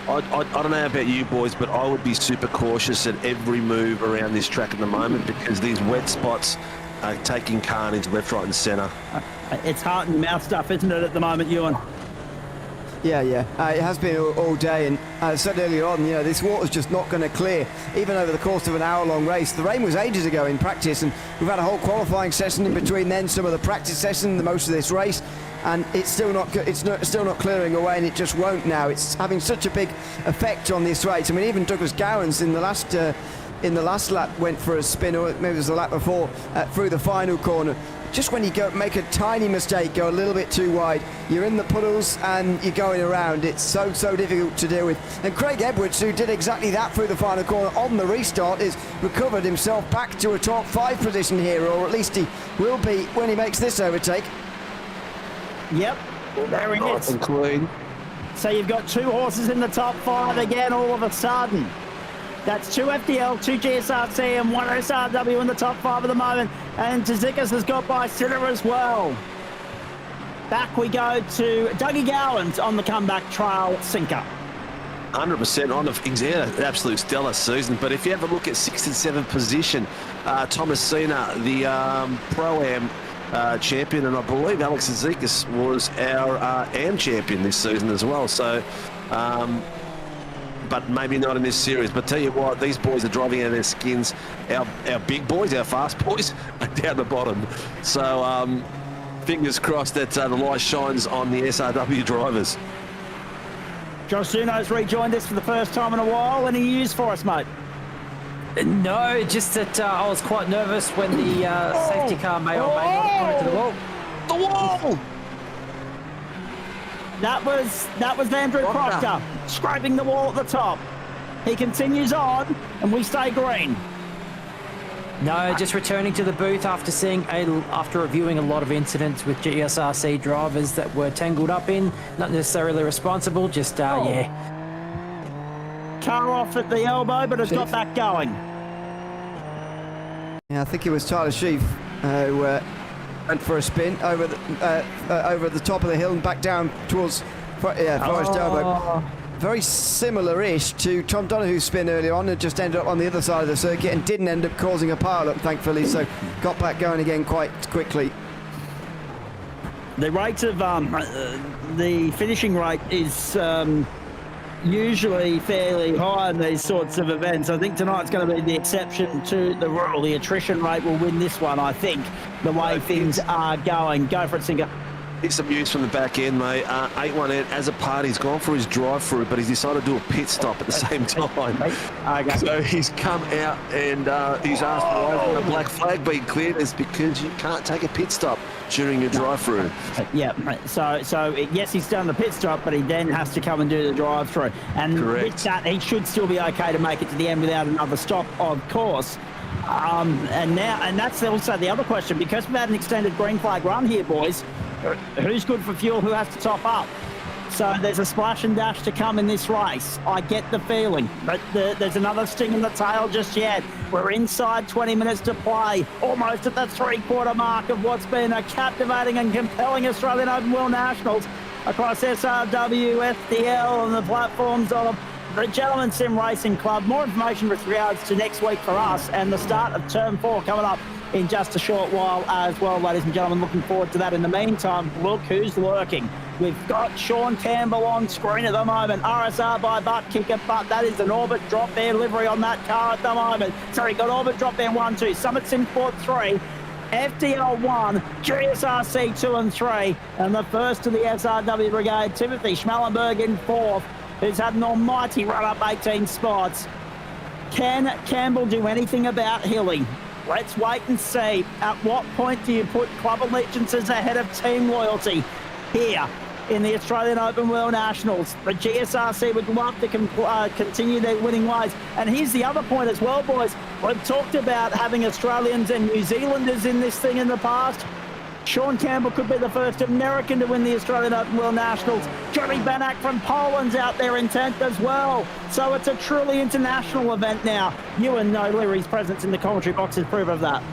I don't know about you boys, but I would be super cautious at every move around this track at the moment because these wet spots are taking carnage left, right and centre. It's heart and mouth stuff, isn't it, at the moment, Ewan? Yeah. It has been all day, and as I said earlier on, this water's just not going to clear, even over the course of an hour-long race. The rain was ages ago in practice, and we've had a whole qualifying session in between then, some of the practice session, the most of this race, and it's still not clearing away, and it just won't now. It's having such a big effect on this race. I mean, even Douglas Gowans in the last lap went for a spin, or maybe it was the lap before, through the final corner. just when you go make a tiny mistake, go a little bit too wide, you're in the puddles and you're going around. It's so difficult to deal with. And Craig Edwards, who did exactly that through the final corner on the restart, is recovered himself back to a top 5 position here, or at least he will be when he makes this overtake. Yep, there he Nice is. and clean. So you've got 2 horses in the top 5 again all of a sudden. That's 2 FDL, 2 GSRC and 1 SRW in the top 5 at the moment. And Tzidakis has got by Sinner as well. Back we go to Dougie Gowans on the comeback trail sinker. 100% on. He's had an absolute stellar season. But if you have a look at 6th and 7th position, Thomasina, the Pro-Am champion, and I believe Alex Tzidakis was our AM champion this season as well. So, but maybe not in this series. But tell you what, these boys are driving out of their skins. Our big boys, our fast boys, are down the bottom. So fingers crossed that the light shines on the SRW drivers. Josh Zuno's rejoined us for the first time in a while. Any news for us, mate? No, just that I was quite nervous when the safety car may or may not have come into the wall. The wall! That was Andrew Proctor scraping the wall at the top. He continues on, and we stay green. No, just returning to the booth after reviewing a lot of incidents with GSRC drivers that were tangled up in, not necessarily responsible, just yeah. Car off at the elbow, but has got back going. Yeah, I think it was Tyler Sheaf who went for a spin over the top of the hill and back down towards Forest Elbow. Very similar-ish to Tom Donoghue's spin earlier on, and just ended up on the other side of the circuit and didn't end up causing a pile-up, thankfully, so got back going again quite quickly. The rate of the finishing rate is usually fairly high in these sorts of events. I think tonight's going to be the exception to the rule. The attrition rate will win this one, I think, the way things are going. Go for it, Singer. Here's some news from the back end, mate. 818, as a part, he's gone for his drive-through, but he's decided to do a pit stop at the same time. Okay. So he's come out and he's asked why a black flag being cleared. It's because you can't take a pit stop during your drive-through. Yeah, so yes, he's done the pit stop, but he then has to come and do the drive-through. And Correct. with that, he should still be okay to make it to the end without another stop, of course. And that's also the other question, because we've had an extended green flag run here, boys. Who's good for fuel? Who has to top up? So there's a splash and dash to come in this race. I get the feeling, but there's another sting in the tail just yet. We're inside 20 minutes to play, almost at the 3/4 mark of what's been a captivating and compelling Australian Open World Nationals across SRW, FDL, and the platforms of the Gentleman Sim Racing Club. More information with regards to next week for us and the start of Term 4 coming up in just a short while as well, ladies and gentlemen. Looking forward to that. In the meantime, look who's lurking. We've got Sean Campbell on screen at the moment. RSR by Butt Kicker, but that is an Orbit Drop Bear livery on that car at the moment. Sorry, got Orbit Drop Bear 1, 2, Summit Sim Sport 3, FDL 1, GSRC 2 and 3, and the first of the SRW Brigade, Timothy Schmallenberg in 4th, who's had an almighty run up 18 spots. Can Campbell do anything about Hilly? Let's wait and see. At what point do you put club allegiances ahead of team loyalty here in the Australian Open World Nationals? The GSRC would love to continue their winning ways. And here's the other point as well, boys. We've talked about having Australians and New Zealanders in this thing in the past. Sean Campbell could be the first American to win the Australian Open World Nationals. Johnny Banak from Poland's out there in 10th as well. So it's a truly international event now. You and O'Leary's presence in the commentary boxes prove of that.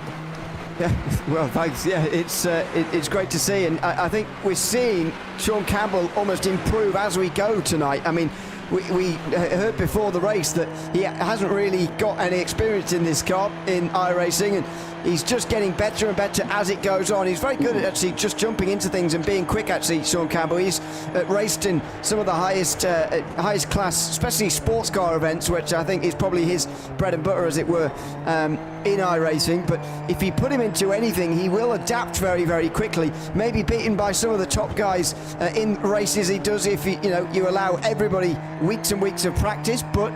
Yeah, well, thanks. Yeah, it's great to see, and I think we're seeing Sean Campbell almost improve as we go tonight. I mean, we heard before the race that he hasn't really got any experience in this car in iRacing, and he's just getting better and better as it goes on. He's very good at actually just jumping into things and being quick, actually, Sean Campbell. He's raced in some of the highest class, especially sports car events, which I think is probably his bread and butter, as it were, in iRacing. But if you put him into anything, he will adapt very, very quickly. Maybe beaten by some of the top guys in races he does if you allow everybody weeks and weeks of practice. But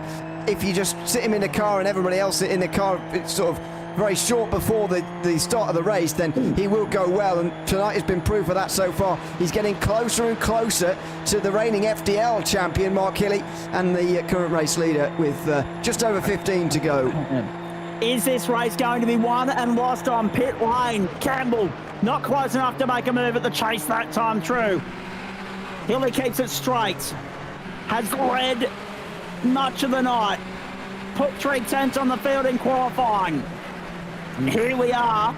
if you just sit him in a car and everybody else in the car, it's sort of very short before the start of the race, then he will go well. And tonight has been proof of that so far. He's getting closer and closer to the reigning FDL champion, Mark Hilly, and the current race leader with just over 15 to go. Is this race going to be won and lost on pit lane? Campbell not close enough to make a move at the chase that time through. Hilly keeps it straight. Has led much of the night. Put 3/10 on the field in qualifying. And here we are,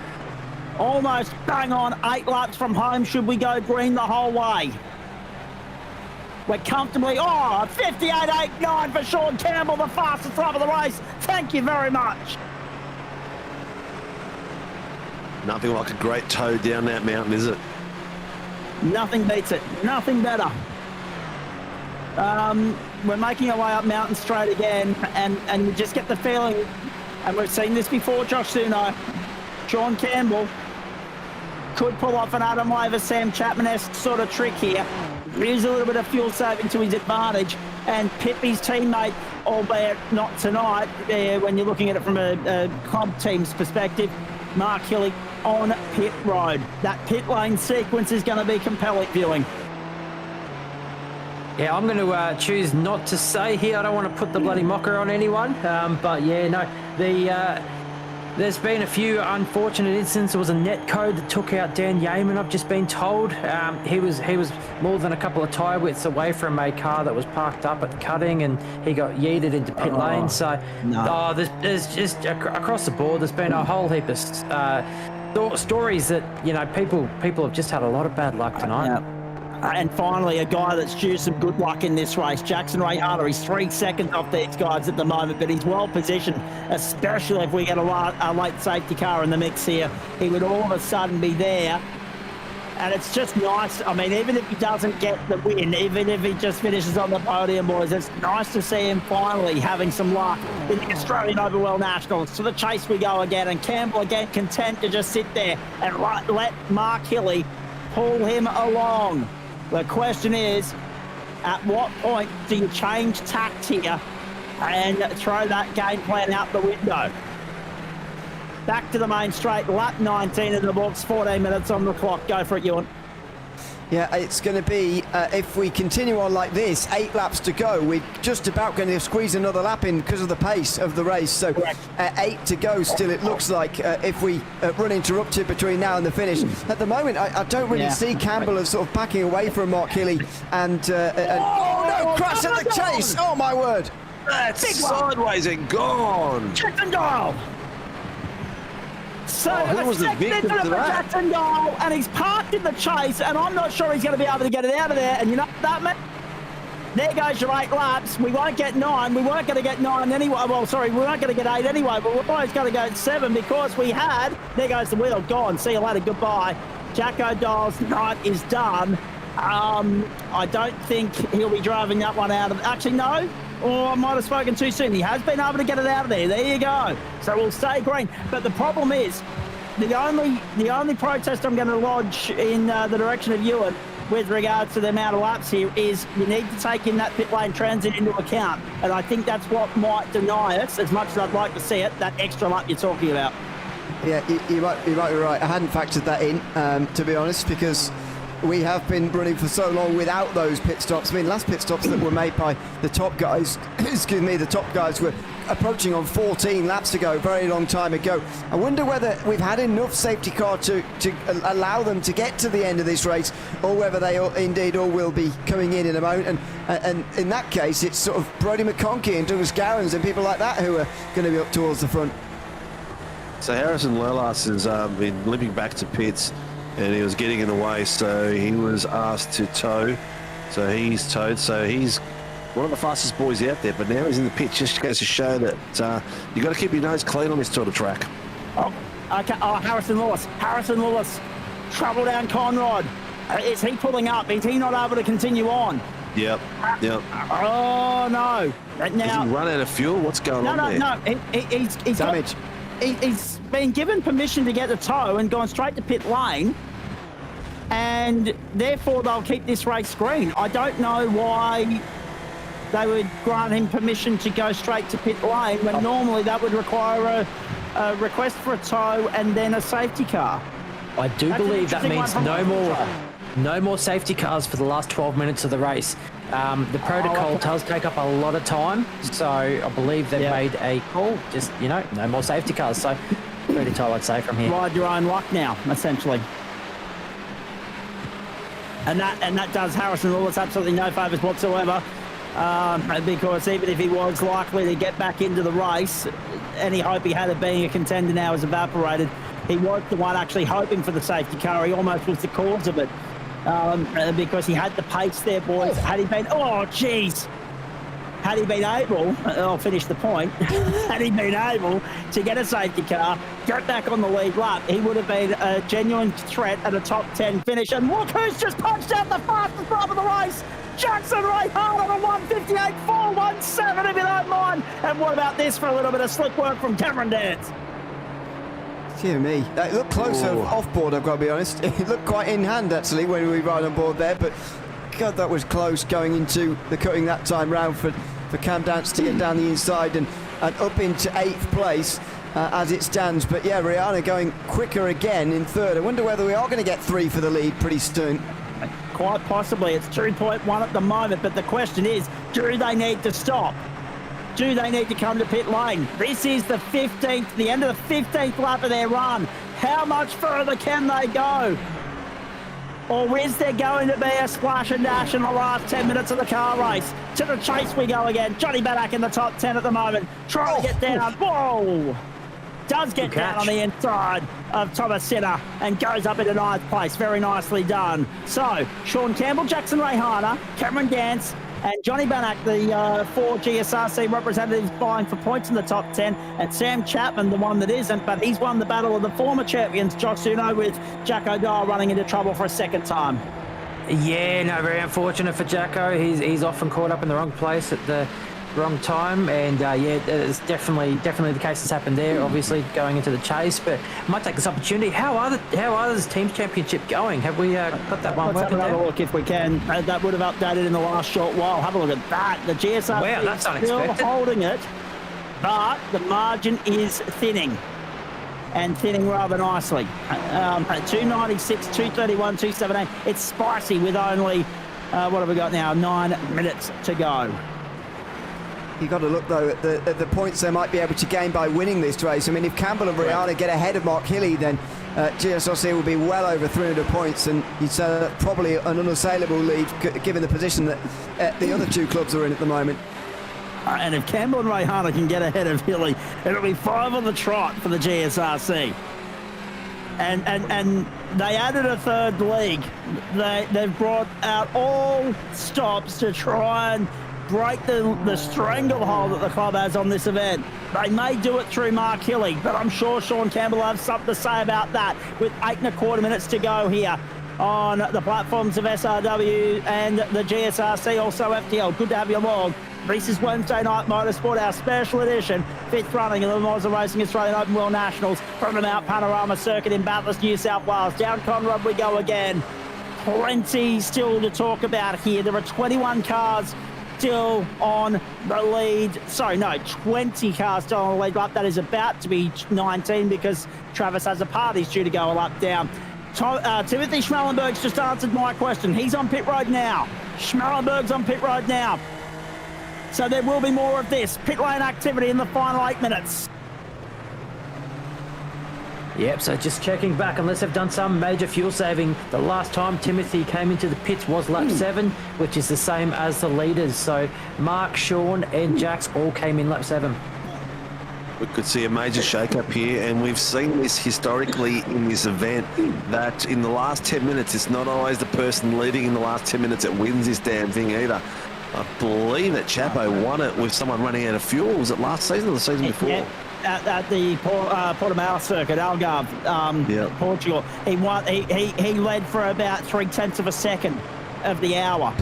almost bang on 8 laps from home should we go green the whole way. We're comfortably, 58.89 for Sean Campbell, the fastest lap of the race. Thank you very much. Nothing like a great tow down that mountain, is it? Nothing beats it. Nothing better. We're making our way up Mountain Straight again, and we just get the feeling, and we've seen this before, Josh Suno, Sean Campbell could pull off an Adam Laver, Sam Chapman-esque sort of trick here. Use a little bit of fuel saving to his advantage and pip his teammate, albeit not tonight, when you're looking at it from a club team's perspective, Mark Hilly on pit road. That pit lane sequence is going to be compelling viewing. Yeah, I'm going to choose not to say here. I don't want to put the bloody mocker on anyone. But yeah, no, there's been a few unfortunate incidents. There was a net code that took out Dan Yeaman, I've just been told. He was more than a couple of tyre widths away from a car that was parked up at the cutting, and he got yeeted into pit lane. So there's just across the board, there's been a whole heap of stories that, you know, people have just had a lot of bad luck tonight. Yeah. And finally, a guy that's due some good luck in this race, Jackson Ray Hunter. He's 3 seconds off these guys at the moment, but he's well positioned, especially if we get a late safety car in the mix here. He would all of a sudden be there. And it's just nice. I mean, even if he doesn't get the win, even if he just finishes on the podium, boys, it's nice to see him finally having some luck in the Australian Overwell Nationals. To the chase we go again, and Campbell again content to just sit there and let Mark Hilly pull him along. The question is, at what point do you change tact here and throw that game plan out the window? Back to the main straight, lap 19 in the books, 14 minutes on the clock. Go for it, Ewan. Yeah, it's going to be, if we continue on like this, 8 laps to go. We're just about going to squeeze another lap in because of the pace of the race. So 8 to go still, it looks like, if we run interrupted between now and the finish. At the moment, I don't really see Campbell as sort of backing away from Mark Hilly. And crash at the chase! Oh, my word! That's sideways and gone. Jackson Dial! So who was the victim to that? Jackson Dial, and he's parked in the chase, and I'm not sure he's going to be able to get it out of there. And you know that, man? There goes your 8 laps. We won't get 9. We weren't going to get 9 anyway. Well, sorry, we weren't going to get 8 anyway, but we're always going to go 7 because we had. There goes the wheel. Gone. See you later. Goodbye. Jacko Dial's night is done. I don't think he'll be driving that one out of. Actually, no. Or I might have spoken too soon. He has been able to get it out of there. There you go. So we'll stay green. But the problem is, the only protest I'm going to lodge in the direction of Ewan with regards to the amount of laps here is you need to take in that pit lane transit into account. And I think that's what might deny us, as much as I'd like to see it, that extra lap you're talking about. Yeah, you might be right. I hadn't factored that in, to be honest, because we have been running for so long without those pit stops. I mean, last pit stops that were made by the top guys, excuse me, the top guys were approaching on 14 laps ago, very long time ago. I wonder whether we've had enough safety car to allow them to get to the end of this race, or whether they indeed all will be coming in a moment. And in that case, it's sort of Brodie McConkey and Douglas Gowans and people like that who are going to be up towards the front. So Harrison Lurlas has been limping back to pits, and he was getting in the way, so he was asked to tow. So he's towed. So he's one of the fastest boys out there, but now he's in the pit. Just goes to show that you've got to keep your nose clean on this sort of track. Oh, okay. Oh, Harrison Lewis. Trouble down Conrod. Is he pulling up? Is he not able to continue on? Yep. Oh, no. Now, Has he run out of fuel? What's going on there? No. He's Damage. He's been given permission to get the tow and gone straight to pit lane, and therefore they'll keep this race green. I don't know why they would grant him permission to go straight to pit lane when normally that would require a request for a tow and then a safety car. I do That's an believe that interesting means one from no more safety cars for the last 12 minutes of the race. The protocol okay. does take up a lot of time, so I believe they've Yeah. made a call. Just, no more safety cars. So pretty tight, I'd say, from here. Ride your own luck now, essentially. And that does Harrison Lewis absolutely no favours whatsoever, because even if he was likely to get back into the race, any hope he had of being a contender now has evaporated. He was the one actually hoping for the safety car. He almost was the cause of it, because he had the pace there, boys. Had he been, had he been able, I'll finish the point, had he been able to get a safety car, get back on the lead lap, he would have been a genuine threat at a top 10 finish. And look who's just punched out the fastest lap of the race. Jackson Ray Hart on a 158.417, if you don't mind. And what about this for a little bit of slick work from Cameron Dance? Dear me. It looked closer off board, I've got to be honest. It looked quite in hand, actually, when we ride on board there. But, God, that was close going into the cutting that time round for Cam Dance to get down the inside and up into 8th place as it stands. But, yeah, Rihanna going quicker again in 3rd. I wonder whether we are going to get 3 for the lead pretty soon. Quite possibly. It's 2.1 at the moment. But the question is, do they need to stop? Do they need to come to pit lane? This is the 15th, the end of the 15th lap of their run. How much further can they go? Or is there going to be a splash and dash in the last 10 minutes of the car race? To the chase we go again. Johnny Bannock in the top 10 at the moment. Trying to get down. Whoa! Does get down on the inside of Thomas Sinner and goes up into 9th place. Very nicely done. So, Sean Campbell, Jackson Rayhana, Cameron Dance, and Johnny Bannock, the 4 GSRC representatives vying for points in the top 10, and Sam Chapman, the one that isn't, but he's won the battle of the former champions, Josh Suno, with Jack O'Donnell running into trouble for a second time. Yeah, no, very unfortunate for Jacko. He's often caught up in the wrong place at the wrong time, and it's definitely the case that's happened there. Obviously, going into the chase, but I might take this opportunity. How are this teams championship going? Have we got that one Let's have working another there? look if we can. That would have updated in the last short while. Have a look at that. The GSRC Wow, that's still unexpected. holding it, but the margin is thinning. And thinning rather nicely. 296, 231, 278. It's spicy with only, what have we got now? 9 minutes to go. You've got to look, though, at the points they might be able to gain by winning this race. I mean, if Campbell and Rihanna get ahead of Mark Hilly, then GSRC will be well over 300 points, and you'd say that probably an unassailable lead, given the position that the other 2 clubs are in at the moment. And if Campbell and Rayhana can get ahead of Hilly, it'll be 5 on the trot for the GSRC. And they added a 3rd league. They've brought out all stops to try and break the stranglehold that the club has on this event. They may do it through Mark Hilly, but I'm sure Sean Campbell will have something to say about that with 8.25 minutes to go here on the platforms of SRW and the GSRC, also FDL. Good to have you along. This is Wednesday Night Motorsport, our special edition, 5th running of the MOZA Racing Australian Open World Nationals from the Mount Panorama circuit in Bathurst, New South Wales. Down Conrad we go again. Plenty still to talk about here. There are 21 cars still on the lead. Sorry, no, 20 cars still on the lead lap. That is about to be 19 because Travis has a party due to go a lap down. Timothy Schmallenberg's just answered my question. He's on pit road now. Schmallenberg's on pit road now. So there will be more of this pit lane activity in the final 8 minutes. Yep, so just checking back, unless they've done some major fuel saving. The last time Timothy came into the pits was lap 7, which is the same as the leaders. So Mark, Sean and Jax all came in lap 7. We could see a major shake-up here, and we've seen this historically in this event, that in the last 10 minutes, it's not always the person leading in the last 10 minutes that wins this damn thing either. I believe that Chapo won it with someone running out of fuel. Was it last season or the season before? Yeah, at the Portimao circuit, Algarve, Portugal. He won. He led for about 0.3 of a second of the hour.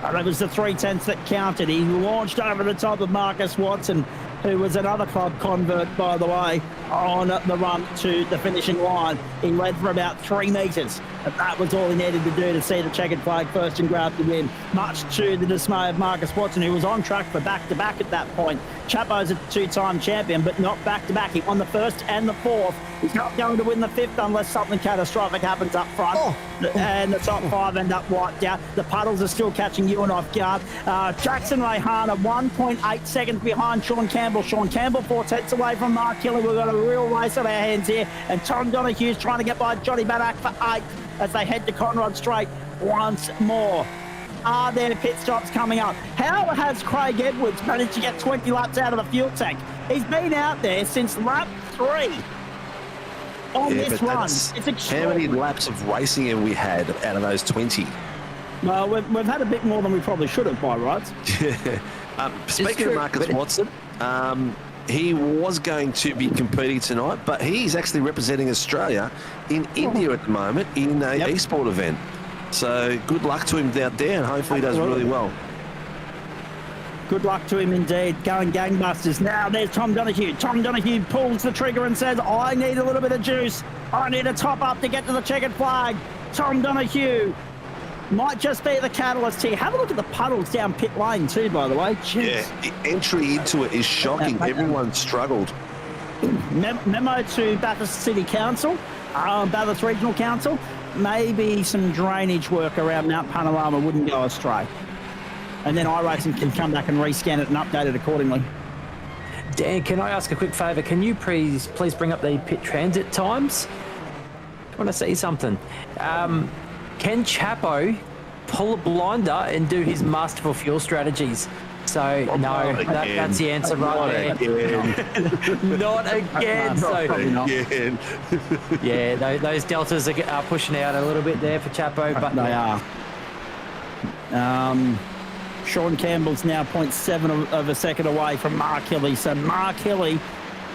And it was the 0.3 that counted. He launched over the top of Marcus Watson, who was another club convert, by the way, on the run to the finishing line. He led for about 3 metres. And that was all he needed to do to see the checkered flag first and grab the win. Much to the dismay of Marcus Watson, who was on track for back-to-back at that point. Chapo's a two-time champion, but not back-to-back. He won the first and the fourth. He's not going to win the fifth unless something catastrophic happens up front. And the top five end up wiped out. The puddles are still catching you and off guard. Jackson Rayhana, 1.8 seconds behind Sean Campbell. Sean Campbell 4 tenths away from Mark Kelly. We've got a real race on our hands here. And Tom Donohue's trying to get by Johnny Bannock for 8th as they head to Conrod Straight once more. Are there pit stops coming up? How has Craig Edwards managed to get 20 laps out of the fuel tank? He's been out there since lap 3 on this run. It's how many laps of racing have we had out of those 20? Well, we've had a bit more than we probably should have, by rights. Speaking of Marcus Watson, he was going to be competing tonight, but he's actually representing Australia in India at the moment in a e-sport event. So good luck to him out there, and hopefully he does really well. Good luck to him indeed. Going gangbusters. Now there's Tom Donohue. Tom Donohue pulls the trigger and says, I need a little bit of juice. I need a top up to get to the checkered flag. Tom Donohue might just be the catalyst here. Have a look at the puddles down pit lane too, by the way. Jeez. Yeah, entry into it is shocking. Everyone struggled. Memo to Bathurst City Council, Bathurst Regional Council. Maybe some drainage work around Mount Panorama wouldn't go astray. And then iRacing can come back and rescan it and update it accordingly. Dan, can I ask a quick favour? Can you please bring up the pit transit times? I want to see something. Can Chapo pull a blinder and do his masterful fuel strategies? So, no, that's the answer right there. Not again. Again. Yeah, those deltas are pushing out a little bit there for Chapo, but they are. Sean Campbell's now 0.7 of a second away from Mark Hilly. So Mark Hilly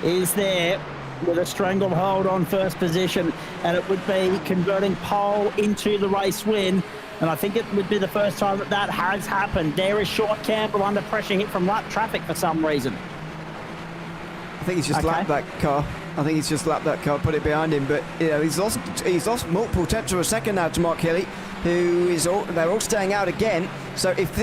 is there with a stranglehold on first position, and it would be converting pole into the race win. And I think it would be the first time that has happened. There is Sean Campbell under pressure hit from lap traffic for some reason. I think he's just lapped that car. Put it behind him. But you know, he's lost multiple tenths of a second now to Mark Hilly, they're all staying out again. So if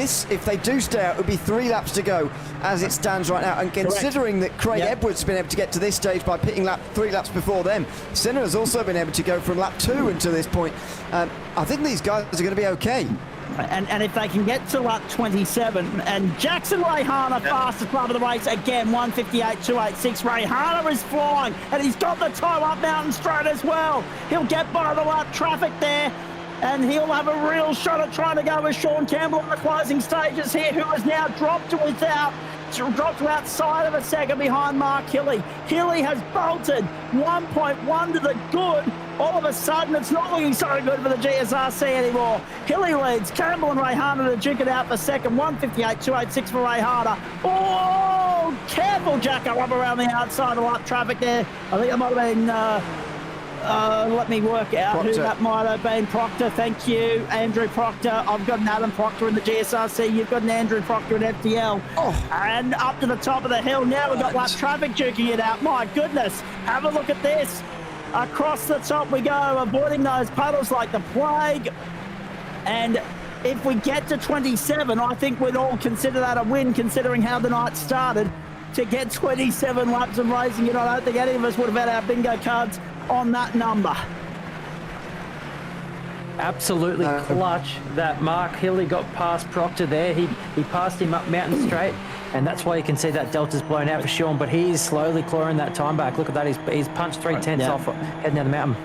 they do stay out, it would be 3 laps to go as it stands right now. And considering that Craig Edwards has been able to get to this stage by pitting 3 laps before them, Sinner has also been able to go from lap 2 until this point. I think these guys are going to be okay. And if they can get to lap 27, and Jackson Rayhana fastest lap of the race again, 1:58.286. Rayhana is flying, and he's got the toe up Mountain Straight as well. He'll get by the lap traffic there, and he'll have a real shot at trying to go with Sean Campbell in the closing stages here, who has now dropped to outside of a second behind Mark Hilly. Hilly has bolted 1.1 to the good. All of a sudden, it's not looking so good for the GSRC anymore. Hilly leads. Campbell and Rayhana to duke it out for second. 1:58.286 for Rayhana. Oh, careful, Jacko, up around the outside of lap traffic there. I think it might have been... let me work out who that might have been. Proctor, thank you. Andrew Proctor. I've got an Adam Proctor in the GSRC. You've got an Andrew Proctor in FDL. And up to the top of the hill. Now we've got lap traffic duking it out. My goodness. Have a look at this. Across the top we go, avoiding those puddles like the plague. And if we get to 27, I think we'd all consider that a win, considering how the night started. To get 27 laps of racing, I don't think any of us would have had our bingo cards on that number. Absolutely clutch that Mark Hilly got past Proctor there. He passed him up Mountain Straight, and that's why you can see that delta's blown out for Sean, but he is slowly clawing that time back. Look at that, he's punched 3 tenths off heading down the mountain.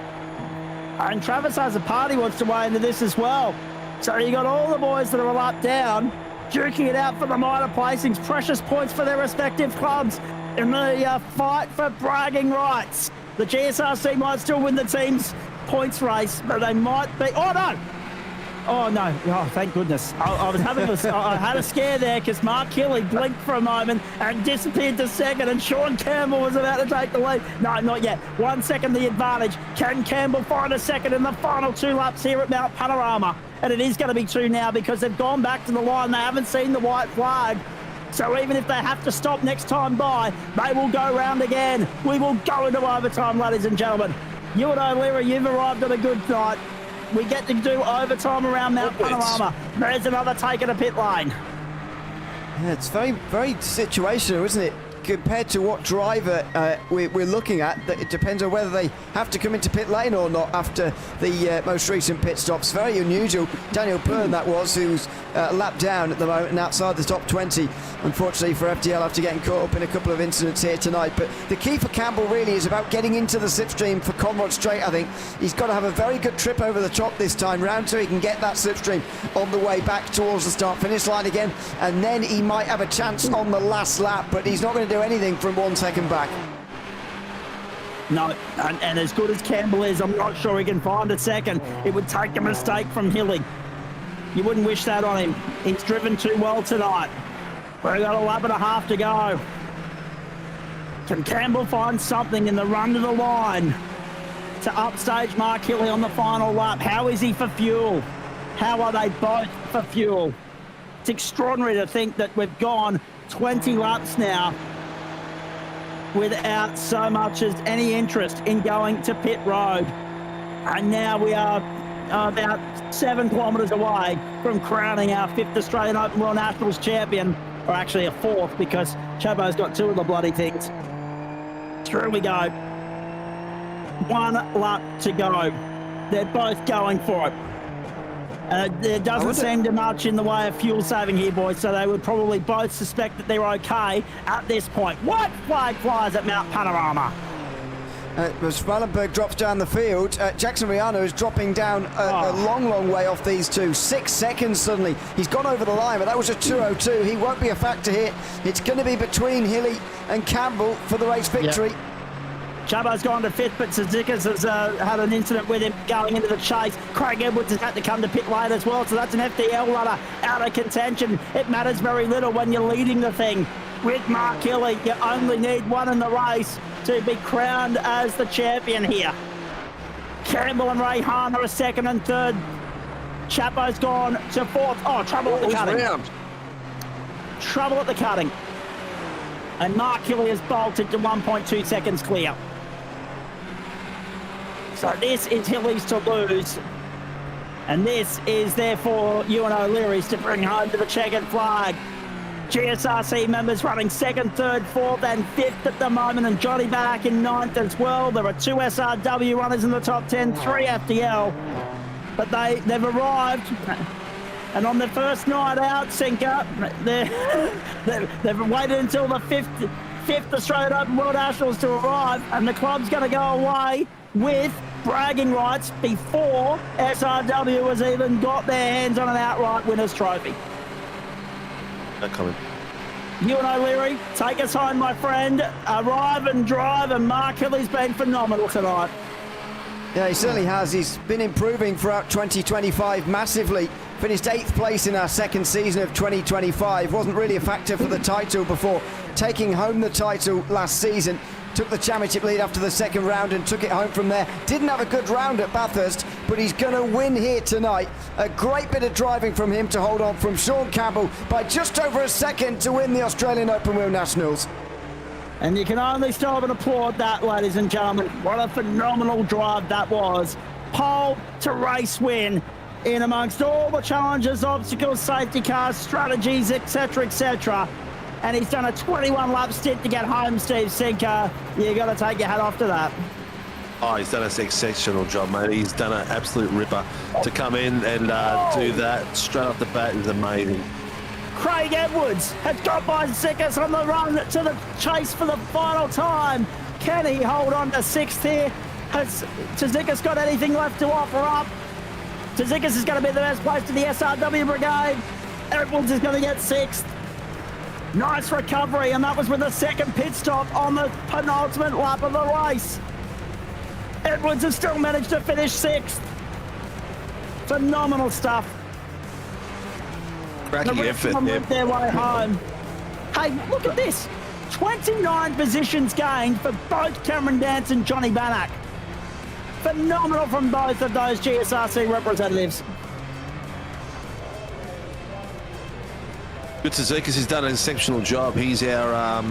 And Travis has a party wants to weigh into this as well. So you got all the boys that are a lap down, duking it out for the minor placings, precious points for their respective clubs in the fight for bragging rights. The GSRC might still win the team's points race, but they might be... Oh, no! Oh, no. Oh, thank goodness. I was having I had a scare there because Mark Hilly blinked for a moment and disappeared to second, and Sean Campbell was about to take the lead. No, not yet. 1 second the advantage. Can Campbell find a second in the final 2 laps here at Mount Panorama? And it is going to be 2 now because they've gone back to the line. They haven't seen the white flag. So even if they have to stop next time by, they will go round again. We will go into overtime, ladies and gentlemen. You and O'Leary, you've arrived on a good night. We get to do overtime around Mount Panorama. There's another take at a pit lane. Yeah, it's very, very situational, isn't it? Compared to what driver we're looking at, that it depends on whether they have to come into pit lane or not after the most recent pit stops. Very unusual. Daniel Byrne, that was, who's a lap down at the moment and outside the top 20, unfortunately for FDL, after getting caught up in a couple of incidents here tonight. But the key for Campbell really is about getting into the slipstream for Conrod Straight, I think. He's got to have a very good trip over the top this time round so he can get that slipstream on the way back towards the start-finish line again, and then he might have a chance on the last lap, but he's not going to do anything from 1 second back. No, and as good as Campbell is, I'm not sure he can find a second. It would take a mistake from Hilly. You wouldn't wish that on him. He's driven too well tonight. We've got a lap and a half to go. Can Campbell find something in the run to the line to upstage Mark Hilly on the final lap? How is he for fuel? How are they both for fuel? It's extraordinary to think that we've gone 20 laps now without so much as any interest in going to pit road. And now we are about 7 kilometres away from crowning our 5th Australian Open World Nationals champion, or actually a 4th, because Chabo's got 2 of the bloody things. Through we go. 1 lap to go. They're both going for it. There doesn't seem to much in the way of fuel saving here, boys, so they would probably both suspect that they're okay at this point. White flag flies at Mount Panorama. As Wallenberg drops down the field, Jackson Riano is dropping down a long, long way off these two. 6 seconds suddenly. He's gone over the line, but that was a 2:02. He won't be a factor here. It's going to be between Hilly and Campbell for the race victory. Yep. Chabo's gone to 5th, but Suzuka's has had an incident with him going into the chase. Craig Edwards has had to come to pit lane as well, so that's an FDL runner out of contention. It matters very little when you're leading the thing. With Mark Hilly, you only need 1 in the race to be crowned as the champion here. Campbell and Rayhan are a 2nd and 3rd. Chapo's gone to 4th. Oh, trouble at the cutting. Round. Trouble at the cutting. And Mark Hilly has bolted to 1.2 seconds clear. So this is Hilly's to lose. And this is therefore Ewan O'Leary's to bring home to the checkered flag. GSRC members running 2nd, 3rd, 4th and 5th at the moment, and Johnny back in 9th as well. There are 2 SRW runners in the top 10, 3 FDL, but they've arrived. And on their first night out, Sinker, they've waited until the 5th Australian Open World Nationals to arrive, and the club's going to go away with bragging rights before SRW has even got their hands on an outright winner's trophy. No comment. Ewan O'Leary, take us home, my friend. Arrive and drive, and Mark Hilly's been phenomenal tonight. Yeah, he certainly has. He's been improving throughout 2025 massively. Finished 8th place in our 2nd season of 2025. Wasn't really a factor for the title before taking home the title last season. Took the championship lead after the 2nd round and took it home from there. Didn't have a good round at Bathurst, but he's going to win here tonight. A great bit of driving from him to hold on from Sean Campbell by just over a second to win the Australian Open Wheel Nationals. And you can only stop and applaud that, ladies and gentlemen. What a phenomenal drive that was. Pole to race win in amongst all the challenges, obstacles, safety cars, strategies, etc., etc. And he's done a 21-lap stint to get home, Steve Sinker. You got to take your hat off to that. Oh, he's done an exceptional job, mate. He's done an absolute ripper to come in and do that straight off the bat is amazing. Craig Edwards has got by Zickers on the run to the chase for the final time. Can he hold on to 6th here? Has Zickers got anything left to offer up? Zickers is going to be the best place to the SRW brigade. Edwards is going to get 6th. Nice recovery, and that was with a 2nd pit stop on the penultimate lap of the race. Edwards has still managed to finish 6th. Phenomenal stuff. Cracking effort there. Their way home. Hey, look at this. 29 positions gained for both Cameron Dance and Johnny Bannock. Phenomenal from both of those GSRC representatives. Good Suzuki's has done an exceptional job. He's our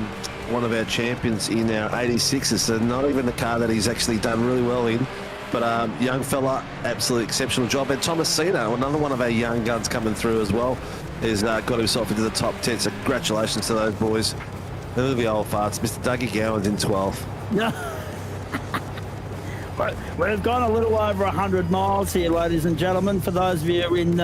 one of our champions in our 86s, so not even the car that he's actually done really well in. But young fella, absolute exceptional job. And Thomas Cena, another one of our young guns coming through as well. has got himself into the top 10. So congratulations to those boys. Who are the old farts? Mr. Dougie Gowan's in 12th. We've gone a little over 100 miles here, ladies and gentlemen. For those of you in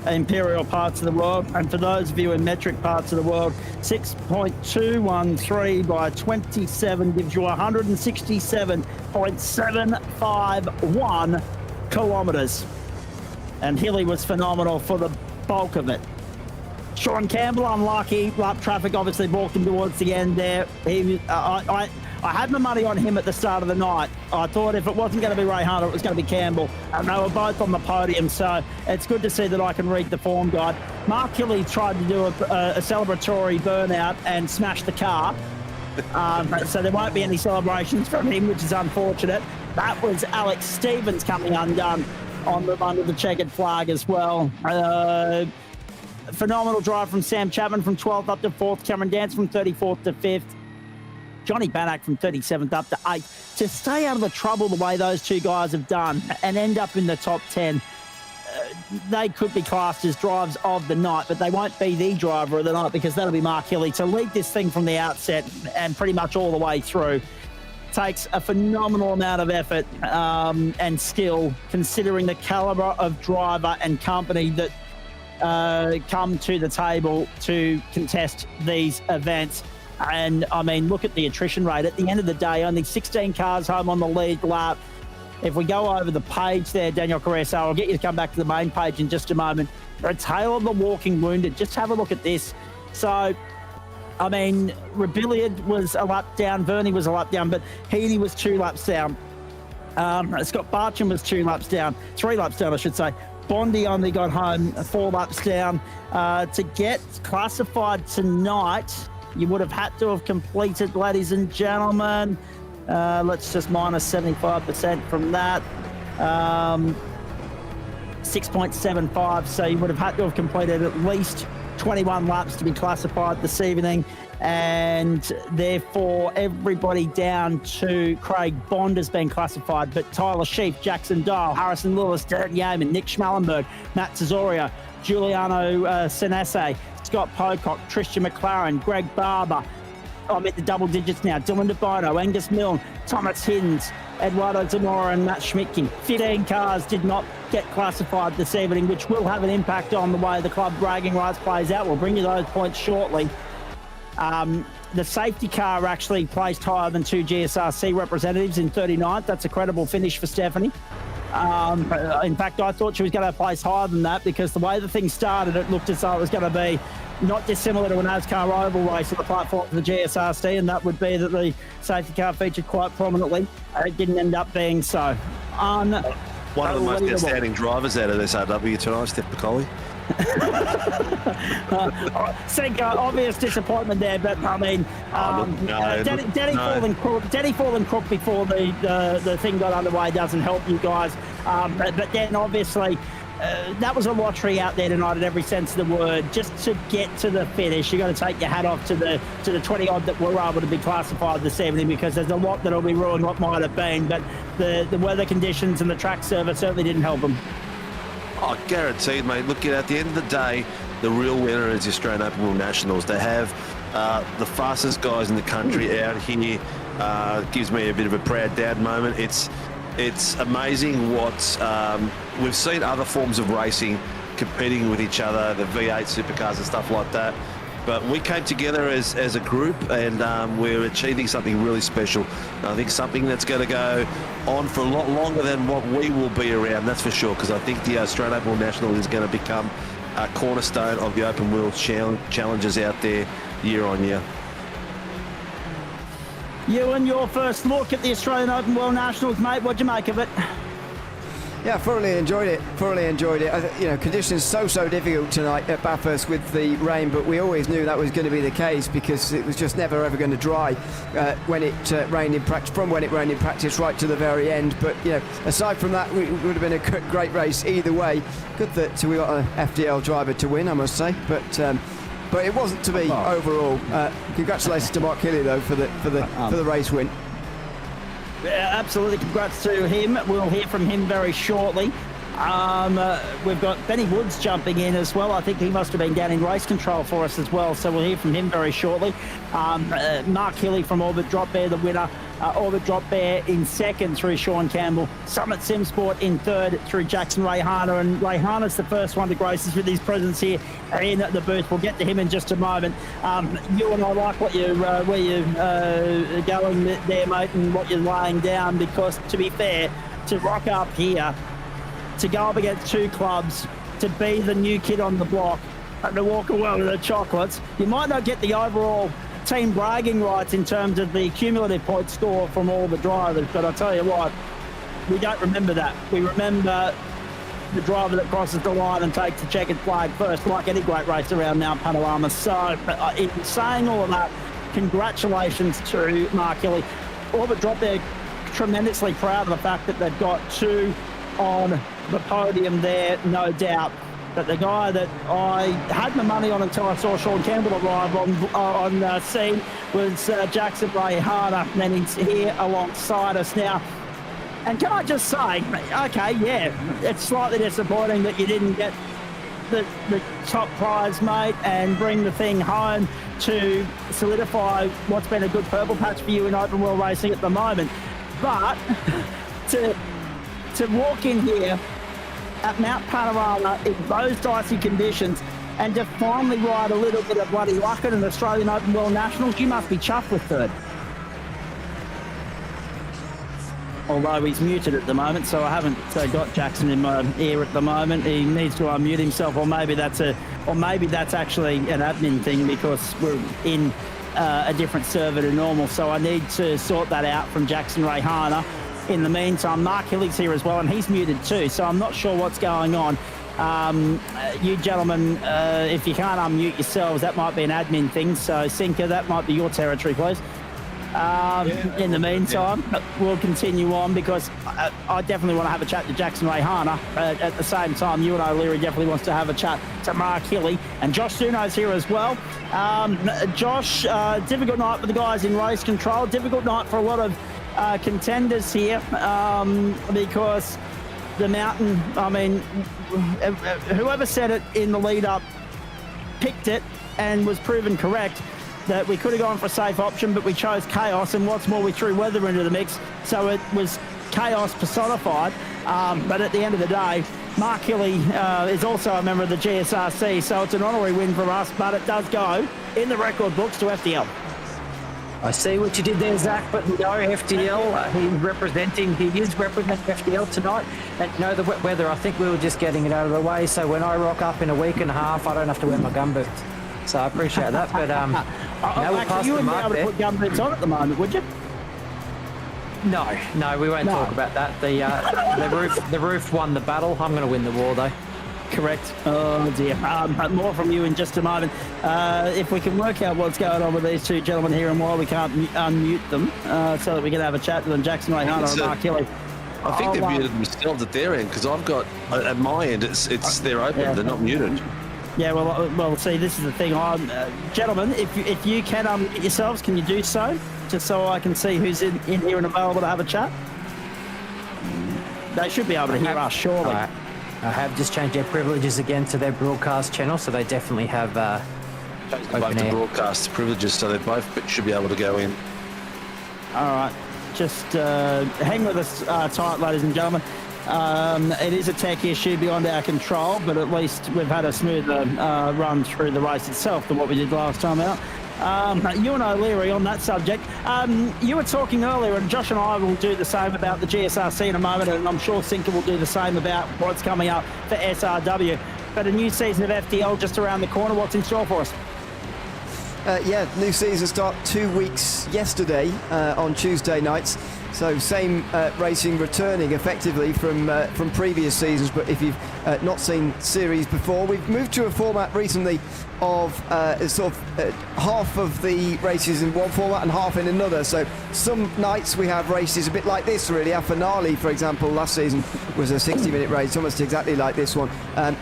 imperial parts of the world, and for those of you in metric parts of the world, 6.213 by 27 gives you 167.751 kilometres. And Hilly was phenomenal for the bulk of it. Sean Campbell, unlucky. Lap traffic obviously walked him towards the end there. I had my money on him at the start of the night. I thought if it wasn't going to be Ray Hunter, it was going to be Campbell. And they were both on the podium, so it's good to see that I can read the form guide. Mark Hilly tried to do a celebratory burnout and smash the car. So there won't be any celebrations from him, which is unfortunate. That was Alex Stevens coming undone under the checkered flag as well. Phenomenal drive from Sam Chapman from 12th up to 4th. Cameron Dance from 34th to 5th. Johnny Bannock from 37th up to 8th. To stay out of the trouble the way those two guys have done and end up in the top 10, they could be classed as drives of the night, but they won't be the driver of the night because that'll be Mark Hilly. To lead this thing from the outset and pretty much all the way through takes a phenomenal amount of effort and skill, considering the calibre of driver and company that come to the table to contest these events. And I mean, look at the attrition rate. At the end of the day, only 16 cars home on the lead lap. If we go over the page there, Daniel Carreso, I'll get you to come back to the main page in just a moment. The tail of the walking wounded, just have a look at this. So, I mean, Rebellion was a lap down, Verney was a lap down, but Heaney was 2 laps down. Scott Barcham was 2 laps down, 3 laps down, I should say. Bondi only got home 4 laps down. To get classified tonight, you would have had to have completed, ladies and gentlemen, let's just minus 75% from that. 6.75, so you would have had to have completed at least 21 laps to be classified this evening. And therefore, everybody down to Craig Bond has been classified, but Tyler Sheep, Jackson Dial, Harrison Lewis, Derek Yeaman, Nick Schmallenberg, Matt Tesoria, Giuliano Senese, Scott Pocock, Tristan McLaren, Greg Barber. I'm at the double digits now. Dylan DeBono, Angus Milne, Thomas Hins, Eduardo Zamora and Matt Schmidtke. 15 cars did not get classified this evening, which will have an impact on the way the club bragging rights plays out. We'll bring you those points shortly. The safety car actually placed higher than 2 GSRC representatives in 39th. That's a credible finish for Stephanie. In fact, I thought she was going to place higher than that because the way the thing started, it looked as though it was going to be not dissimilar to a NASCAR oval race on the platform for the GSRC, and that would be that the safety car featured quite prominently. It didn't end up being so. One of the most outstanding drivers out of SRW tonight, Steph Piccoli. Obvious disappointment there, but I mean, Denny falling crook before the thing got underway doesn't help you guys. But then obviously that was a lottery out there tonight in every sense of the word. Just to get to the finish, you got to take your hat off to the 20 odd that were able to be classified this evening, because there's a lot that'll be ruined what might have been, but the weather conditions and the track service certainly didn't help them. Oh, guaranteed, mate. Look, at the end of the day, the real winner is the Australian Open Wheel Nationals. They have the fastest guys in the country out here. Gives me a bit of a proud dad moment. It's amazing what we've seen other forms of racing competing with each other, the V8 supercars and stuff like that. But we came together as a group, and we're achieving something really special. And I think something that's going to go on for a lot longer than what we will be around, that's for sure, because I think the Australian Open Wheel National is going to become a cornerstone of the open wheel challenges out there year on year. You and your first look at the Australian Open Wheel Nationals, mate. What'd you make of it? Yeah, thoroughly enjoyed it. Conditions so difficult tonight at Bathurst with the rain, but we always knew that was going to be the case because it was just never ever going to dry when it rained in practice. From when it rained in practice right to the very end. But aside from that, it would have been a great race either way. Good that we got an FDL driver to win, I must say. But it wasn't to be overall. Congratulations to Mark Hilly though for the race win. Yeah, absolutely, congrats to him. We'll hear from him very shortly. We've got Benny Woods jumping in as well. I think he must have been down in race control for us as well, so we'll hear from him very shortly. Mark Hilly from Orbit Drop Bear, the winner. Orbit Drop Bear in second through Sean Campbell. Summit Sim Sport in third through Jackson Rayhana, and Rayhana's the first one to grace us with his presence here in the booth. We'll get to him in just a moment. You and I like what you where you're going there, mate, and what you're laying down, because to be fair, to rock up here, to go up against two clubs, to be the new kid on the block, and to walk away with the chocolates, you might not get the overall team bragging rights in terms of the cumulative point score from all the drivers, but I'll tell you what, we don't remember that. We remember the driver that crosses the line and takes the checkered flag first, like any great race around Mount Panorama. So in saying all of that, congratulations to Mark Hilly. Orbit Drop Bear tremendously proud of the fact that they've got two on the podium there, no doubt. But the guy that I had my money on until I saw Sean Campbell arrive on scene was Jackson Rayhana, and he's here alongside us now. And can I just say, okay, yeah, it's slightly disappointing that you didn't get the top prize, mate, and bring the thing home to solidify what's been a good purple patch for you in open wheel racing at the moment. But to walk in here at Mount Panorama in those dicey conditions and to finally ride a little bit of bloody luck at an Australian Open World Nationals, you must be chuffed with third. Although he's muted at the moment, so I haven't got Jackson in my ear at the moment. He needs to unmute himself, or maybe that's actually an admin thing, because we're in a different server to normal. So I need to sort that out from Jackson Rayhana. In the meantime, Mark Hilly's here as well, and he's muted too, so I'm not sure what's going on. You gentlemen, if you can't unmute yourselves, that might be an admin thing. So, Sinker, that might be your territory, please. In the meantime, we'll continue on, because I definitely want to have a chat to Jackson Rayhana. At the same time, you and O'Leary definitely wants to have a chat to Mark Hilly. And Josh Suno's here as well. Josh, difficult night for the guys in race control. Difficult night for a lot of contenders here, because the mountain, I mean, whoever said it in the lead up picked it and was proven correct, that we could have gone for a safe option, but we chose chaos, and what's more, we threw weather into the mix, so it was chaos personified. But at the end of the day, Mark Hilly is also a member of the GSRC, so it's an honorary win for us, but it does go in the record books to FDL. I see what you did there, Zach, but no, FDL, he is representing FDL tonight. And you know, the wet weather, I think we were just getting it out of the way, so when I rock up in a week and a half, I don't have to wear my gumboots. So I appreciate that, but now we'll pass you the wouldn't be mark able to there. put gumboots on at the moment, would you? No, we won't talk about that. The roof won the battle. I'm going to win the war, though. Correct. Oh dear. More from you in just a moment. If we can work out what's going on with these two gentlemen here and why we can't unmute them, so that we can have a chat with them, Jackson Rayhana and Mark Hilly. I think they've muted themselves at their end, because I've got, at my end, they're open, they're not muted. Yeah, well, see, this is the thing. Gentlemen, if you can unmute yourselves, can you do so? Just so I can see who's in here and available to have a chat. They should be able to hear us, surely. I have just changed their privileges again to their broadcast channel, so they definitely have Both the broadcast privileges, so they both should be able to go in. All right. Just hang with us tight, ladies and gentlemen. It is a tech issue beyond our control, but at least we've had a smoother run through the race itself than what we did last time out. You and O'Leary on that subject. You were talking earlier, and Josh and I will do the same about the GSRC in a moment, and I'm sure Sinker will do the same about what's coming up for SRW. But a new season of FDL just around the corner. What's in store for us? Yeah, new season start 2 weeks yesterday on Tuesday nights. So same racing returning effectively from previous seasons. But if you've not seen series before. We've moved to a format recently of half of the races in one format and half in another. So some nights we have races a bit like this, really. Our finale, for example, last season was a 60-minute race, almost exactly like this one.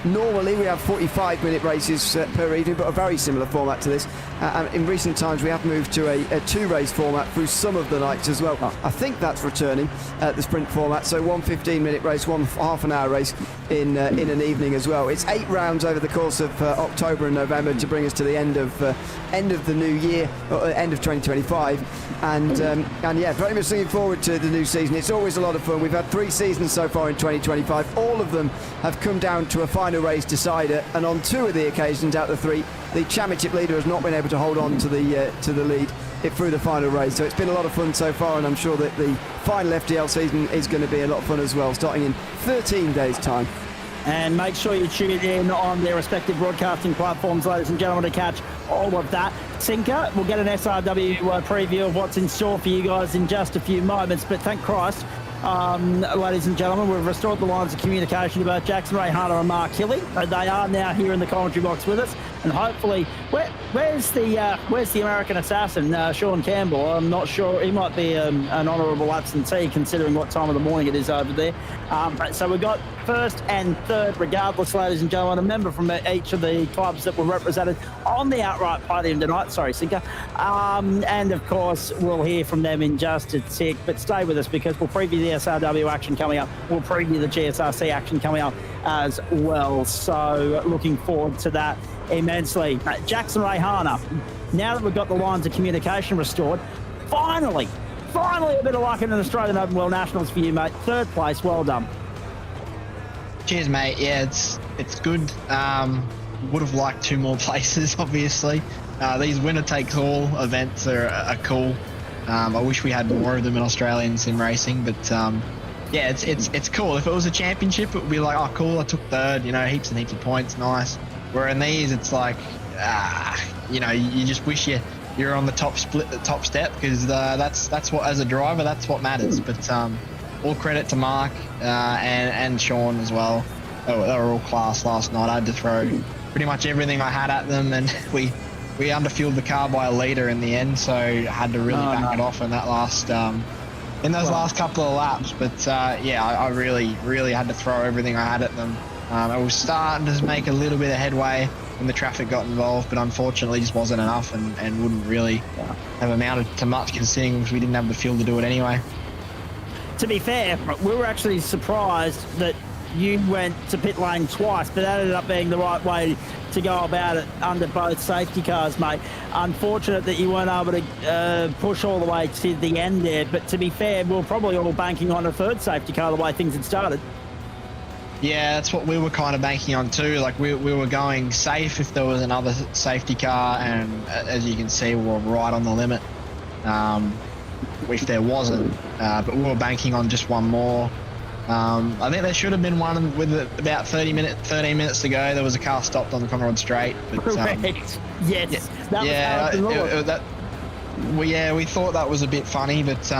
Normally we have 45-minute races per evening, but a very similar format to this. And in recent times we have moved to a two-race format through some of the nights as well. I think that's returning, the sprint format. So one 15-minute race, one half-an-hour race in an evening as well. It's 8 rounds over the course of October and November to bring us to the end of the new year, or end of 2025, and yeah, very much looking forward to the new season. It's always a lot of fun. We've had 3 seasons so far in 2025. All of them have come down to a final race decider, and on 2 of the occasions out of the 3, the championship leader has not been able to hold on to the lead through the final race. So it's been a lot of fun so far, and I'm sure that the final FDL season is going to be a lot of fun as well, starting in 13 days' time. And make sure you tune in on their respective broadcasting platforms, ladies and gentlemen, to catch all of that. Tinker, we'll get an SRW preview of what's in store for you guys in just a few moments. But thank Christ, ladies and gentlemen, we've restored the lines of communication to both Jackson Rayhana and Mark Hilly. They are now here in the commentary box with us. And hopefully, where's the American assassin, Sean Campbell? I'm not sure. He might be an honourable absentee, considering what time of the morning it is over there. So we've got first and third, regardless, ladies and gentlemen, a member from each of the clubs that were represented on the outright podium tonight. Sorry, Sinker. And of course, we'll hear from them in just a tick. But stay with us, because we'll preview the SRW action coming up. We'll preview the GSRC action coming up as well. So looking forward to that immensely. Jackson Rayhana, now that we've got the lines of communication restored, finally a bit of luck in an Australian Open World Nationals for you, mate. 3rd place, well done. Cheers, mate. Yeah, it's good. Would have liked 2 more places, obviously. These winner-takes-all events are cool. I wish we had more of them in Australian sim racing, but yeah, it's cool. If it was a championship, it would be like, oh, cool, I took 3rd, heaps and heaps of points, nice. Where in these, it's like, you just wish you're on the top step, because that's what, as a driver, that's what matters. But all credit to Mark and Sean as well. They were all class last night. I had to throw pretty much everything I had at them, and we underfueled the car by a litre in the end, so I had to really back it off in that last last couple of laps. But yeah, I really had to throw everything I had at them. I was starting to make a little bit of headway when the traffic got involved, but unfortunately just wasn't enough, and wouldn't really have amounted to much, considering we didn't have the fuel to do it anyway. To be fair, we were actually surprised that you went to pit lane twice, but that ended up being the right way to go about it under both safety cars, mate. Unfortunate that you weren't able to push all the way to the end there, but to be fair, we were probably all banking on a 3rd safety car the way things had started. Yeah, that's what we were kind of banking on too. Like, we were going safe if there was another safety car, and as you can see, we were right on the limit if there wasn't. But we were banking on just one more. I think there should have been one with about 13 minutes to go. There was a car stopped on the Conrod Straight. But, correct. Yes. We thought that was a bit funny, but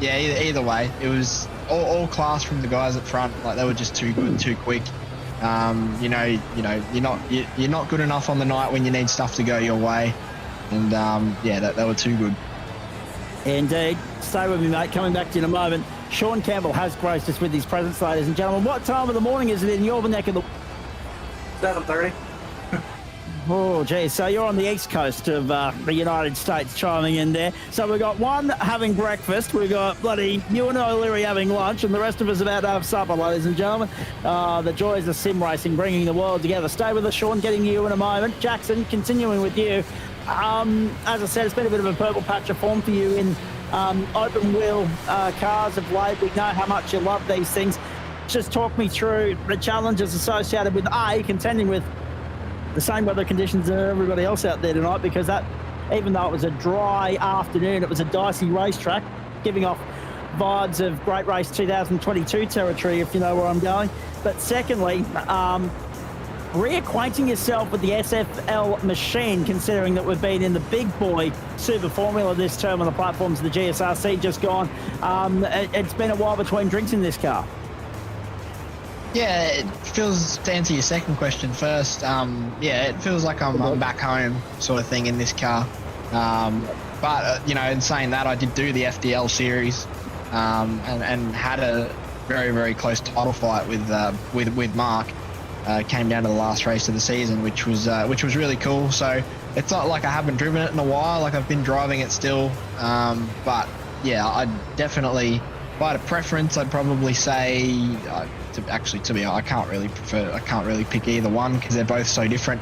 yeah, either way, it was all class from the guys at front. Like, they were just too good, too quick. You're not good enough on the night when you need stuff to go your way, and yeah, they were too good. Indeed. Stay with me, mate. Coming back to you in a moment. Sean Campbell has graced us with his presence, ladies and gentlemen. What time of the morning is it in your neck of the... 7:30. Oh, geez. So you're on the east coast of the United States, chiming in there. So we've got one having breakfast. We've got bloody you and O'Leary having lunch, and the rest of us about to have supper, ladies and gentlemen. The joys of sim racing, bringing the world together. Stay with us, Sean. Getting to you in a moment. Jackson, continuing with you. As I said, it's been a bit of a purple patch of form for you in open wheel cars of late. We know how much you love these things. Just talk me through the challenges associated with contending with the same weather conditions as everybody else out there tonight, because that, even though it was a dry afternoon, it was a dicey racetrack, giving off vibes of Great Race 2022 territory, if you know where I'm going. But secondly, reacquainting yourself with the SFL machine, considering that we've been in the big boy Super Formula this term on the platforms of the GSRC just gone. It's been a while between drinks in this car. Yeah, it feels, to answer your second question first, yeah, it feels like I'm back home sort of thing in this car. But, you know, in saying that, I did do the FDL series and had a very, very close title fight with Mark. Came down to the last race of the season, which was really cool. So it's not like I haven't driven it in a while, like I've been driving it still. But yeah, I'd definitely, if I had a preference, I'd probably say, to be honest, I can't really pick either one because they're both so different.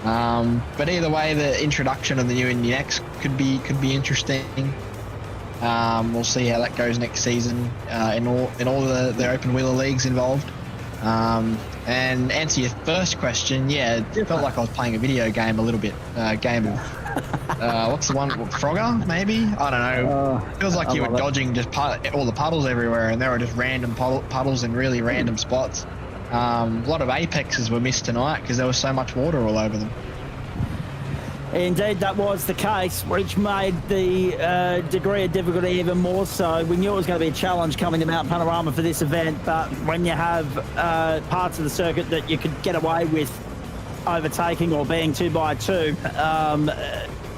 But either way, the introduction of the new Indy X could be interesting. We'll see how that goes next season in all the open wheeler leagues involved. And answer your first question, yeah, it felt like I was playing a video game a little bit. Game of what's the one? Frogger, maybe? I don't know. Feels like you were dodging just all the puddles everywhere, and there were just random puddles in really random spots. A lot of apexes were missed tonight because there was so much water all over them. Indeed, that was the case, which made the degree of difficulty even more so. We knew it was going to be a challenge coming to Mount Panorama for this event, but when you have parts of the circuit that you could get away with overtaking or being 2x2,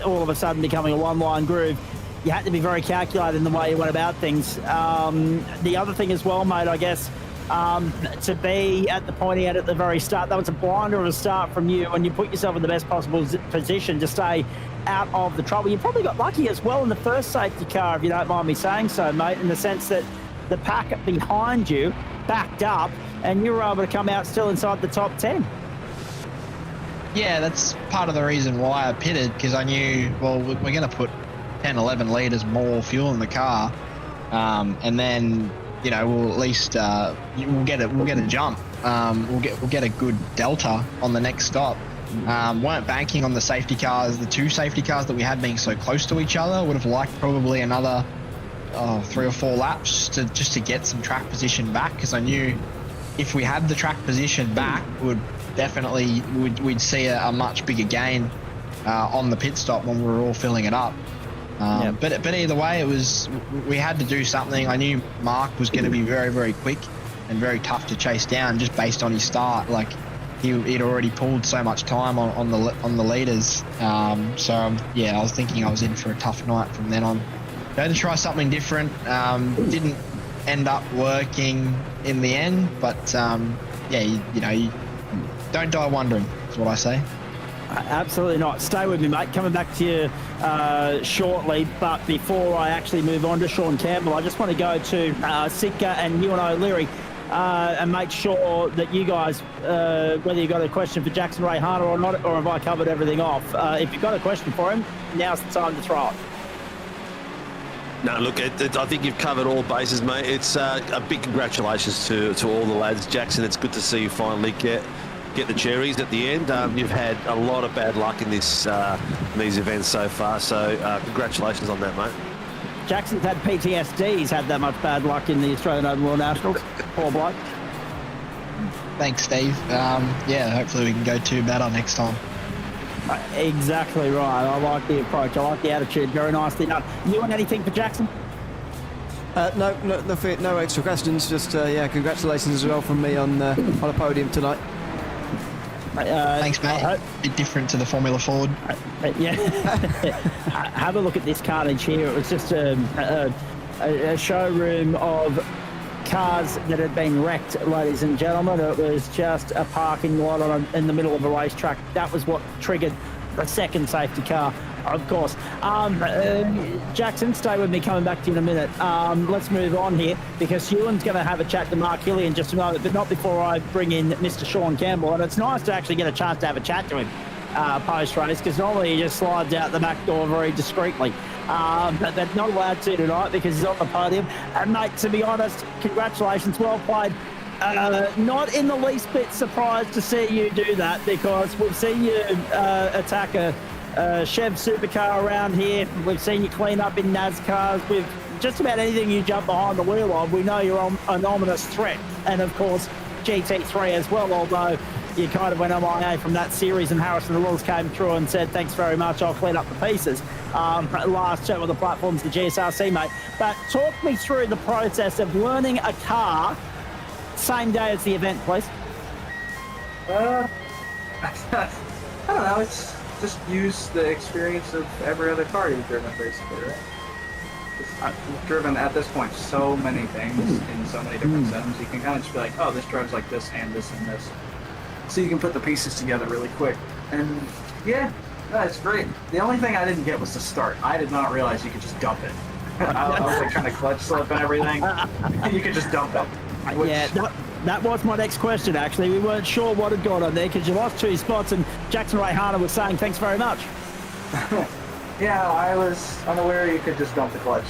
all of a sudden becoming a one-line groove, you had to be very calculated in the way you went about things. The other thing as well, mate, I guess, to be at the pointy end at the very start, that was a blinder of a start from you, and you put yourself in the best possible position to stay out of the trouble. You probably got lucky as well in the first safety car, if you don't mind me saying so, mate, in the sense that the pack behind you backed up and you were able to come out still inside the top 10. Yeah, that's part of the reason why I pitted, because I knew, well, we're going to put 10, 11 litres more fuel in the car, and then, you know, we'll at least we'll get a jump. We'll get a good delta on the next stop. Weren't banking on the safety cars, the two safety cars that we had being so close to each other. Would have liked probably another 3 or 4 laps just to get some track position back, because I knew if we had the track position back, we'd see a much bigger gain on the pit stop when we were all filling it up. But either way, we had to do something. I knew Mark was going to be very, very quick and very tough to chase down just based on his start. Like he'd already pulled so much time on the leaders. So yeah, I was thinking I was in for a tough night from then on. Had to try something different. Didn't end up working in the end, but yeah, you don't die wondering, is what I say. Absolutely not. Stay with me, mate. Coming back to you shortly, but before I actually move on to Sean Campbell, I just want to go to Sitka and you and O'Leary and make sure that you guys, whether you've got a question for Jackson Ray Harner or not, or have I covered everything off. If you've got a question for him, now's the time to throw it. No, look, I think you've covered all bases, mate. It's a big congratulations to all the lads. Jackson, it's good to see you finally get the cherries at the end. You've had a lot of bad luck in these events so far, so congratulations on that, mate. Jackson's had PTSD. He's had that much bad luck in the Australian Open World Nationals. Poor bloke. Thanks, Steve. Yeah, hopefully we can go 2 better next time. Exactly right. I like the approach. I like the attitude. Very nicely done. You want anything for Jackson? No extra questions. Just yeah, congratulations as well from me on a podium tonight. Thanks, mate. A bit different to the Formula Ford. Yeah. Have a look at this carnage here. It was just a showroom of cars that had been wrecked, ladies and gentlemen. It was just a parking lot in the middle of a racetrack. That was what triggered the second safety car, of course. Jackson, stay with me, coming back to you in a minute. Let's move on here, because Ewan's going to have a chat to Mark Hilly in just a moment, but not before I bring in Mr. Sean Campbell. And it's nice to actually get a chance to have a chat to him post-race, because normally he just slides out the back door very discreetly. But they're not allowed to tonight because he's on the podium. And, mate, to be honest, congratulations, well played. Not in the least bit surprised to see you do that, because we've seen you attack a Chev supercar around here. We've seen you clean up in NASCARs. With just about anything you jump behind the wheel of, we know you're an ominous threat. And, of course, GT3 as well, although you kind of went MIA from that series, and Harrison Lewis came through and said, thanks very much, I'll clean up the pieces. Last chat with the platforms, the GSRC, mate. But talk me through the process of learning a car same day as the event, please? I don't know. It's just use the experience of every other car you've driven, basically, right? I've driven at this point so many things in so many different settings. You can kind of just be like, oh, this drives like this and this and this. So you can put the pieces together really quick. And yeah, no, it's great. The only thing I didn't get was the start. I did not realize you could just dump it. I was like trying to clutch slip and everything. You could just dump it. Which, Yeah, that was my next question, actually. We weren't sure what had gone on there because you lost 2 spots, and Jackson Rayhana was saying thanks very much. yeah, I was unaware you could just dump the clutch.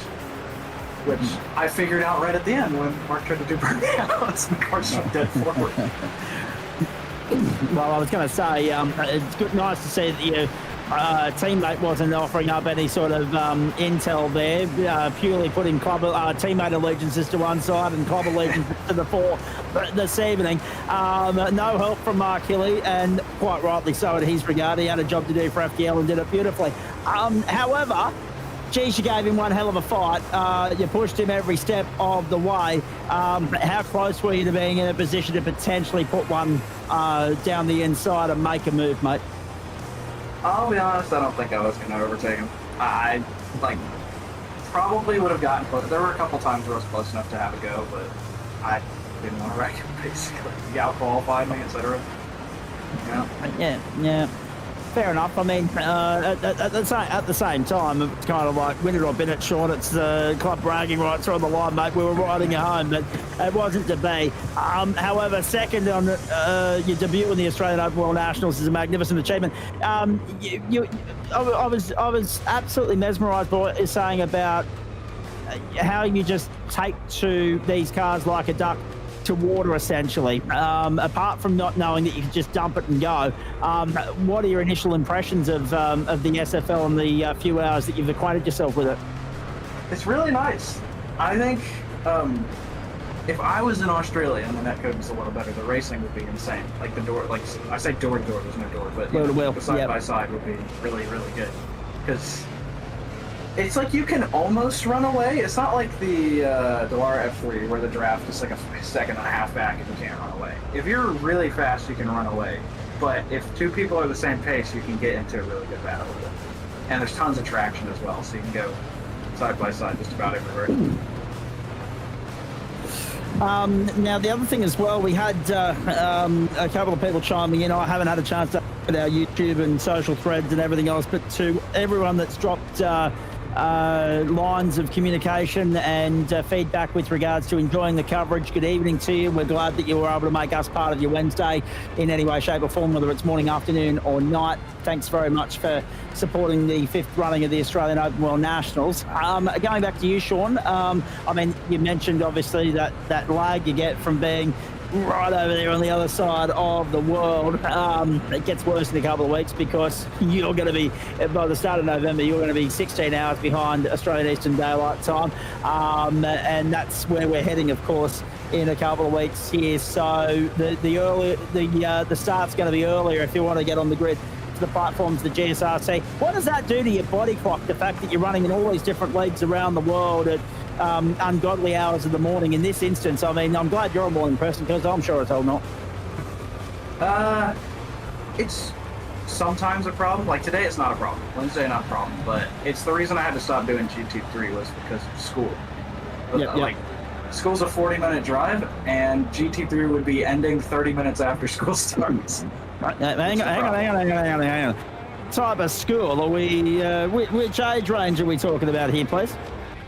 Which I figured out right at the end when Mark tried to do burnouts and the car just went dead forward. Well, I was going to say, it's good, nice to see that your teammate wasn't offering up any sort of intel there, purely putting club teammate allegiances to one side and club allegiances to the fore this evening. No help from Mark Hilly, and quite rightly so in his regard. He had a job to do for FDL and did it beautifully. However, geez, you gave him one hell of a fight. You pushed him every step of the way. How close were you to being in a position to potentially put one down the inside and make a move, mate? I'll be honest, I don't think I was going to overtake him. I probably would have gotten close. There were a couple times where I was close enough to have a go, but I didn't want to wreck him, basically. He out-qualified me, etc. Yeah. Fair enough. I mean, at the same time, it's kind of like win it or bin it, Sean. It's club bragging rights are on the line, mate. We were riding you home, but it wasn't to be. However, second on your debut in the Australian Open World Nationals is a magnificent achievement. I was absolutely mesmerised by what you're saying about how you just take to these cars like a duck to water, essentially. Apart from not knowing that you can just dump it and go, what are your initial impressions of the SFL and the few hours that you've acquainted yourself with it? It's really nice. I think if I was in Australia and the netcode was a little better, the racing would be insane. Like the door, like I say door to door, there's no door, but the side by side would be really, really good. Because it's like you can almost run away. It's not like the Dallara F3 where the draft is like a second and a half back and you can't run away. If you're really fast, you can run away. But if 2 people are the same pace, you can get into a really good battle with it. And there's tons of traction as well, so you can go side by side just about everywhere. Now, the other thing as well, we had a couple of people chiming in. I haven't had a chance to look at our YouTube and social threads and everything else, but to everyone that's dropped lines of communication and feedback with regards to enjoying the coverage, good evening to you. We're glad that you were able to make us part of your Wednesday in any way, shape or form, whether it's morning, afternoon or night. Thanks very much for supporting the 5th running of the Australian Open World Nationals. Going back to you, Sean, I mean, you mentioned obviously that lag you get from being right over there on the other side of the world. It gets worse in a couple of weeks because you're going to be, by the start of November, you're going to be 16 hours behind Australian Eastern Daylight Time. And that's where we're heading, of course, in a couple of weeks here. So the start's going to be earlier if you want to get on the grid to the platforms, the GSRC. What does that do to your body clock, the fact that you're running in all these different leagues around the world at ungodly hours of the morning? In this instance, I mean, I'm glad you're a morning person because I'm sure it's all not. It's sometimes a problem. Like today, it's not a problem. Wednesday, not a problem. But it's the reason I had to stop doing GT3 was because of school. Like, school's a 40-minute drive, and GT3 would be ending 30 minutes after school starts. Right, hang on. Type of school are we? Which age range are we talking about here, please?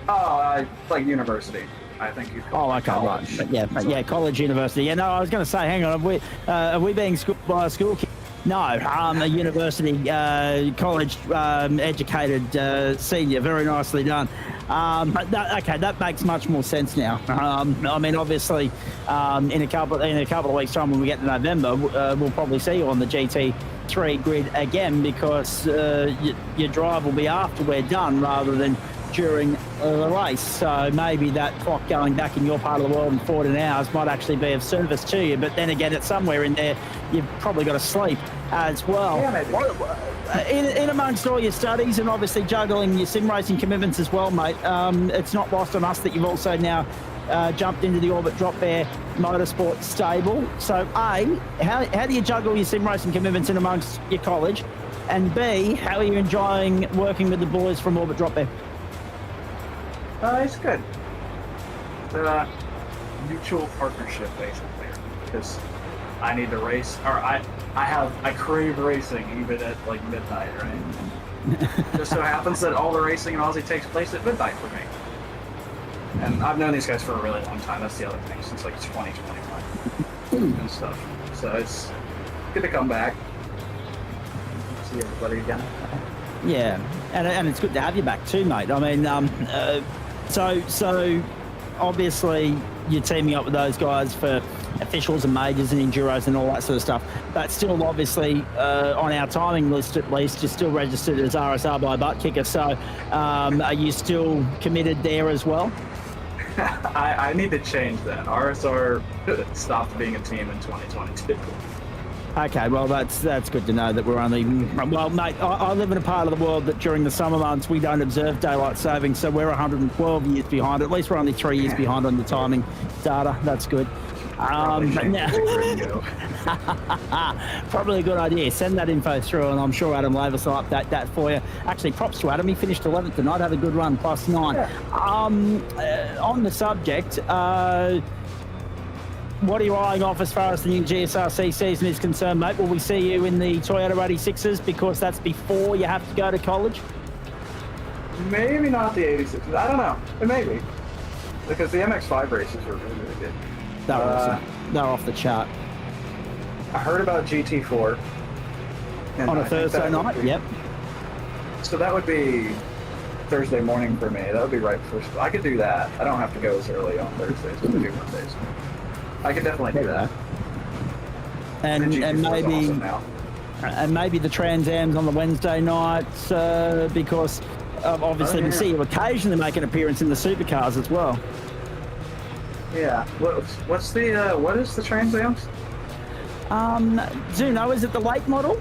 Oh, like university. I think you'd call it college. Right. Yeah, college, university. Yeah, no, I was going to say, hang on, are we being schooled by a school kid? No, a university, college educated senior. Very nicely done. Okay, that makes much more sense now. I mean, obviously, in a couple of weeks' time, when we get to November, we'll probably see you on the GT3 grid again because your drive will be after we're done, rather than during the race. So maybe that clock going back in your part of the world in 14 hours might actually be of service to you. But then again, it's somewhere in there you've probably got to sleep as well. Yeah, maybe. In amongst all your studies and obviously juggling your sim racing commitments as well, mate, it's not lost on us that you've also now jumped into the Orbit Drop Bear Motorsport stable. So A, how do you juggle your sim racing commitments in amongst your college? And B, how are you enjoying working with the boys from Orbit Drop Bear? It's good. The mutual partnership, basically, because I need to race, or I crave racing even at like midnight, right? Just so happens that all the racing in Aussie takes place at midnight for me. And I've known these guys for a really long time. That's the other thing, since like 2021 and stuff. So it's good to come back, see everybody again. Yeah, and it's good to have you back too, mate. I mean, so obviously you're teaming up with those guys for officials and majors and enduros and all that sort of stuff. But still, obviously, on our timing list at least, you're still registered as RSR by Butt Kicker. So are you still committed there as well? I need to change that. RSR stopped being a team in 2022. Okay, well, that's good to know that we're only... Well, mate, I live in a part of the world that during the summer months we don't observe daylight saving, so we're 112 years behind. At least we're only 3 years behind on the timing data. That's good. Probably a good idea. Send that info through, and I'm sure Adam Lavis will update that for you. Actually, props to Adam. He finished 11th tonight. Had a good run, +9. Yeah. On the subject... what are you eyeing off as far as the new GSRC season is concerned, mate? Will we see you in the Toyota 86s because that's before you have to go to college? Maybe not the 86s. I don't know. It may be. Because the MX-5 races were really, really good. They're awesome. They're off the chart. I heard about GT4. On a Thursday night? Yep. So that would be Thursday morning for me. That would be right before... I could do that. I don't have to go as early on Thursdays as I do Mondays. I could definitely do that. And maybe awesome now. And maybe the Trans Ams on the Wednesday nights because obviously we see you occasionally make an appearance in the supercars as well. Yeah. What's the what is the Trans Ams? Do you know? Is it the late model?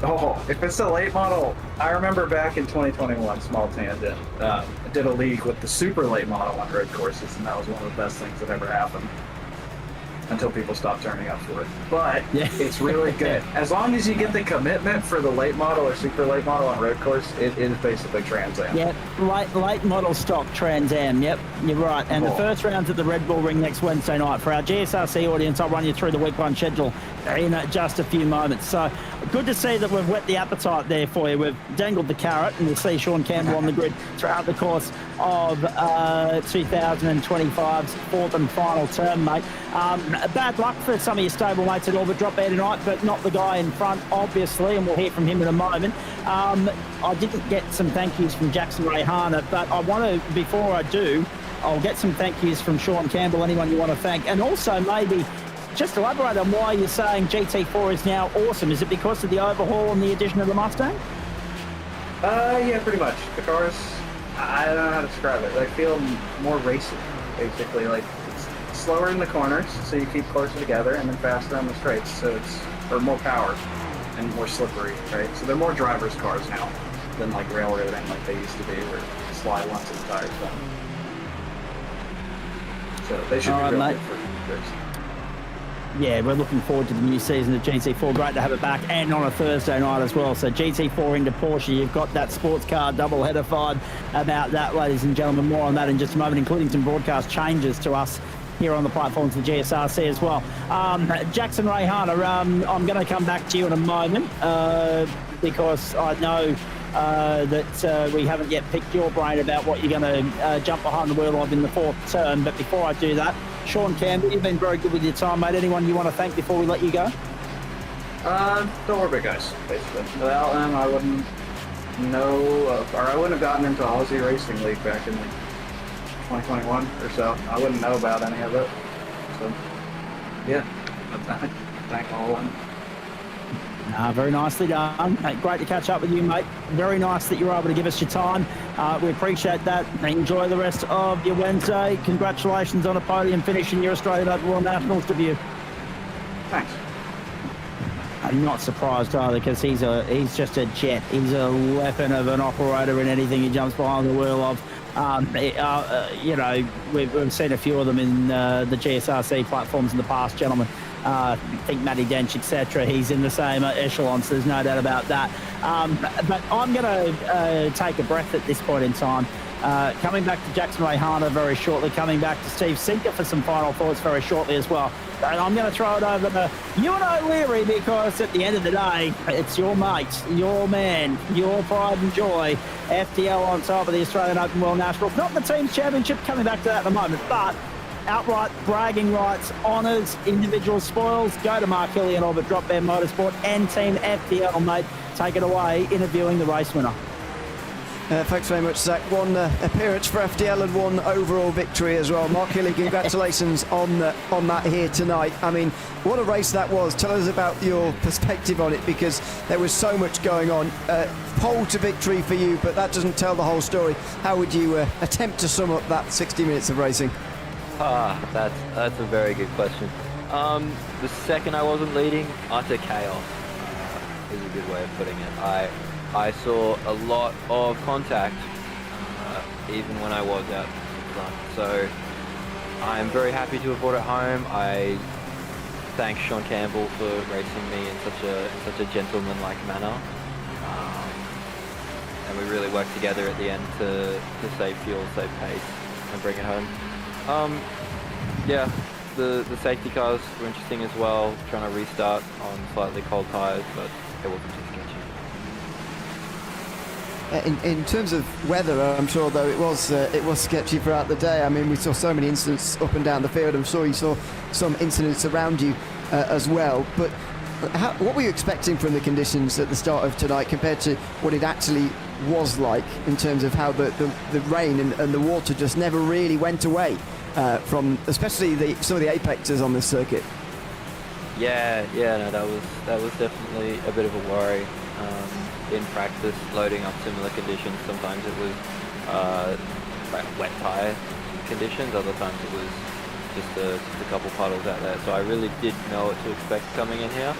Oh, if it's the late model, I remember back in 2021, small tangent, I did a league with the super late model on road courses, and that was one of the best things that ever happened. Until people stop turning up for it. But it's really good. As long as you get the commitment for the late model or super late model on road course, it is basically Trans Am. Yep, late model stock Trans Am. Yep, you're right. And the first round's at the Red Bull Ring next Wednesday night. For our GSRC audience, I'll run you through the week one schedule in just a few moments. So good to see that we've whet the appetite there for you. We've dangled the carrot, and we'll see Sean Campbell on the grid throughout the course of 2025's fourth and final term, mate. Bad luck for some of your stable mates at Orbit Drop Bear tonight, but not the guy in front, obviously, and we'll hear from him in a moment. I didn't get some thank yous from Jackson Rayhana, but I want to, before I do, I'll get some thank yous from Sean Campbell, anyone you want to thank, and also maybe just elaborate on why you're saying GT4 is now awesome. Is it because of the overhaul and the addition of the Mustang? Yeah, pretty much. The cars, I don't know how to describe it. They feel more racing, basically. Like, it's slower in the corners, so you keep closer together, and then faster on the straights, so it's, or more power and more slippery, right? So they're more driver's cars now than like railroading like they used to be, where you slide once and the tires done. So they should be real good for racing. Yeah, we're looking forward to the new season of GT4. Great to have it back, and on a Thursday night as well. So GT4 into Porsche. You've got that sports car double-header fired about that, ladies and gentlemen. More on that in just a moment, including some broadcast changes to us here on the platforms of the GSRC as well. Jackson Rayhana, I'm going to come back to you in a moment because I know that we haven't yet picked your brain about what you're going to jump behind the wheel of in the fourth term. But before I do that, Sean Campbell, you've been very good with your time, mate. Anyone you want to thank before we let you go? Don't worry about guys, basically. Without them, I wouldn't know, or I wouldn't have gotten into Aussie Racing League back in like 2021 or so. I wouldn't know about any of it. So, yeah, thank all of them. Very nicely done. Great to catch up with you, mate. Very nice that you were able to give us your time. We appreciate that. Enjoy the rest of your Wednesday. Congratulations on a podium finish in your Australian Open World Nationals debut. Thanks. I'm not surprised either, because he's just a jet. He's a weapon of an operator in anything he jumps behind the wheel of. You know, we've seen a few of them in the GSRC platforms in the past, gentlemen. I think Matty Dench, etc. He's in the same echelon, so there's no doubt about that. But I'm going to take a breath at this point in time. Coming back to Jackson Rayhana very shortly, coming back to Steve Sinker for some final thoughts very shortly as well. And I'm going to throw it over to Ewan O'Leary, because at the end of the day, it's your mate, your man, your pride and joy. FDL on top of the Australian Open World Nationals. Not the team's championship, coming back to that in a moment, but outright bragging rights, honours, individual spoils. Go to Mark Hilly and Orbit Drop Bear Motorsport and Team FDL, mate. Take it away, interviewing the race winner. Thanks very much, Zach. One appearance for FDL and one overall victory as well. Mark Hilly, congratulations on that here tonight. I mean, what a race that was. Tell us about your perspective on it, because there was so much going on. Pole to victory for you, but that doesn't tell the whole story. How would you attempt to sum up that 60 minutes of racing? That's a very good question. The second I wasn't leading, utter chaos is a good way of putting it. I saw a lot of contact, even when I was out in front. So I'm very happy to have brought it home. I thank Sean Campbell for racing me in such a gentleman-like manner. And we really worked together at the end to save fuel, save pace, and bring it home. Yeah, the safety cars were interesting as well, trying to restart on slightly cold tyres, but it wasn't too sketchy. In terms of weather, I'm sure, though, it was sketchy throughout the day. I mean, we saw so many incidents up and down the field. I'm sure you saw some incidents around you as well. But what were you expecting from the conditions at the start of tonight compared to what it actually was like, in terms of how the rain and the water just never really went away from, especially some of the apexes on this circuit? Yeah, no, that was definitely a bit of a worry. In practice, loading up similar conditions, sometimes it was wet tyre conditions, other times it was just a couple puddles out there. So I really did know what to expect coming in here.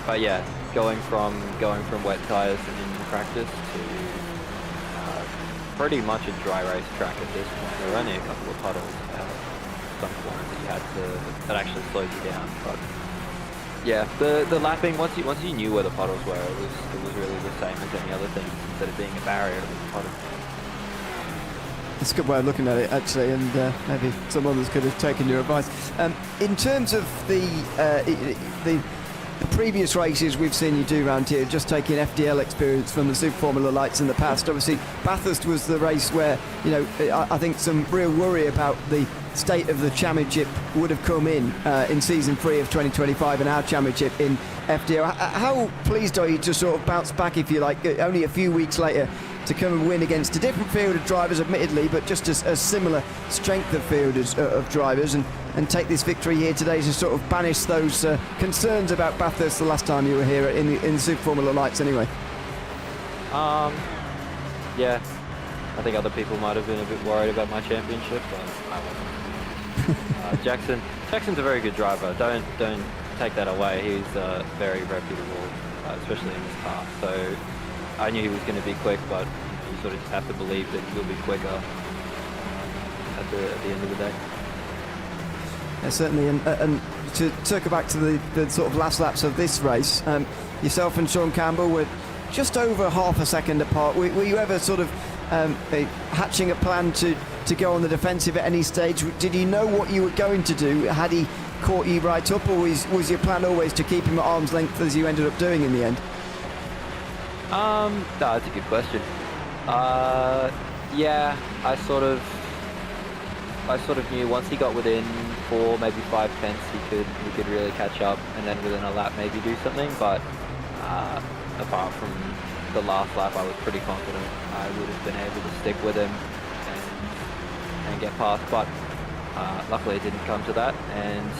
But yeah, going from wet tyres in practice to pretty much a dry race track at this point. There were only a couple of puddles at some point that actually slowed you down. But yeah, the lapping, once you knew where the puddles were, it was really the same as any other thing. Instead of being a barrier, it was a puddle. That's a good way of looking at it, actually, and maybe some others could have taken your advice. In terms of the previous races we've seen you do around here, just taking FDL experience from the Super Formula Lights in the past, obviously Bathurst was the race where, you know, I think some real worry about the state of the championship would have come in season 3 of 2025 and our championship in FDL. How pleased are you to sort of bounce back, if you like, only a few weeks later, to come and win against a different field of drivers, admittedly, but just a similar strength of field of drivers, and take this victory here today to sort of banish those concerns about Bathurst the last time you were here in the Super Formula Lights anyway? Yeah, I think other people might have been a bit worried about my championship, but I wasn't. Jackson's a very good driver. Don't take that away. He's very reputable, especially in this car. So I knew he was going to be quick, but you sort of just have to believe that he'll be quicker at the end of the day. Yeah, certainly. And to circle back to the sort of last laps of this race, yourself and Sean Campbell were just over half a second apart. Were you ever sort of hatching a plan to go on the defensive at any stage? Did you know what you were going to do? Had he caught you right up, or was your plan always to keep him at arm's length, as you ended up doing in the end? No, that's a good question. Yeah, I sort of knew once he got within 4, maybe 5 tenths, he could really catch up, and then within a lap maybe do something. But apart from the last lap, I was pretty confident I would have been able to stick with him and get past. But luckily it didn't come to that, and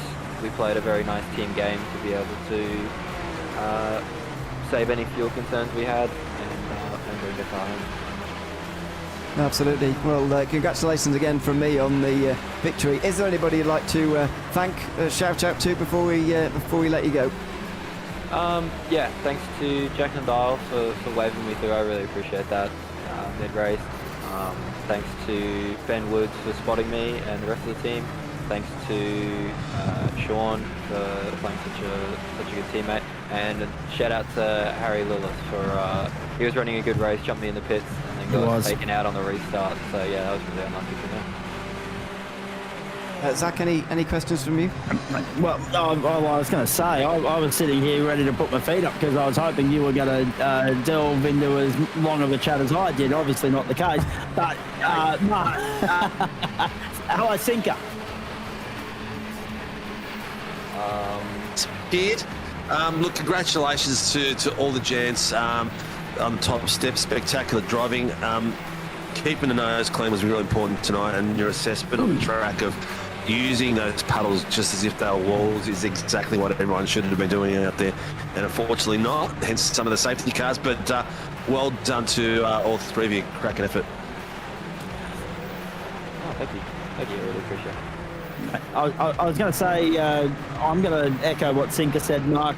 we played a very nice team game to be able to save any fuel concerns we had and bring the car home. Absolutely. Well, congratulations again from me on the victory. Is there anybody you'd like to thank, shout out to before we let you go? Yeah, thanks to Jack and Dial for waving me through. I really appreciate that mid-race. Thanks to Ben Woods for spotting me and the rest of the team. Thanks to Sean for playing such a good teammate. And shout out to Harry Lillis for he was running a good race, jumped me in the pits, and then got taken out on the restart. So yeah, that was really unlucky for me. Zach, any questions from you? Well, I was going to say, I was sitting here ready to put my feet up because I was hoping you were going to delve into as long of a chat as I did. Obviously not the case. But, no. Hello, Sinker. Did. Look, congratulations to all the gents on the top step. Spectacular driving. Keeping the nose clean was really important tonight, and your assessment on the track of using those puddles just as if they were walls is exactly what everyone should have been doing out there, and unfortunately not, hence some of the safety cars. But well done to all three of you. Cracking effort. Oh, thank you. I really appreciate it. I was going to say, I'm going to echo what Sinker said, Mark.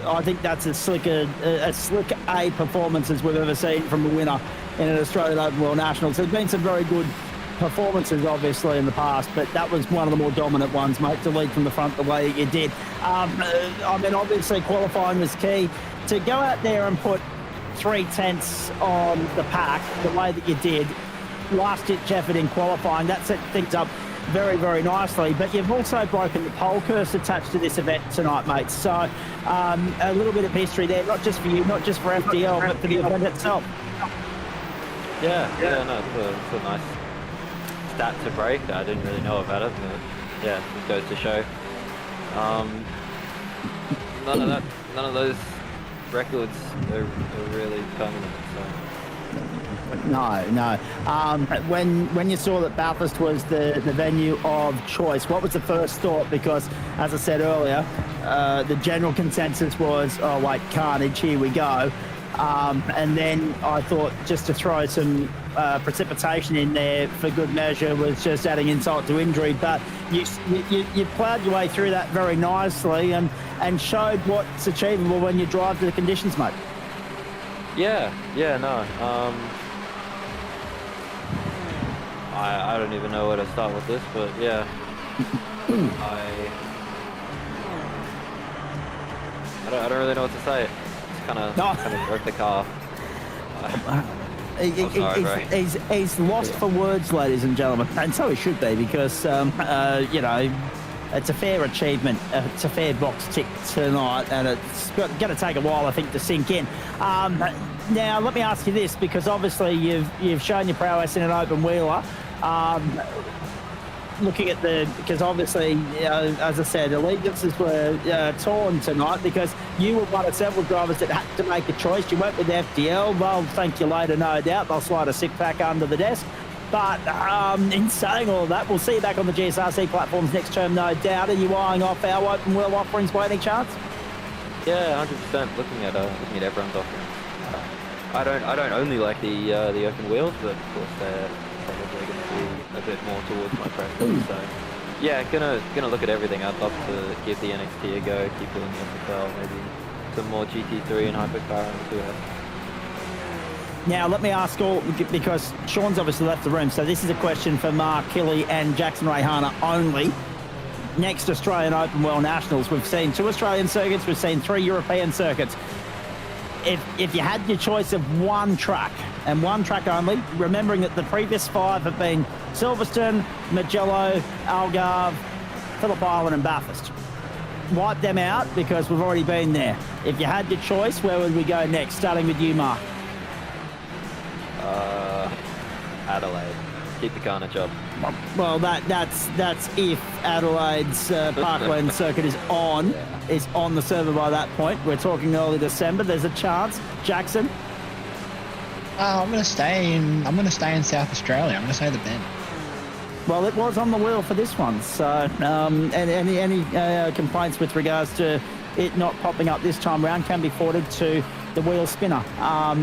I think that's as slick a performance as we've ever seen from a winner in an Australian Open World Nationals. There's been some very good performances, obviously, in the past, but that was one of the more dominant ones, mate, to lead from the front the way that you did. I mean, obviously, qualifying was key. To go out there and put 3/10 on the pack the way that you did, last-ditch effort in qualifying, that set things up very, very nicely. But you've also broken the pole curse attached to this event tonight, mate. So a little bit of history there, not just for you, not just for FDL, but for the event itself. Yeah, no, it's a nice stat to break. I didn't really know about it, but yeah, it goes to show. None of those records are really permanent. So. No. When you saw that Bathurst was the venue of choice, what was the first thought? Because, as I said earlier, the general consensus was, oh wait, carnage, here we go. And then I thought just to throw some precipitation in there for good measure was just adding insult to injury. But you ploughed your way through that very nicely and showed what's achievable when you drive to the conditions, mate. No. I don't even know where to start with this, but yeah. I don't really know what to say. It's kind of broke the car. He's lost for words, ladies and gentlemen, and so he should be, because you know, it's a fair achievement. It's a fair box tick tonight, and it's going to take a while, I think, to sink in. Now, let me ask you this, because obviously you've shown your prowess in an open wheeler. Looking at because obviously, as I said, allegiances were torn tonight because you were one of several drivers that had to make a choice. You went with FDL. Well, thank you later, no doubt. They'll slide a sick pack under the desk. But in saying all of that, we'll see you back on the GSRC platforms next term, no doubt. Are you eyeing off our open wheel offerings by any chance? Yeah, 100%. Looking at everyone's offerings. I don't only like the open wheels, but of course they're probably going to be a bit more towards my preference. So yeah, gonna look at everything. I'd love to give the NXT a go, keep doing the SFL, maybe some more GT3 and hypercar and 2S. Now, let me ask all, because Sean's obviously left the room, so this is a question for Mark Killy and Jackson Rayhana only. Next Australian Open World Nationals, we've seen 2 Australian circuits, we've seen 3 European circuits. If you had your choice of one track, and one track only, remembering that the previous 5 have been Silverstone, Mugello, Algarve, Phillip Island and Bathurst. Wipe them out because we've already been there. If you had your choice, where would we go next? Starting with you, Mark. Adelaide. Keep the carnage up. Well, that's if Adelaide's Parkland circuit is on the server by that point. We're talking early December. There's a chance. Jackson. I'm gonna stay in South Australia. I'm gonna say the Bend. Well, it was on the wheel for this one. So, any complaints with regards to it not popping up this time round can be forwarded to the wheel spinner,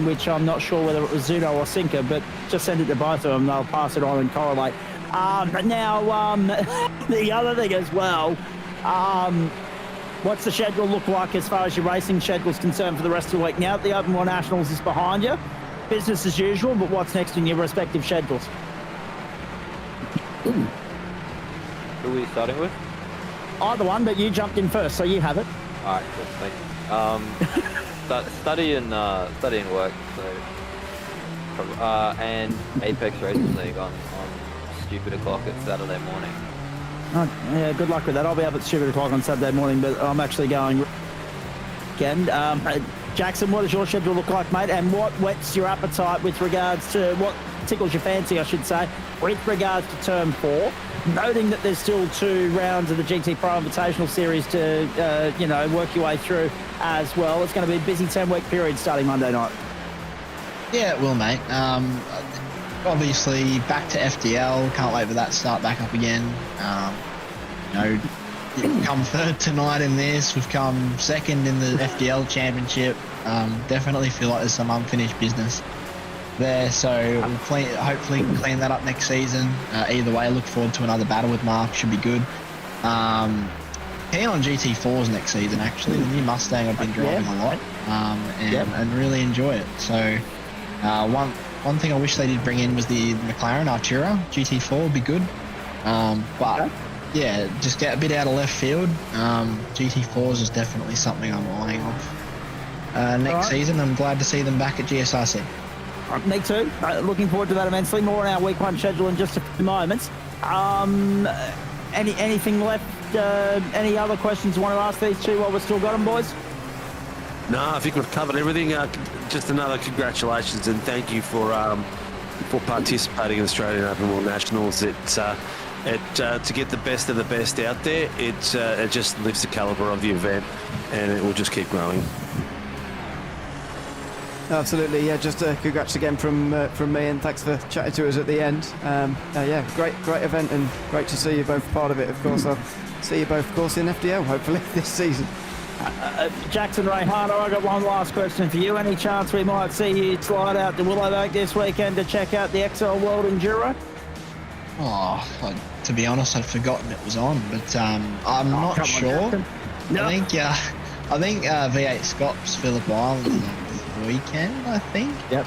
which I'm not sure whether it was Zuno or Sinker, but just send it to both of them. They'll pass it on and correlate. But now, the other thing as well, what's the schedule look like as far as your racing schedule is concerned for the rest of the week? Now that the Open World Nationals is behind you, business as usual, but what's next in your respective schedules? Who are we starting with? Either one, but you jumped in first, so you have it. All right, cool. Thank you. Study and work. So, and Apex Racing League on stupid o'clock at Saturday morning. Oh, yeah, good luck with that. I'll be up at stupid o'clock on Saturday morning, but I'm actually going weekend. Jackson, what does your schedule look like, mate? And what whets your appetite with regards to what tickles your fancy, I should say, with regards to Term 4? Noting that there's still 2 rounds of the GT Pro Invitational Series to, work your way through as well. It's going to be a busy 10-week period starting Monday night. Yeah, it will, mate. Obviously, back to FDL. Can't wait for that to start back up again. We've come third tonight in this. We've come second in the FDL Championship. Definitely feel like there's some unfinished business there, so we'll hopefully clean that up next season. Either way, I look forward to another battle with Mark. Should be good. Keen on GT4s next season, actually. The new Mustang I've been driving a lot, and really enjoy it. So one thing I wish they did bring in was the McLaren Artura GT4 would be good. But yeah, just get a bit out of left field. GT4s is definitely something I'm eyeing off next season. I'm glad to see them back at GSRC. Me too. Looking forward to that immensely. More on our week 1 schedule in just a few moments. Anything left? Any other questions you want to ask these two while we've still got them, boys? No, I think we've covered everything. Just another congratulations and thank you for participating in Australian Open World Nationals. To get the best of the best out there, it just lifts the calibre of the event, and it will just keep growing. Absolutely, yeah. Just congrats again from me, and thanks for chatting to us at the end. Great event, and great to see you both part of it. Of course, I'll see you both, of course, in FDL hopefully this season. Jackson Rayhana, I got one last question for you. Any chance we might see you slide out to Willowbank this weekend to check out the XL World Enduro? To be honest, I'd forgotten it was on, but I'm not sure. No. I think V8 Scops Phillip Island weekend, I think. Yep.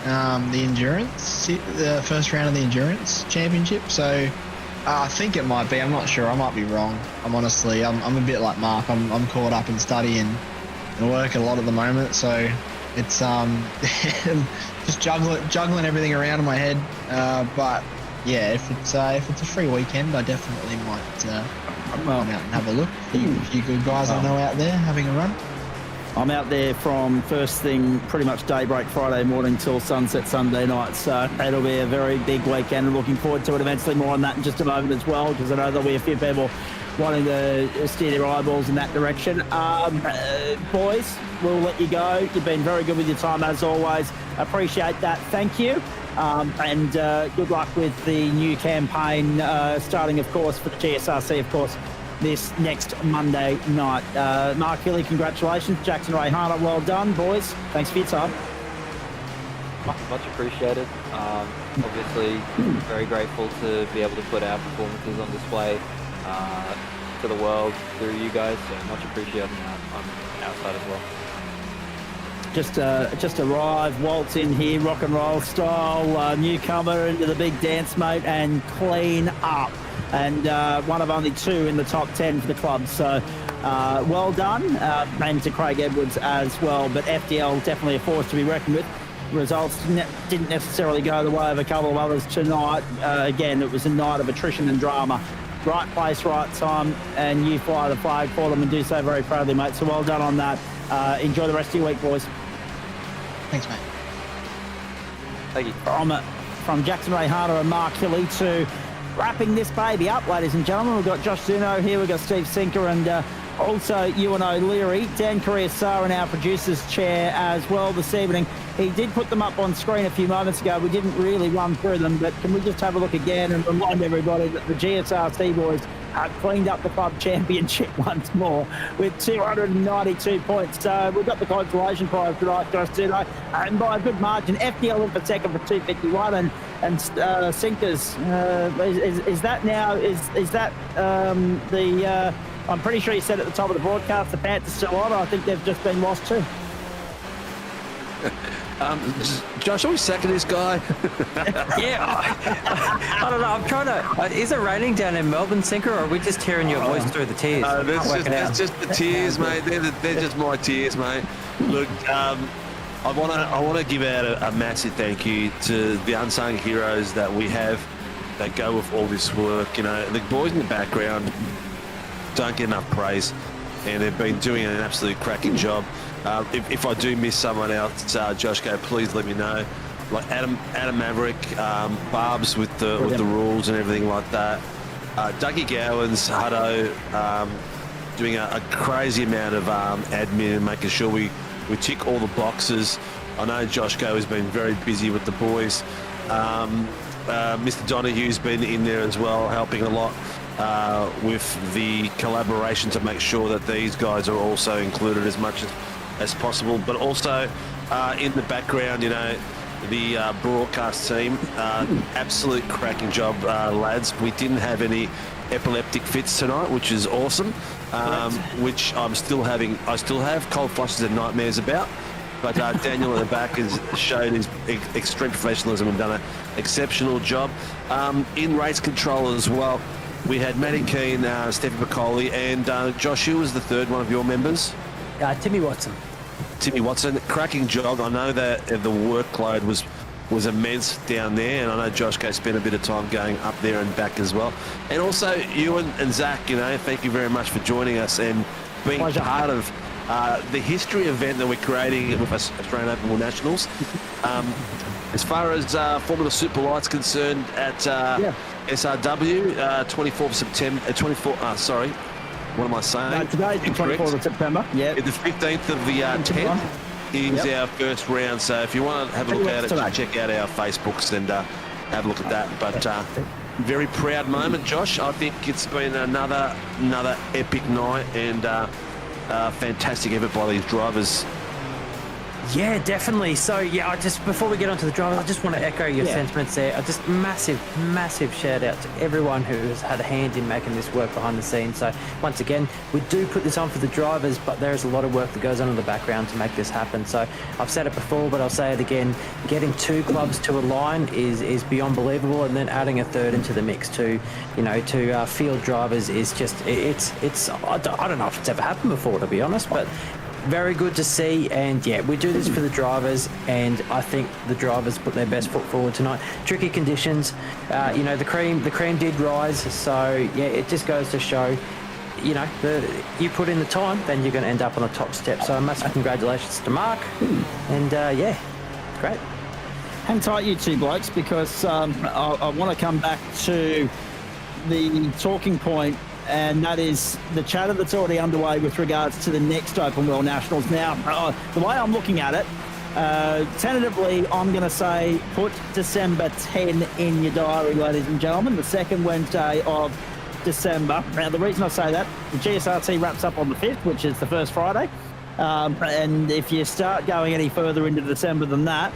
The endurance, the first round of the endurance championship. So I think it might be. I'm not sure. I might be wrong. I'm a bit like Mark. I'm caught up in study and work a lot at the moment. So it's just juggling everything around in my head. But yeah, if it's a free weekend, I definitely might come out and have a look. A few good guys I know out there having a run. I'm out there from first thing, pretty much daybreak Friday morning till sunset Sunday night. So it'll be a very big weekend, and looking forward to it eventually. More on that in just a moment as well, because I know there'll be a few people wanting to steer their eyeballs in that direction. Boys, we'll let you go. You've been very good with your time as always. Appreciate that. Thank you. And good luck with the new campaign, starting, of course, for the GSRC, of course, this next Monday night. Mark Hilly, congratulations. Jackson Rayhana, well done, boys. Thanks for your time. Much appreciated. Obviously, very grateful to be able to put our performances on display to the world through you guys. So much appreciated on our side as well. Just arrive, waltz in here, rock and roll style, newcomer into the big dance, mate, and clean up. And one of only 2 in the top 10 for the club. So well done. And to Craig Edwards as well. But FDL definitely a force to be reckoned with. Results didn't necessarily go the way of a couple of others tonight. Again, it was a night of attrition and drama. Right place, right time, and you fly the flag for them and do so very proudly, mate. So well done on that. Enjoy the rest of your week, boys. Thanks, mate. Thank you. From Jackson Rayhana and Mark Hilly to wrapping this baby up, ladies and gentlemen. We've got Josh Zuno here, we've got Steve Sinker and Also, Ewan O'Leary, Dan Correa-Sar in our producer's chair as well this evening. He did put them up on screen a few moments ago. We didn't really run through them, but can we just have a look again and remind everybody that the GSRC boys have cleaned up the club championship once more with 292 points. So we've got the consolation prize tonight, Josh Tudo, and by a good margin. FDL in for second for 251, and Sinkers. Is that now? Is that the? I'm pretty sure you said at the top of the broadcast the Panthers still on. I think they've just been lost too. Josh, are we sacking this guy? Yeah, I don't know. I'm trying to. Is it raining down in Melbourne, Sinker, or are we just hearing your voice through the tears? That's just the tears, mate. They're just my tears, mate. Look, I want to give out a massive thank you to the unsung heroes that we have that go with all this work. You know, the boys in the background don't get enough praise, and they've been doing an absolute cracking job. If I do miss someone else, Joshko, please let me know. Like Adam Maverick, Barb's with the rules and everything like that. Dougie Gowans, Hutto, doing a crazy amount of admin and making sure we tick all the boxes. I know Joshko has been very busy with the boys. Mr. Donohue's been in there as well, helping a lot with the collaboration to make sure that these guys are also included as much as possible. But also in the background, you know, the broadcast team, absolute cracking job, lads. We didn't have any epileptic fits tonight, which is awesome, which I still have cold flushes and nightmares about. But Daniel at the back has showed his extreme professionalism and done an exceptional job. In race control as well, we had Matty Keane, Steffi Piccoli, and Josh, who was the third one of your members? Timmy Watson. Timmy Watson, cracking job. I know that the workload was immense down there, and I know Josh spent a bit of time going up there and back as well. And also Ewan and Zach, you know, thank you very much for joining us and being part of the history event that we're creating with Australian Open World Nationals. As far as Formula Super Light's concerned at SRW, 24th of September, what am I saying? No, today's the 24th of September. Yeah. The 15th of the 10th is our first round. So if you want to have a look at it, check out our Facebooks and have a look at that. But very proud moment, Josh. I think it's been another epic night and fantastic effort by these drivers. Yeah, definitely. So, yeah, before we get onto the drivers, I just want to echo your sentiments there. Just massive shout out to everyone who has had a hand in making this work behind the scenes. So, once again, we do put this on for the drivers, but there is a lot of work that goes on in the background to make this happen. So, I've said it before, but I'll say it again. Getting two clubs to align is beyond believable, and then adding a third into the mix to field drivers is just I don't know if it's ever happened before, to be honest, but very good to see. And yeah, we do this for the drivers, and I think the drivers put their best foot forward tonight. Tricky conditions, the cream did rise, so yeah, it just goes to show, you put in the time, then you're going to end up on the top step. So a massive congratulations to Mark, and great. Hang tight, you two blokes, because I want to come back to the talking point, and that is the chatter that's already underway with regards to the next Open World Nationals. Now, the way I'm looking at it, tentatively, I'm going to say put December 10 in your diary, ladies and gentlemen, the second Wednesday of December. Now, the reason I say that, the GSRC wraps up on the 5th, which is the first Friday, and if you start going any further into December than that,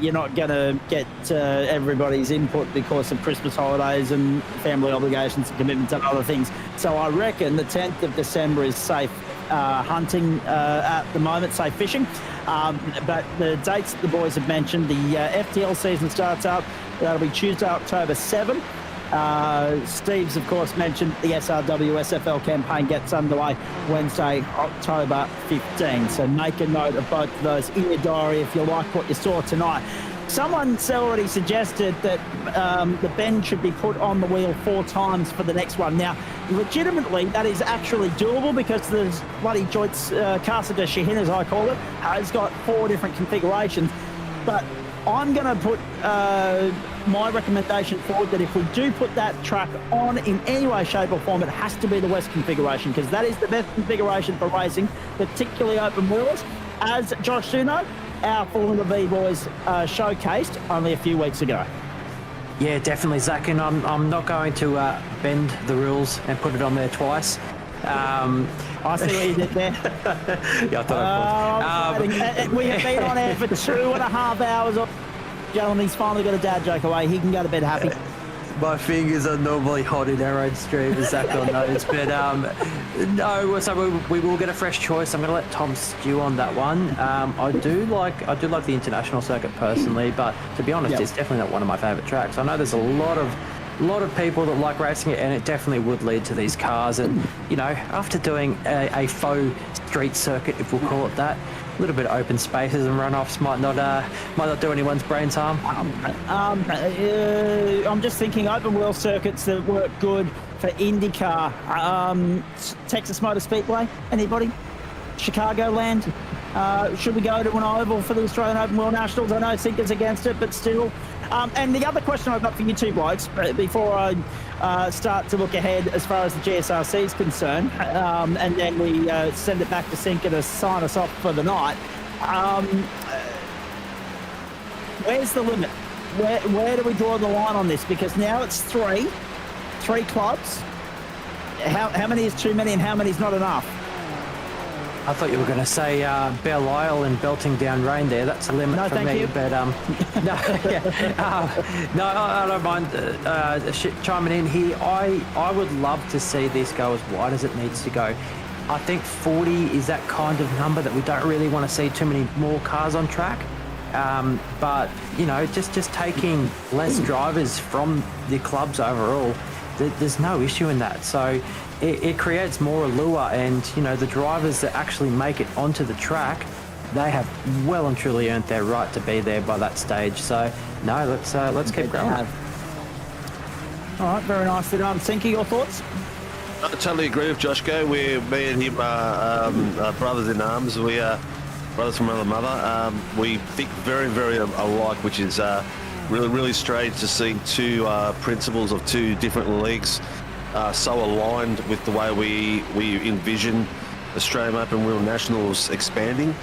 you're not going to get everybody's input because of Christmas holidays and family obligations and commitments and other things. So I reckon the 10th of December is safe hunting at the moment, safe fishing. But the dates that the boys have mentioned, the FDL season starts up. That'll be Tuesday, October 7. Steve's, of course, mentioned the SRW SFL campaign gets underway Wednesday, October 15. So make a note of both of those in your diary if you like what you saw tonight. Someone's already suggested that the bend should be put on the wheel 4 times for the next one. Now, legitimately, that is actually doable because there's bloody joints, Casa de Shahin, as I call it, has got 4 different configurations. But I'm going to put my recommendation forward that if we do put that track on in any way, shape or form, it has to be the West configuration, because that is the best configuration for racing, particularly open wheels. As Josh Suno, our Formula V boys showcased only a few weeks ago. Yeah, definitely, Zach, and I'm not going to bend the rules and put it on there twice. I see what you did there. Yeah, I thought I we have been on air for 2.5 hours. Gentlemen, he's finally got a dad joke away. He can go to bed happy. My fingers are normally hot in our own stream, as Zach will knows. But no, so we will get a fresh choice. I'm going to let Tom stew on that one. I do like the international circuit personally, but to be honest, it's definitely not one of my favourite tracks. I know there's a lot of people that like racing it, and it definitely would lead to these cars. And you know, after doing a faux street circuit, if we'll call it that, a little bit of open spaces and runoffs might not do anyone's brains harm. I'm just thinking open wheel circuits that work good for IndyCar. Texas Motor Speedway, anybody? Chicagoland? Should we go to an oval for the Australian Open Wheel Nationals? I know Sinker's against it, but still. And the other question I've got for you two blokes, before I start to look ahead as far as the GSRC is concerned, and then we send it back to Sinker to sign us off for the night. Where's the limit? Where do we draw the line on this? Because now it's three clubs. How many is too many and how many is not enough? I thought you were going to say Belle Isle and belting down rain there. That's a limit for me. You. But no, I don't mind chiming in here. I would love to see this go as wide as it needs to go. I think 40 is that kind of number that we don't really want to see too many more cars on track. But you know, just taking less drivers from the clubs overall, there's no issue in that. So it creates more allure, and you know, the drivers that actually make it onto the track, they have well and truly earned their right to be there by that stage. So no, let's keep growing. All right, very nicely done. Sinky, your thoughts? I totally agree with Joshko. Me and him are brothers in arms. We are brothers from another mother. We think very, very alike, which is really, really strange to see two principles of two different leagues so aligned with the way we envision Australian Open Wheel Nationals expanding.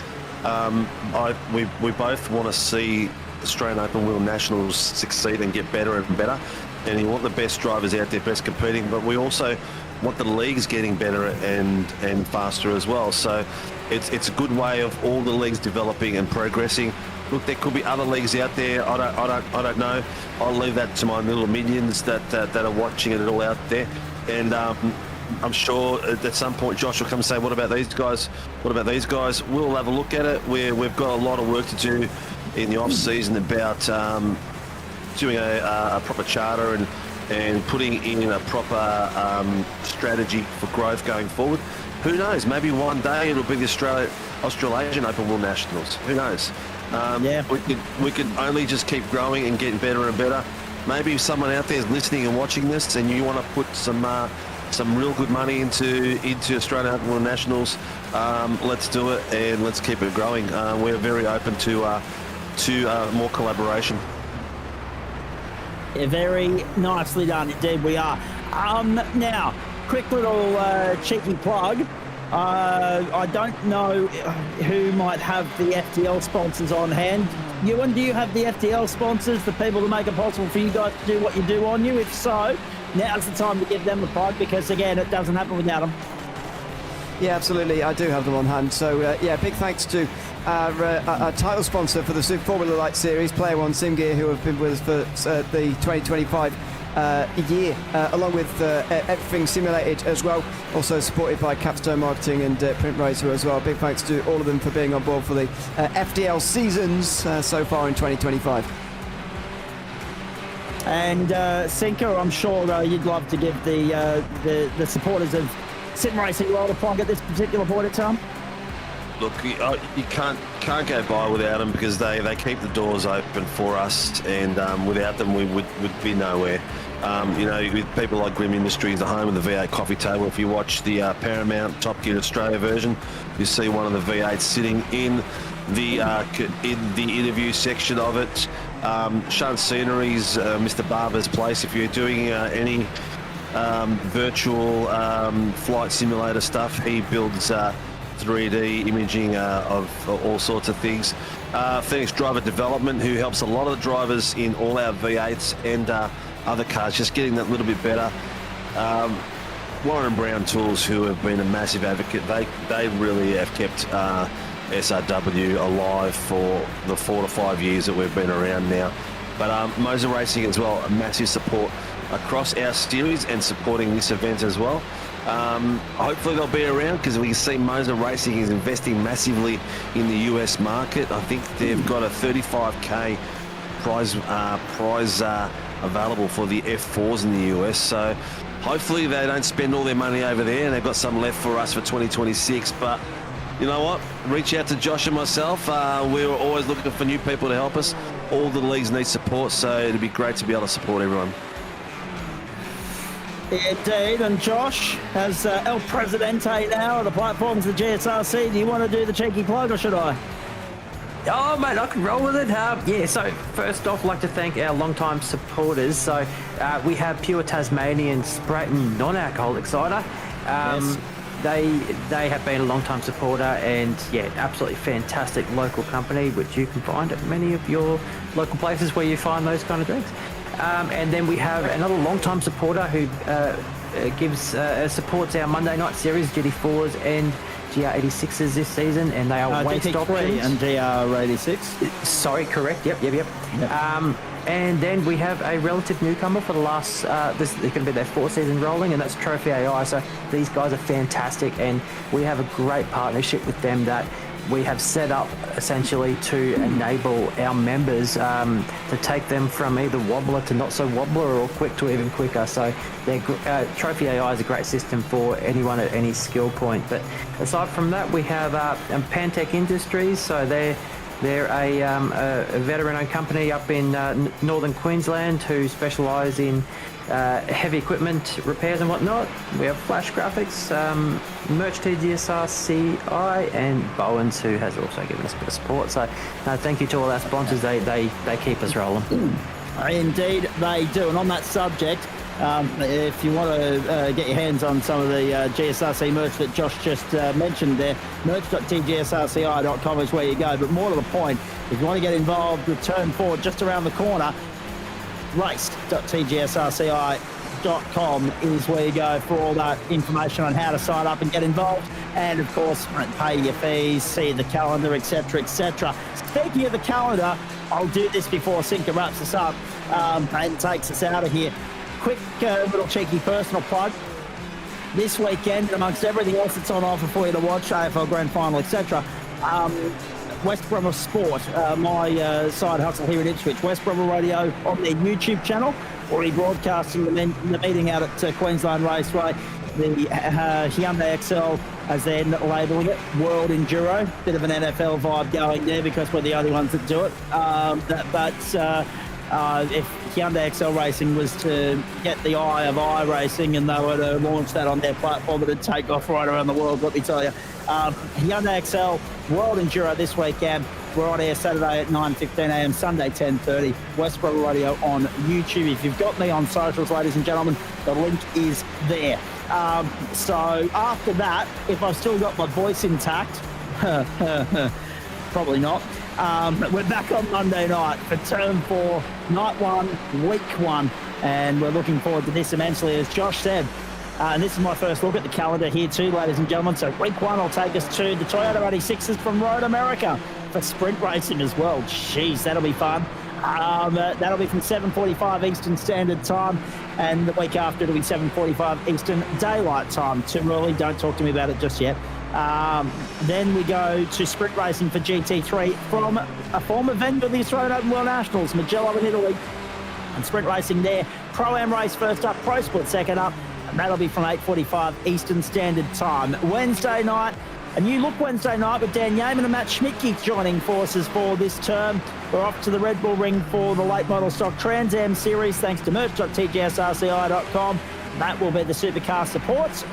We both want to see Australian Open Wheel Nationals succeed and get better and better. And you want the best drivers out there, best competing, but we also want the leagues getting better and faster as well. So it's a good way of all the leagues developing and progressing. Look, there could be other leagues out there. I don't know. I'll leave that to my little minions that are watching it all out there. And I'm sure at some point Josh will come and say, "What about these guys? What about these guys?" We'll have a look at it. We've got a lot of work to do in the off season about doing a proper charter and putting in a proper strategy for growth going forward. Who knows? Maybe one day it'll be the Australasian Open Wheel Nationals. Who knows? We can only just keep growing and getting better and better. Maybe if someone out there is listening and watching this and you want to put some real good money into Australian Open Wheel Nationals, let's do it and let's keep it growing. We're very open to more collaboration. Yeah, very nicely done indeed, we are. Now, quick little cheeky plug. I don't know who might have the FDL sponsors on hand. Ewan, do you have the FDL sponsors, the people that make it possible for you guys to do what you do on you? If so, now's the time to give them a plug, because again, it doesn't happen without them. Yeah, absolutely. I do have them on hand. So, big thanks to our title sponsor for the Super Formula Light Series, Player One Sim Gear, who have been with us for the 2025 year, along with everything simulated as well. Also supported by Capstone Marketing and Print Razor as well. Big thanks to all of them for being on board for the FDL seasons so far in 2025. And Sinker, I'm sure you'd love to give the supporters of Sim Racing World a plug at this particular point in time. Look, you can't go by without them, because they keep the doors open for us, and without them we would be nowhere. With people like Grim Industries, the home of the V8 coffee table. If you watch the Paramount Top Gear Australia version, you see one of the V8s sitting in the interview section of it. Sean Scenery's Mr. Barber's place. If you're doing any virtual flight simulator stuff, he builds 3D imaging of all sorts of things. Phoenix Driver Development, who helps a lot of the drivers in all our V8s and other cars, just getting that little bit better. Warren Brown Tools, who have been a massive advocate, they really have kept SRW alive for the 4 to 5 years that we've been around now. But MOZA Racing as well, a massive support across our series and supporting this event as well. Hopefully they'll be around, because we can see MOZA Racing is investing massively in the US market. I think they've got a 35k prize available for the F4s in the US. So hopefully they don't spend all their money over there and they've got some left for us for 2026. But you know what? Reach out to Josh and myself. We're always looking for new people to help us. All the leagues need support, so it'd be great to be able to support everyone. Indeed, and Josh, as El Presidente now of the platforms of the GSRC, do you want to do the cheeky plug or should I? Oh, mate, I can roll with it. Yeah, so first off, I'd like to thank our long-time supporters. So we have Pure Tasmanian Sprayton non-alcoholic cider. Yes. They have been a long-time supporter and, yeah, absolutely fantastic local company, which you can find at many of your local places where you find those kind of drinks. And then we have another long-time supporter who supports our Monday night series, GT4s and GR86s this season, and they are waste options. And GR86. Sorry, correct. Yep. And then we have a relative newcomer for the last, this is going to be their 4th season rolling, and that's Trophy AI. So these guys are fantastic, and we have a great partnership with them that we have set up essentially to enable our members to take them from either wobbler to not so wobbler or quick to even quicker. So Trophy AI is a great system for anyone at any skill point. But aside from that, we have Pantech Industries. So they're a veteran-owned company up in northern Queensland who specialise in heavy equipment repairs and whatnot. We have Flash Graphics, Merch GSRC, and Bowens, who has also given us a bit of support. So thank you to all our sponsors. They keep us rolling. Indeed, they do. And on that subject, if you want to get your hands on some of the GSRC merch that Josh just mentioned there, merch.tgsrci.com is where you go. But more to the point, if you want to get involved with Turn 4 just around the corner, race.tgsrci.com is where you go for all that information on how to sign up and get involved. And of course, pay your fees, see the calendar, etc., etc. Speaking of the calendar, I'll do this before Sinker wraps us up and takes us out of here. Quick little cheeky personal plug. This weekend, amongst everything else that's on offer for you to watch, AFL Grand Final, etc., West Bromwich Sport, my side hustle here in Ipswich, West Bromwich Radio on their YouTube channel, already broadcasting the meeting out at Queensland Raceway. The Hyundai XL, as they're labelling it, World Enduro. Bit of an NFL vibe going there because we're the only ones that do it. If Hyundai XL Racing was to get the eye of iRacing and they were to launch that on their platform, it'd take off right around the world, let me tell you. Hyundai XL World Enduro this weekend. We're on air Saturday at 9:15am, Sunday 10:30. West Bromwich Radio on YouTube. If you've got me on socials, ladies and gentlemen, the link is there. So after that, if I've still got my voice intact, probably not. We're back on Monday night for Turn 4, Night 1, Week 1, and we're looking forward to this immensely, as Josh said. And this is my first look at the calendar here too, ladies and gentlemen. So Week 1 will take us to the Toyota 86s from Road America for sprint racing as well. Jeez, that'll be fun. That'll be from 7:45 Eastern Standard Time, and the week after it'll be 7:45 Eastern Daylight Time. Too early, don't talk to me about it just yet. Then we go to sprint racing for GT3 from a former vendor of the Australian Open World Nationals, Mugello in Italy. And sprint racing there, Pro-Am race first up, Pro Sport second up, and that'll be from 8:45 Eastern Standard Time. Wednesday night, a new look Wednesday night with Dan Yeaman and Matt Schmidtke joining forces for this term. We're off to the Red Bull Ring for the late model stock Trans Am series, thanks to merch.tgsrci.com. That will be the supercar supports.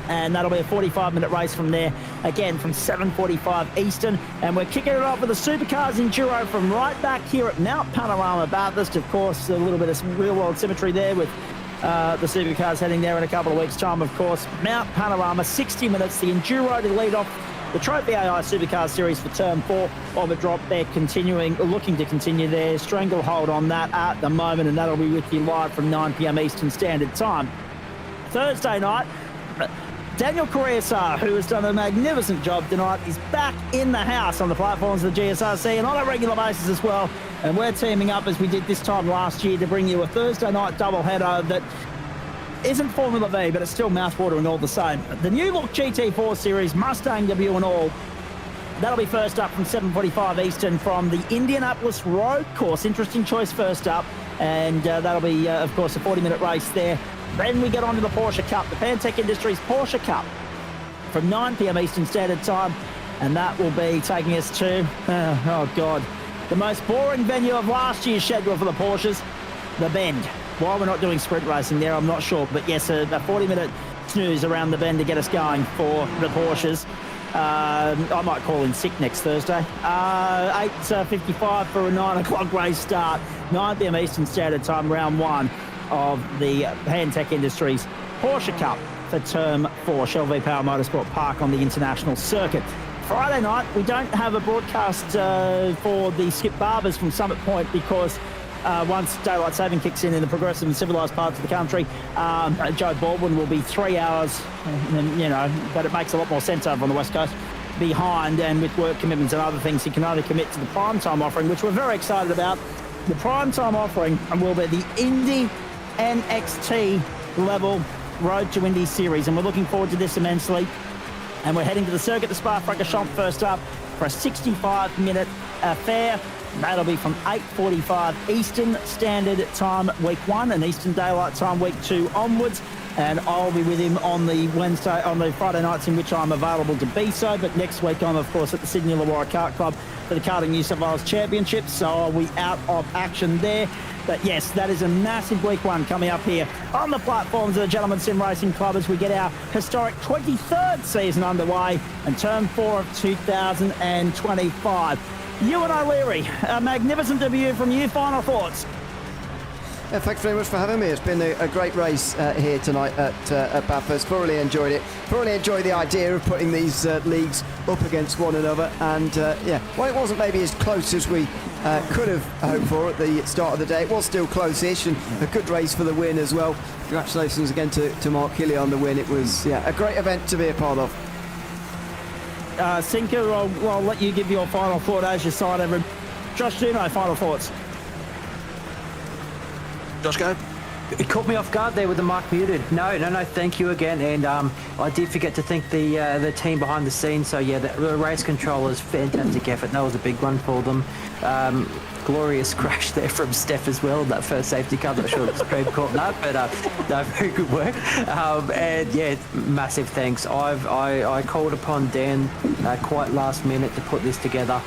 and that'll be a 45-minute race from there, again from 7:45 Eastern. And we're kicking it off with the Supercars Enduro from right back here at Mount Panorama, Bathurst. Of course, a little bit of real-world symmetry there with the Supercars heading there in a couple of weeks' time, of course. Mount Panorama, 60 minutes, the Enduro to lead off the Trophy AI Supercar Series for Term 4. Over drop, they're looking to continue their stranglehold on that at the moment, and that'll be with you live from 9 p.m. Eastern Standard Time. Thursday night, Daniel Correa, who has done a magnificent job tonight, is back in the house on the platforms of the GSRC and on a regular basis as well. And we're teaming up as we did this time last year to bring you a Thursday night doubleheader that isn't Formula V, but it's still mouthwatering all the same. The new look GT4 Series, Mustang W and all, that'll be first up from 7:45 Eastern from the Indianapolis Road Course. Interesting choice first up, and that'll be, of course, a 40-minute race there. Then we get on to the Porsche Cup, the Pantech Industries Porsche Cup from 9 p.m. Eastern Standard Time, and that will be taking us to, the most boring venue of last year's schedule for the Porsches, the Bend. Why we're not doing sprint racing there, I'm not sure. But yes, a 40-minute snooze around the Bend to get us going for the Porsches. I might call in sick next Thursday. 8:55 for a 9 o'clock race start. 9 p.m. Eastern Standard Time, round 1 of the Pantech Industries Porsche Cup for Term 4, Shell V Power Motorsport Park on the international circuit. Friday night, we don't have a broadcast for the Skip Barbers from Summit Point because once daylight saving kicks in the progressive and civilised parts of the country, Joe Baldwin will be 3 hours, but it makes a lot more sense over on the West Coast, behind, and with work commitments and other things, he can only commit to the primetime offering, which we're very excited about. The primetime offering will be the Indy NXT level Road to Indy series, and we're looking forward to this immensely. And we're heading to the circuit de Spa-Francorchamps first up for a 65-minute affair. That'll be from 8:45 Eastern Standard Time, week 1, and Eastern Daylight Time, week 2 onwards. And I'll be with him on the Friday nights in which I'm available to be so. But next week, I'm, of course, at the Sydney Illawarra Kart Club for the Karting New South Wales Championship, so I'll be out of action there. But yes, that is a massive week 1 coming up here on the platforms of the Gentleman Sim Racing Club as we get our historic 23rd season underway and Term 4 of 2025. Ewan O'Leary, a magnificent debut from you. Final thoughts? Yeah, thanks very much for having me. It's been a great race here tonight at Bathurst. Thoroughly enjoyed it. Thoroughly enjoyed the idea of putting these leagues up against one another. And while it wasn't maybe as close as we could have hoped for at the start of the day, it was still close-ish, and a good race for the win as well. Congratulations again to Mark Hilly on the win. It was a great event to be a part of. Sinker, I'll let you give your final thought as you sign over. Josh Juno, final thoughts. Josh, go. It caught me off guard there with the mic muted. No, thank you again. And I did forget to thank the team behind the scenes. So yeah, the race controllers, fantastic effort. That was a big one for them. Glorious crash there from Steph as well. That first safety car. Not sure the stream caught that, but no, very good work. And yeah, massive thanks. I called upon Dan quite last minute to put this together.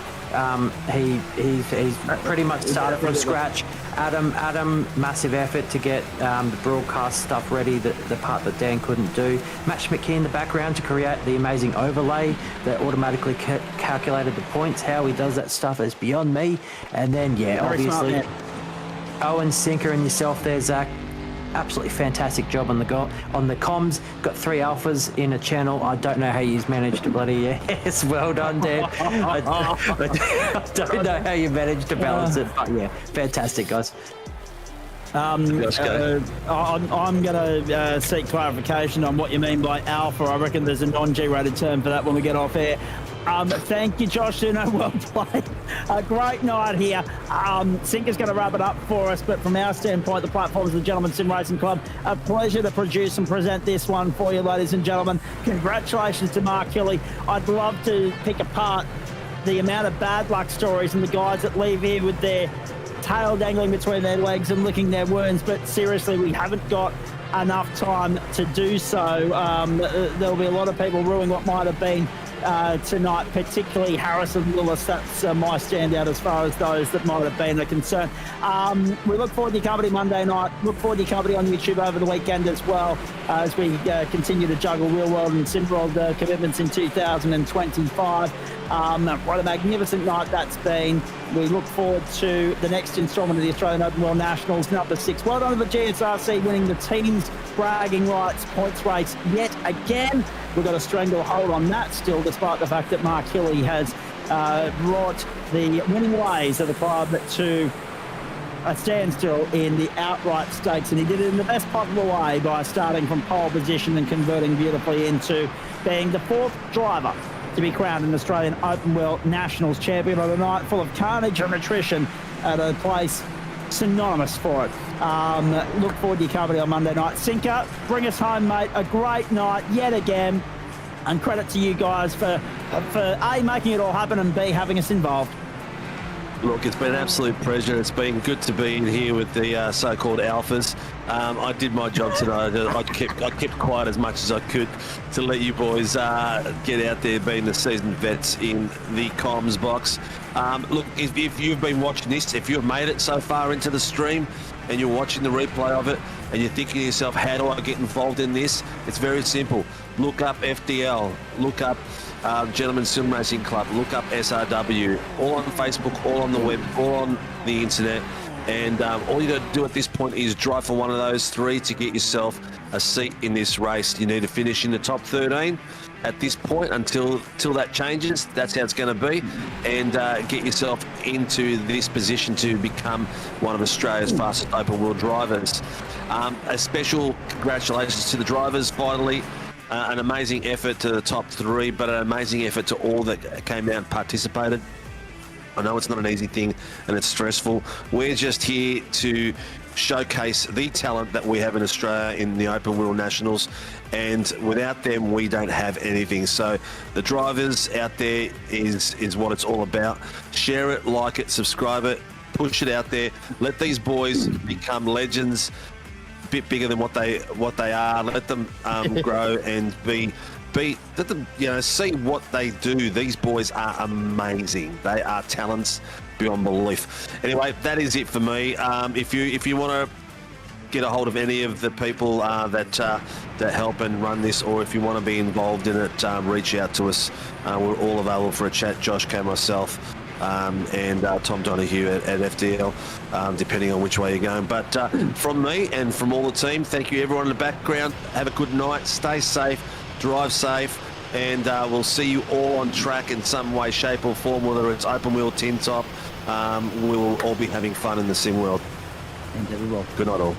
He's pretty much started from scratch. Adam, massive effort to get the broadcast stuff ready, the part that Dan couldn't do. Matt McKee in the background to create the amazing overlay that automatically calculated the points. How he does that stuff is beyond me. And then, yeah, very obviously, Owen, Sinker and yourself there, Zach. Absolutely fantastic job on the comms. Got 3 alphas in a channel. I don't know how you've managed to bloody yes, well done, Dan. I don't know how you managed to balance it, but yeah, fantastic, guys. I'm going to seek clarification on what you mean by alpha. I reckon there's a non-G-rated term for that when we get off air. Thank you, Josh. Well played. A great night here. Sinker's going to wrap it up for us, but from our standpoint, the platforms of the Gentleman Sim Racing Club, a pleasure to produce and present this one for you, ladies and gentlemen. Congratulations to Mark Hilly. I'd love to pick apart the amount of bad luck stories and the guys that leave here with their tail dangling between their legs and licking their wounds, but seriously, we haven't got enough time to do so. There'll be a lot of people ruining what might have been tonight, particularly Harrison Lewis. That's my standout as far as those that might have been a concern. We look forward to your company Monday night. Look forward to your company on YouTube over the weekend as well, as we continue to juggle real world and sim world commitments in 2025. What a magnificent night that's been. We look forward to the next instalment of the Australian Open World Nationals, number 6. Well done to the GSRC winning the team's bragging rights points race yet again. We've got a stranglehold on that still, despite the fact that Mark Hilly has brought the winning ways of the club to a standstill in the outright stakes, and he did it in the best possible way by starting from pole position and converting beautifully into being the 4th driver to be crowned an Australian Open World Nationals champion on a night full of carnage and attrition at a place synonymous for it. Look forward to your company on Monday night. Sinker, bring us home, mate. A great night yet again. And credit to you guys for A, making it all happen, and B, having us involved. Look, it's been an absolute pleasure. It's been good to be in here with the so-called alphas. I did my job tonight. I kept quiet as much as I could to let you boys get out there, being the seasoned vets in the comms box. Look, if you've been watching this, if you've made it so far into the stream and you're watching the replay of it and you're thinking to yourself, how do I get involved in this? It's very simple. Look up FDL. Look up Gentlemen's Sim Racing Club. Look up SRW. All on Facebook, all on the web, all on the internet. And all you got to do at this point is drive for one of those 3 to get yourself a seat in this race. You need to finish in the top 13 at this point until that changes. That's how it's going to be. And get yourself into this position to become one of Australia's fastest open wheel drivers. A special congratulations to the drivers. Finally, an amazing effort to the top 3, but an amazing effort to all that came out and participated. I know it's not an easy thing and it's stressful. We're just here to showcase the talent that we have in Australia in the Open Wheel Nationals, and without them we don't have anything. So the drivers out there is what it's all about. Share it, like it, subscribe it, push it out there. Let these boys become legends, a bit bigger than what they are. Let them grow and let them see what they do. These boys are amazing. They are talents beyond belief. Anyway, that is it for me. If you want to get a hold of any of the people that help and run this, or if you want to be involved in it, reach out to us. We're all available for a chat. Josh K, myself, and Tom Donahue at FDL, depending on which way you're going. But from me and from all the team, thank you everyone in the background. Have a good night. Stay safe. Drive safe, and we'll see you all on track in some way, shape or form, whether it's open wheel, tin top. We will all be having fun in the sim world. Indeed we will. Good night all.